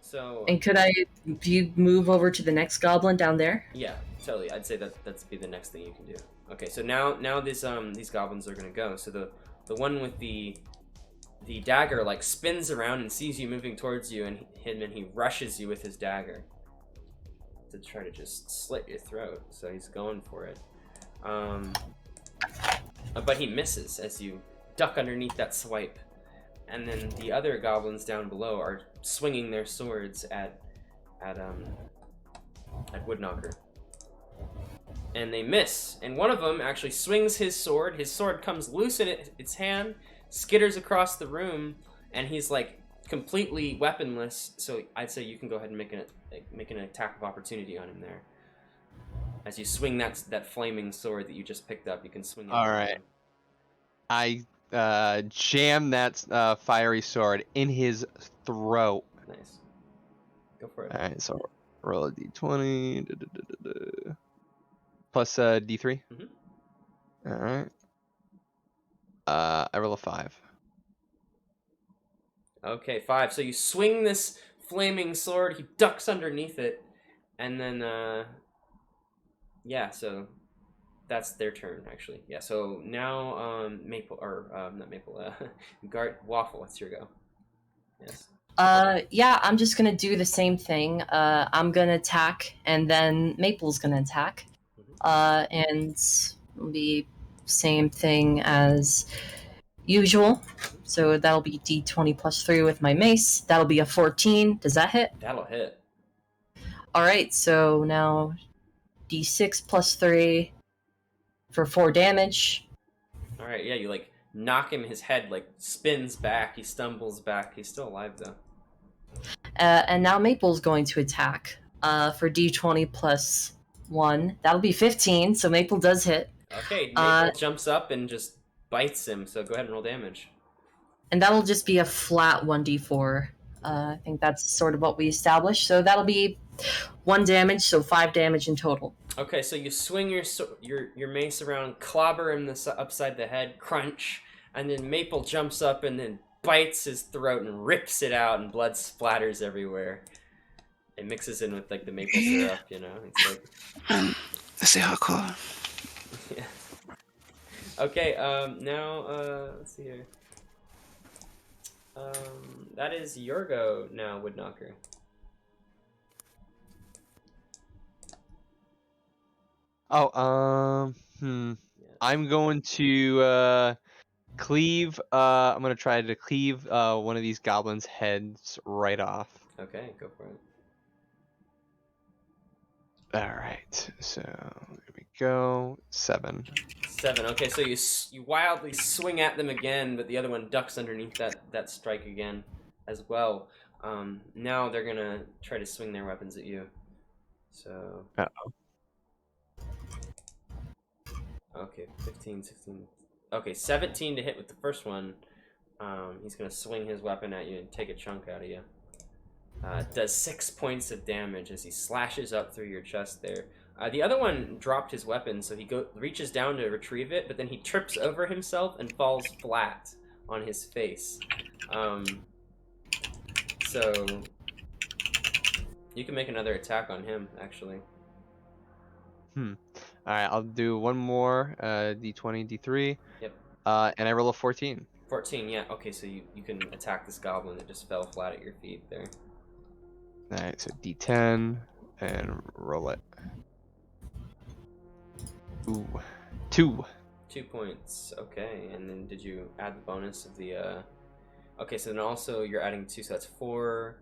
So. And do you move over to the next goblin down there? Yeah, totally. I'd say that's be the next thing you can do. Okay, so now these goblins are gonna go. So the one with the dagger like spins around and sees you moving towards you, and he rushes you with his dagger to try to just slit your throat. So he's going for it. But he misses as you duck underneath that swipe. And then the other goblins down below are swinging their swords at Woodknocker. And they miss. And one of them actually swings his sword. His sword comes loose in its hand, skitters across the room, and he's like completely weaponless. So I'd say you can go ahead and make an attack of opportunity on him there. As you swing that flaming sword that you just picked up, you can swing it. All right. I jam that fiery sword in his throat. Nice. Go for it. All right, so roll a d20 plus a d3. Mm-hmm. All right. I roll a 5. Okay, 5. So you swing this flaming sword. He ducks underneath it, and then yeah. So that's their turn, actually. Yeah. So now Maple not Maple. Waffle. What's your go? Yes. Yeah, I'm just gonna do the same thing. I'm gonna attack, and then Maple's gonna attack. And it'll be same thing as usual. So that'll be D20 plus 3 with my mace. That'll be a 14. Does that hit? That'll hit. Alright, so now D6 plus 3, for 4 damage. All right, yeah, you like knock him. His head like spins back. He stumbles back. He's still alive though. And now Maple's going to attack for d20 plus 1. That'll be 15, so Maple does hit. Okay, Maple jumps up and just bites him. So go ahead and roll damage. And that'll just be a flat 1d4. I think that's sort of what we established. So that'll be 1 damage, so 5 damage in total. Okay, so you swing your mace around, clobber him upside the head, crunch, and then Maple jumps up and then bites his throat and rips it out, and blood splatters everywhere. It mixes in with like the maple syrup, you know. It's like This is hardcore. yeah. Okay, now let's see here. That is your go now, Woodknocker. Oh, Yeah. I'm going to cleave. I'm gonna try to cleave one of these goblins' heads right off. Okay, go for it. All right, so here we go. 7. 7. Okay, so you wildly swing at them again, but the other one ducks underneath that strike again as well. Now they're gonna try to swing their weapons at you. So. Uh-oh. Okay, 15, 16. Okay, 17 to hit with the first one. He's gonna swing his weapon at you and take a chunk out of you. Does 6 points of damage as he slashes up through your chest there. The other one dropped his weapon, so he reaches down to retrieve it, but then he trips over himself and falls flat on his face. So you can make another attack on him, actually. Alright, I'll do one more d20, d3. Yep. And I roll a 14. 14, yeah. Okay, so you can attack this goblin that just fell flat at your feet there. Alright, so d10 and roll it. Ooh, 2. 2 points. Okay, and then did you add the bonus of the Okay, so then also you're adding 2, so that's 4,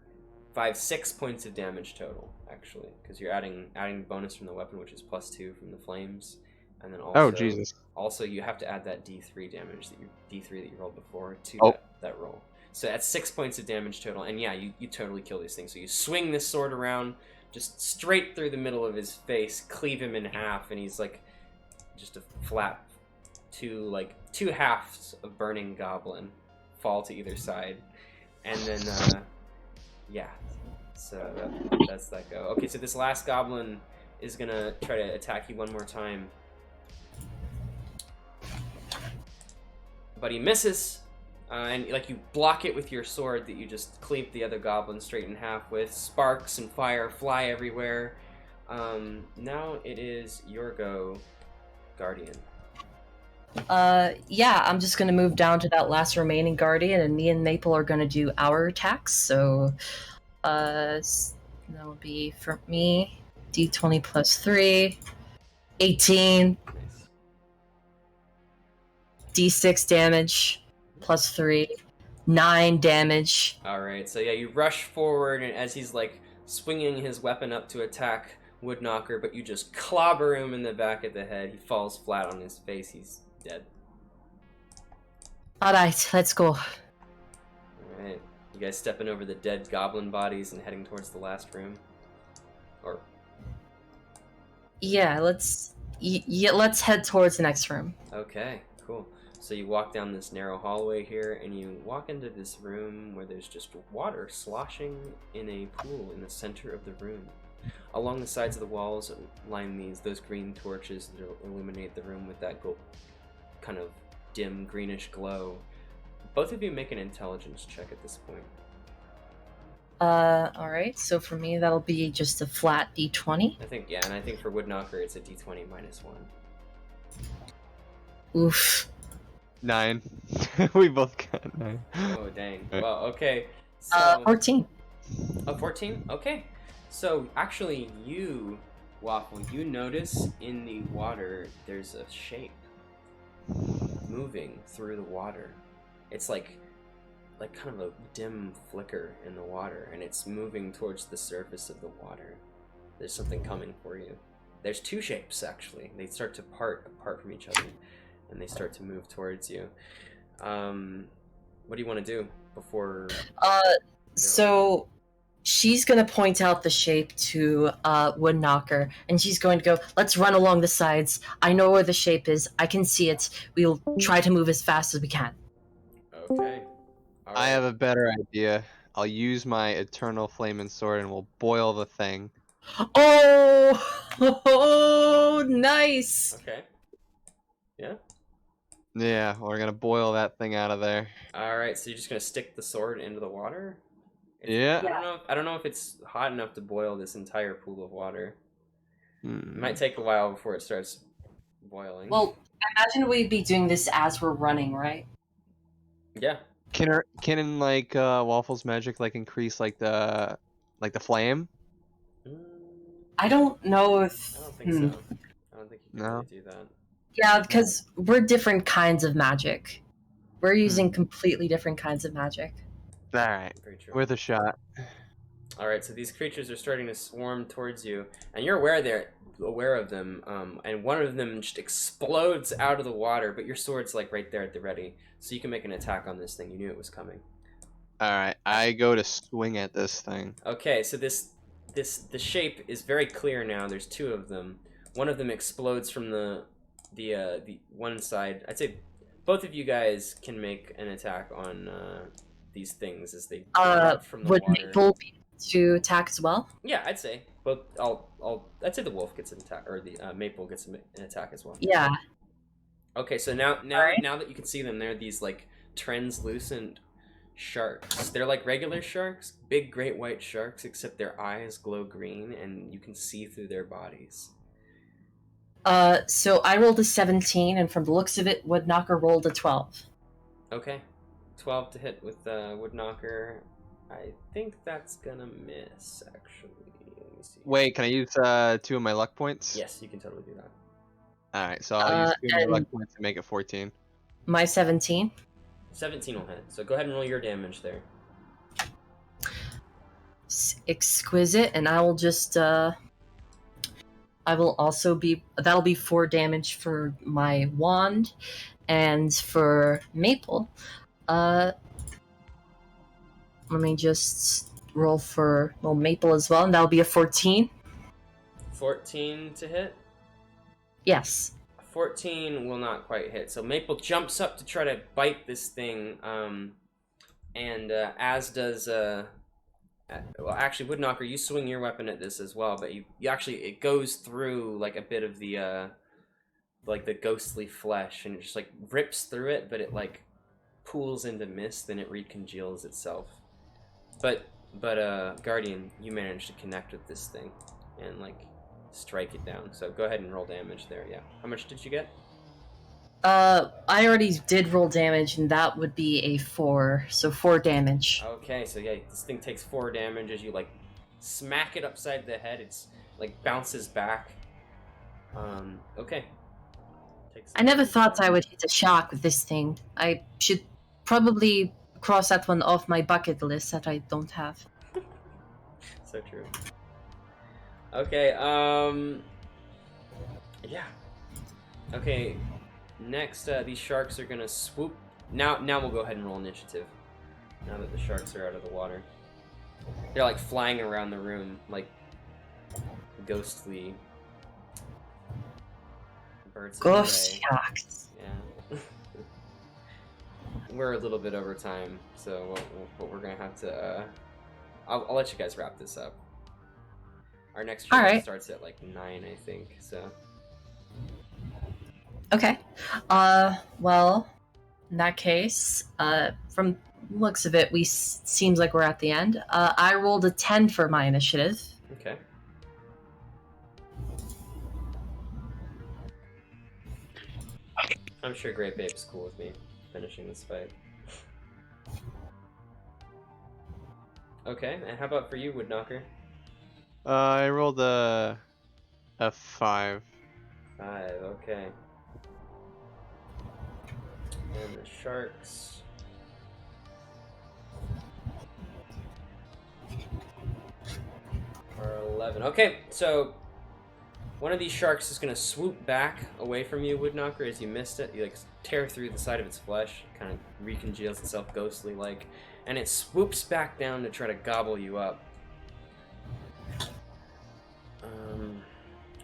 5, 6 points of damage total, actually, because you're adding the bonus from the weapon, which is +2 from the flames, and then also Oh, Jesus. Also, you have to add that D3 damage that you rolled before to Oh. that roll. So that's 6 points of damage total, and yeah, you totally kill these things. So you swing this sword around, just straight through the middle of his face, cleave him in half, and he's like just a flat two halves of burning goblin fall to either side, and then yeah, so that's that go. Okay, so this last goblin is gonna try to attack you one more time, but he misses, and like you block it with your sword that you just cleaved the other goblin straight in half with. Sparks and fire fly everywhere. Now it is your go, Guardian. Yeah, I'm just gonna move down to that last remaining guardian, and me and Maple are gonna do our attacks. So, that'll be for me, d20 plus 3, 18, Nice. d6 damage, plus 3, 9 damage. All right, so yeah, you rush forward, and as he's like swinging his weapon up to attack Woodknocker, but you just clobber him in the back of the head. He falls flat on his face. He's dead. Alright, let's go. All right, you guys stepping over the dead goblin bodies and heading towards the last room, or Yeah, let's head towards the next room. okay, cool. So you walk down this narrow hallway here, and you walk into this room where there's just water sloshing in a pool in the center of the room. Along the sides of the walls line those green torches that illuminate the room with that kind of dim greenish glow. Both of you make an intelligence check at this point. Alright, so for me that'll be just a flat d20. I think, yeah, and I think for Woodknocker it's a d20 minus 1. Oof. 9. We both got 9. Oh, dang. Well, okay. So, 14. Oh, 14? Okay. So, actually, you, Waffle, you notice in the water there's a shape moving through the water. It's like kind of a dim flicker in the water, and it's moving towards the surface of the water. There's something coming for you. there's two shapes actually. They start to part apart from each other, and they start to move towards you. What do you want to do before? So she's gonna point out the shape to Woodknocker, and she's going to go, let's run along the sides. I know where the shape is. I can see it. We'll try to move as fast as we can. Okay. All I right. have a better idea. I'll use my eternal flaming sword and we'll boil the thing. Oh, nice. Okay. Yeah. Yeah, we're gonna boil that thing out of there. All right. So you're just gonna stick the sword into the water? Yeah. I don't know if it's hot enough to boil this entire pool of water. It Hmm. might take a while before it starts boiling. Well, I imagine we'd be doing this as we're running, right? yeah. Can like Waffle's magic like increase like the flame? Mm, I don't know if... I don't think so. I don't think you can No. really do that. Yeah, because we're different kinds of magic. We're using completely different kinds of magic. All right, Very true. worth a shot. All right, so these creatures are starting to swarm towards you, and you're aware of them. And one of them just explodes out of the water, but your sword's like right there at the ready, so you can make an attack on this thing. You knew it was coming. All right, I go to swing at this thing. Okay, so the shape is very clear now. There's two of them. One of them explodes from the one side. I'd say both of you guys can make an attack on these things as they drop from the Would water. Maple be able to attack as well? Yeah, I'd say. But I'd say the wolf gets an attack, or the Maple gets an attack as well. Yeah. Okay, so now Alright. now that you can see them, they're these like translucent sharks. They're like regular sharks, big great white sharks, except their eyes glow green and you can see through their bodies. So I rolled a 17, and from the looks of it, Woodknocker rolled a 12. Okay, 12 to hit with Woodknocker. I think that's gonna miss, actually. Let me see. Wait, can I use 2 of my luck points? Yes, you can totally do that. All right, so I'll use 2 of my and- luck points to make it 14. My 17. 17 will hit. So go ahead and roll your damage there. Exquisite, and I will just I will also be, that'll be 4 damage for my wand, and for Maple, let me just roll for Maple as well, and that'll be a 14. 14 to hit. Yes. 14 will not quite hit. So Maple jumps up to try to bite this thing, and as does well, actually, Woodknocker, you swing your weapon at this as well, but you actually, it goes through like a bit of the like the ghostly flesh, and it just like rips through it, but it like pools into mist and it recongeals itself. But Guardian, you managed to connect with this thing and like strike it down. So go ahead and roll damage there. Yeah. How much did you get? I already did roll damage, and that would be a 4, so 4 damage. Okay, so yeah, this thing takes 4 damage as you like smack it upside the head. It's like bounces back. Okay. I never thought I would hit a shark with this thing. I should probably cross that one off my bucket list that I don't have. So true. Okay, yeah. Okay, next, these sharks are gonna swoop. Now we'll go ahead and roll initiative. Now that the sharks are out of the water. They're like flying around the room, like ghostly birds of Ghost prey. sharks. Yeah. We're a little bit over time, so what we're gonna have to, I'll let you guys wrap this up. Our next show Alright. starts at like 9, I think, so. Okay. Well, in that case, from looks of it, seems like we're at the end. I rolled a 10 for my initiative. Okay. I'm sure Great Babe's cool with me finishing this fight. Okay, and how about for you, Woodknocker? I rolled a 5. 5, okay. And the sharks. Are 11. Okay, so One of these sharks is gonna swoop back away from you, Woodknocker, as you missed it. You like tear through the side of its flesh, kind of recongeals itself ghostly-like, and it swoops back down to try to gobble you up.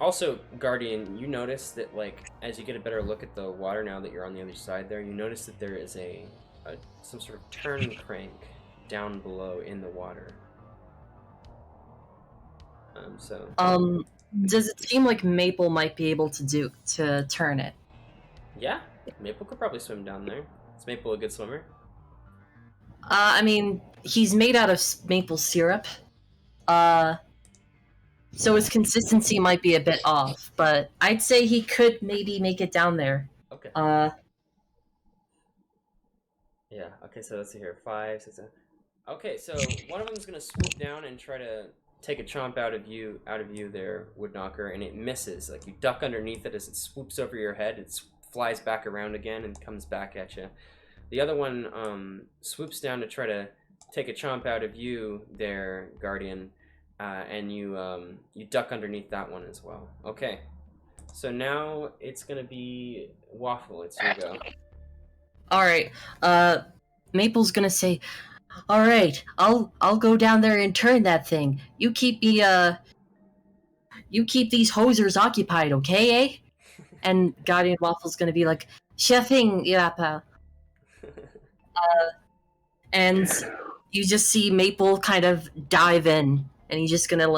Also, Guardian, you notice that, like, as you get a better look at the water now that you're on the other side there, you notice that there is some sort of turn crank down below in the water. Does it seem like Maple might be able to turn it? Yeah, Maple could probably swim down there. Is Maple a good swimmer? I mean, he's made out of maple syrup. So his consistency might be a bit off, but I'd say he could maybe make it down there. Okay. Yeah, okay, so let's see here. 5, 6, 7. Okay, so one of them's gonna swoop down and try to take a chomp out of you there, Woodknocker, and it misses. Like, you duck underneath it as it swoops over your head, it flies back around again and comes back at you. The other one swoops down to try to take a chomp out of you there, Guardian, and you duck underneath that one as well. Okay, so now it's gonna be Waffle. It's your go. All right. Maple's gonna say, "All right, I'll go down there and turn that thing. You keep these hosers occupied, okay, eh?" And Guardian Waffle's gonna be like, "Sure thing, yeah, pal." And you just see Maple kind of dive in, and he's just gonna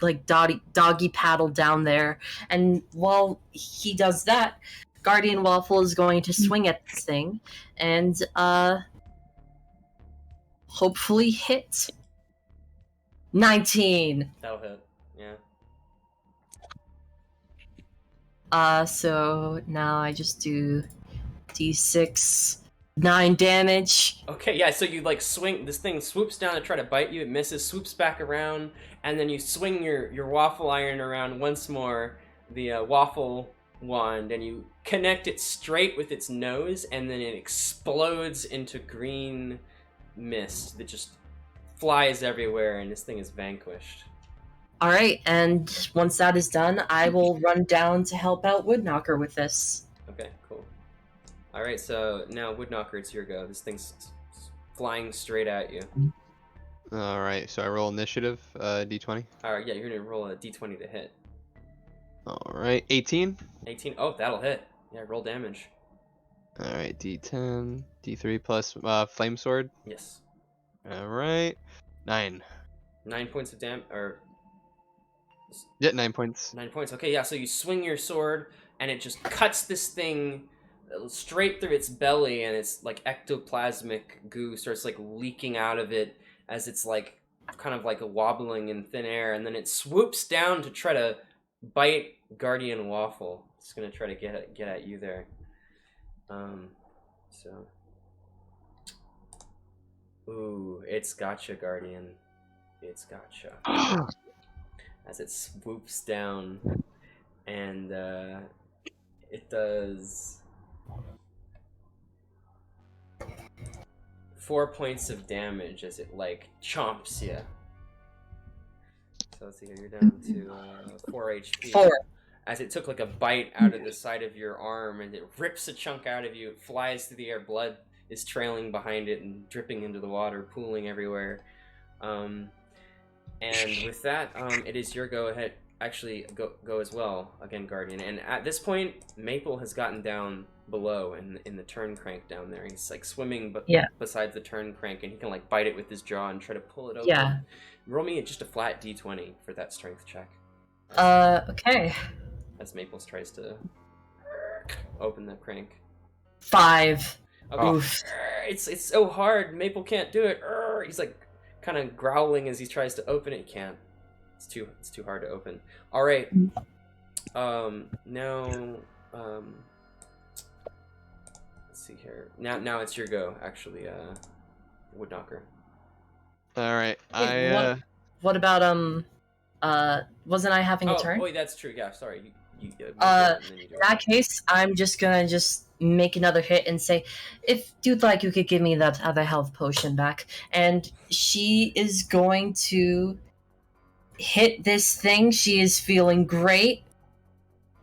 like doggy paddle down there. And while he does that, Guardian Waffle is going to swing at this thing and hopefully hit. 19. That'll hit. Yeah. So now I just do D6, 9 damage. Okay, yeah, so you like swing, this thing swoops down to try to bite you, it misses, swoops back around, and then you swing your waffle iron around once more, the waffle wand, and you connect it straight with its nose, and then it explodes into green mist that just flies everywhere, and this thing is vanquished. Alright, and once that is done, I will run down to help out Woodknocker with this. Okay, cool. Alright, so now Woodknocker, it's your go. This thing's flying straight at you. Alright, so I roll initiative, d20. Alright, yeah, you're gonna roll a d20 to hit. Alright, 18. 18, oh, that'll hit. Yeah, roll damage. Alright, d10, d3 plus flame sword. Yes. Alright, 9. 9 points of damage, or... Yeah, 9 points. 9 points, okay, yeah, so you swing your sword, and it just cuts this thing straight through its belly, and it's like ectoplasmic goo starts like leaking out of it as it's like kind of like a wobbling in thin air, and then it swoops down to try to bite Guardian Waffle. It's gonna try to get at you there. So, ooh, it's gotcha, Guardian. It's gotcha. As it swoops down, and it does 4 points of damage as it like chomps you. So let's see here, you're down to 4 HP. 4. As it took like a bite out of the side of your arm, and it rips a chunk out of you, it flies through the air, blood is trailing behind it and dripping into the water, pooling everywhere. And with that, it is your go ahead. Actually, go as well again, Guardian. And at this point, Maple has gotten down below in the turn crank down there. He's like swimming, but besides the turn crank, and he can like bite it with his jaw and try to pull it open. Yeah. Roll me just a flat d20 for that strength check. Okay. As Maple tries to open the crank. 5. Okay. Oof. It's so hard. Maple can't do it. He's like kind of growling as he tries to open it. He can't. It's too hard to open. All right. Now let's see here. Now it's your go. Actually, Woodknocker. All right. Wait, what about wasn't I having a turn? Oh, that's true. Yeah, sorry. You in that case, I'm just gonna make another hit and say, if you'd like, you could give me that other health potion back. And she is going to hit this thing. She is feeling great.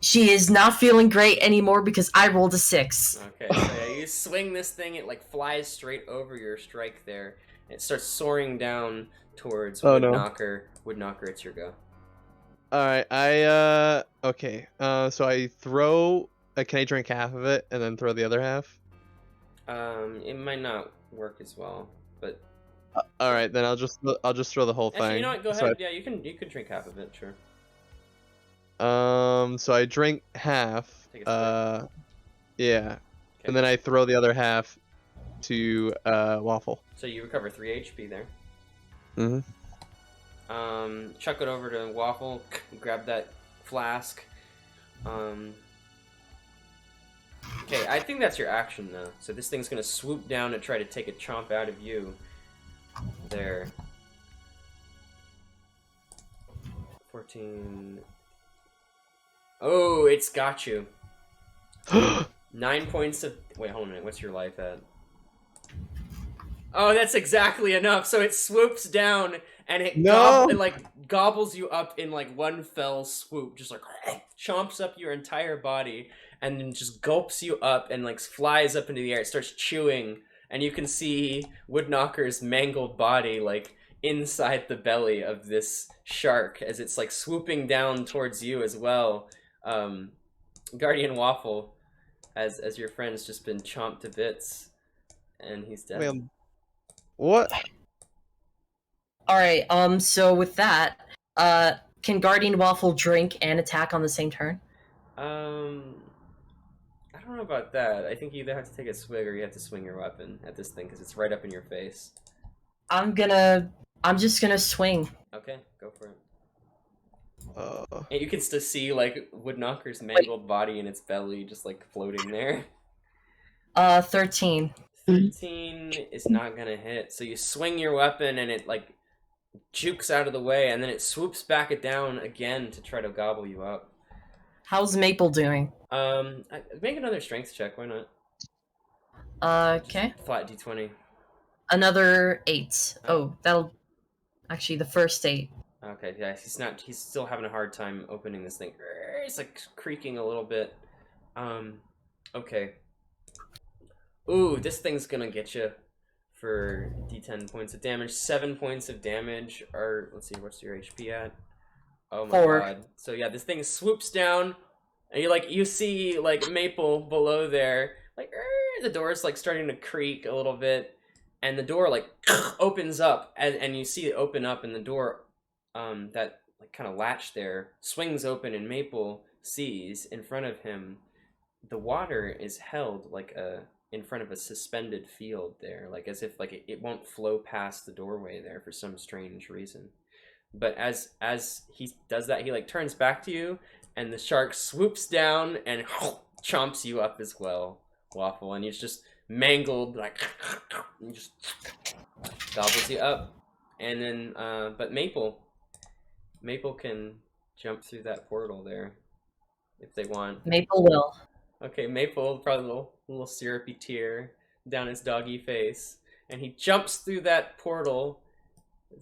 She is not feeling great anymore because I rolled a 6. Okay, so yeah, you swing this thing, it like flies straight over your strike there. And it starts soaring down towards Oh, no. Woodknocker. Woodknocker, it's your go. Alright, okay. So I throw. Can I drink half of it and then throw the other half? It might not work as well, but Alright, then I'll just throw the whole thing. actually, you know what? Go So ahead. Yeah, you could drink half of it, sure. So I drink half. Take a Yeah. Okay. And then I throw the other half to Waffle. So you recover 3 HP there. Mm-hmm. Chuck it over to Waffle. Grab that flask. Okay, I think that's your action though. So this thing's gonna swoop down and try to take a chomp out of you. There. 14. Oh, it's got you. 9 points of. Wait, hold on a minute. What's your life at? Oh, that's exactly enough. So it swoops down and it gobbles you up in like one fell swoop, just like chomps up your entire body and then just gulps you up and like flies up into the air. It starts chewing, and you can see Woodknocker's mangled body like inside the belly of this shark as it's like swooping down towards you as well. Guardian Waffle, as your friend's just been chomped to bits, and he's dead. Wait, what? Alright, so with that, can Guardian Waffle drink and attack on the same turn? I don't know about that. I think you either have to take a swig or you have to swing your weapon at this thing because it's right up in your face. I'm just gonna swing. Okay, go for it. Uh, And you can still see like Woodknocker's mangled body in its belly just like floating there. 13. 13 is not gonna hit. So you swing your weapon and it like jukes out of the way, and then it swoops back it down again to try to gobble you up. How's Maple doing? Make another strength check. Why not? Okay. Flat d20. Another 8. Oh, that'll actually the first 8. Okay, yeah, he's still having a hard time opening this thing. It's like creaking a little bit. Okay. Ooh, this thing's gonna get you for d10 points of damage. 7 points of damage. Or let's see, what's your HP at? Oh my 4. god. So yeah, this thing swoops down, and you see like Maple below there, like the door's like starting to creak a little bit, and the door like opens up, and you see it open up, and the door that like kind of latch there swings open, and Maple sees in front of him the water is held like in front of a suspended field there, like as if like it won't flow past the doorway there for some strange reason. But as he does that, he like turns back to you, and the shark swoops down and chomps you up as well, Waffle, and he's just mangled, like and just gobbles you up. And then but Maple can jump through that portal there if they want. Maple will. Okay, Maple, probably a little syrupy tear down his doggy face, and he jumps through that portal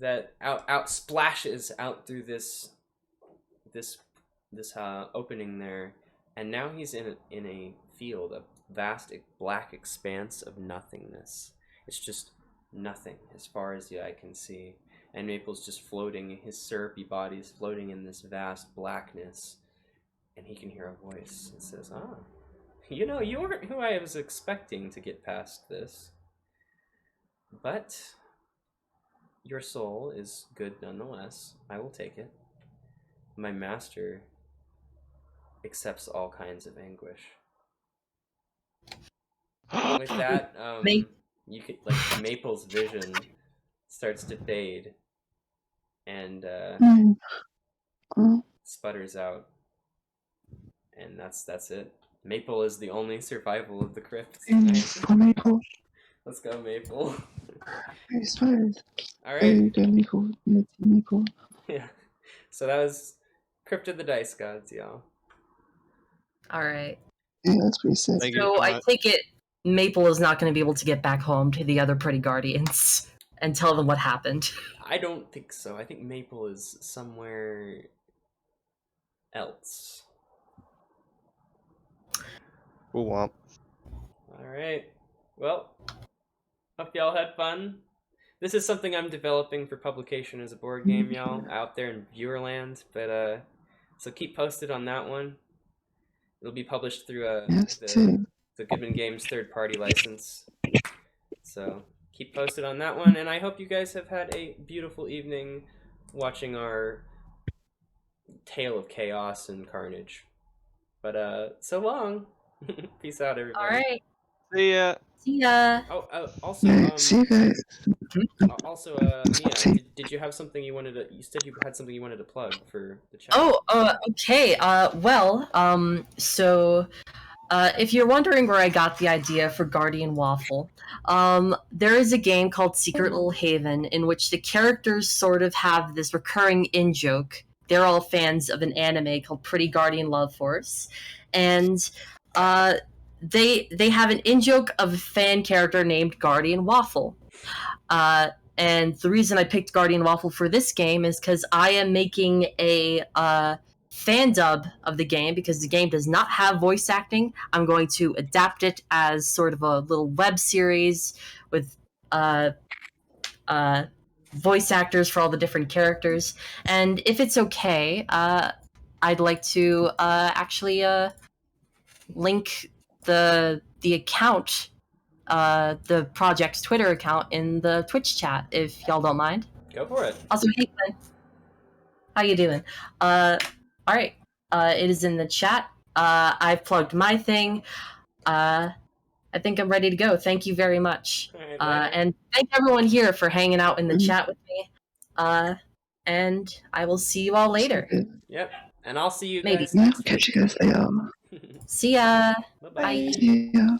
that out splashes out through this opening there, and now he's in a field, a vast black expanse of nothingness. It's just nothing as far as the eye can see, and Maple's just floating. His syrupy body is floating in this vast blackness, and he can hear a voice that says, "Ah, you know, you weren't who I was expecting to get past this, but your soul is good nonetheless. I will take it. My master accepts all kinds of anguish." With that, you could like Maple's vision starts to fade and sputters out, and that's it. Maple is the only survival of the crypt. For Maple. Let's go, Maple. I suppose. All right. Go Maple. Yeah, Maple. Yeah. So that was Crypt of the Dice Gods, y'all. Alright. Yeah, that's pretty sick. Thank you So so I much. take it Maple is not going to be able to get back home to the other pretty guardians and tell them what happened. I don't think so. I think Maple is somewhere else. Womp. All right. Well, hope y'all had fun. This is something I'm developing for publication as a board game, y'all, out there in viewerland. But so keep posted on that one. It'll be published through Yes, the too. Goodman Games third-party license. So keep posted on that one, and I hope you guys have had a beautiful evening watching our tale of chaos and carnage. But so long. Peace out, everybody. All right. See ya. See ya. Oh, also, Yeah, see you guys. Mia, did you have something you wanted to? You said you had something you wanted to plug for the chat. Oh, okay. So, if you're wondering where I got the idea for Guardian Waffle, there is a game called Secret Little Haven in which the characters sort of have this recurring in-joke. They're all fans of an anime called Pretty Guardian Love Force, and they have an in-joke of a fan character named Guardian Waffle. And the reason I picked Guardian Waffle for this game is because I am making a fan dub of the game because the game does not have voice acting. I'm going to adapt it as sort of a little web series with voice actors for all the different characters. And if it's okay, I'd like to actually link the account, the project's Twitter account in the Twitch chat, if y'all don't mind. Go for it. Also, hey Glenn, how you doing? All right, it is in the chat. I've plugged my thing. I think I'm ready to go. Thank you very much, and thank everyone here for hanging out in the chat with me. And I will see you all later. Yep, and I'll see you Maybe. guys Yeah, next catch week. you guys later. See ya. Bye-bye. See ya.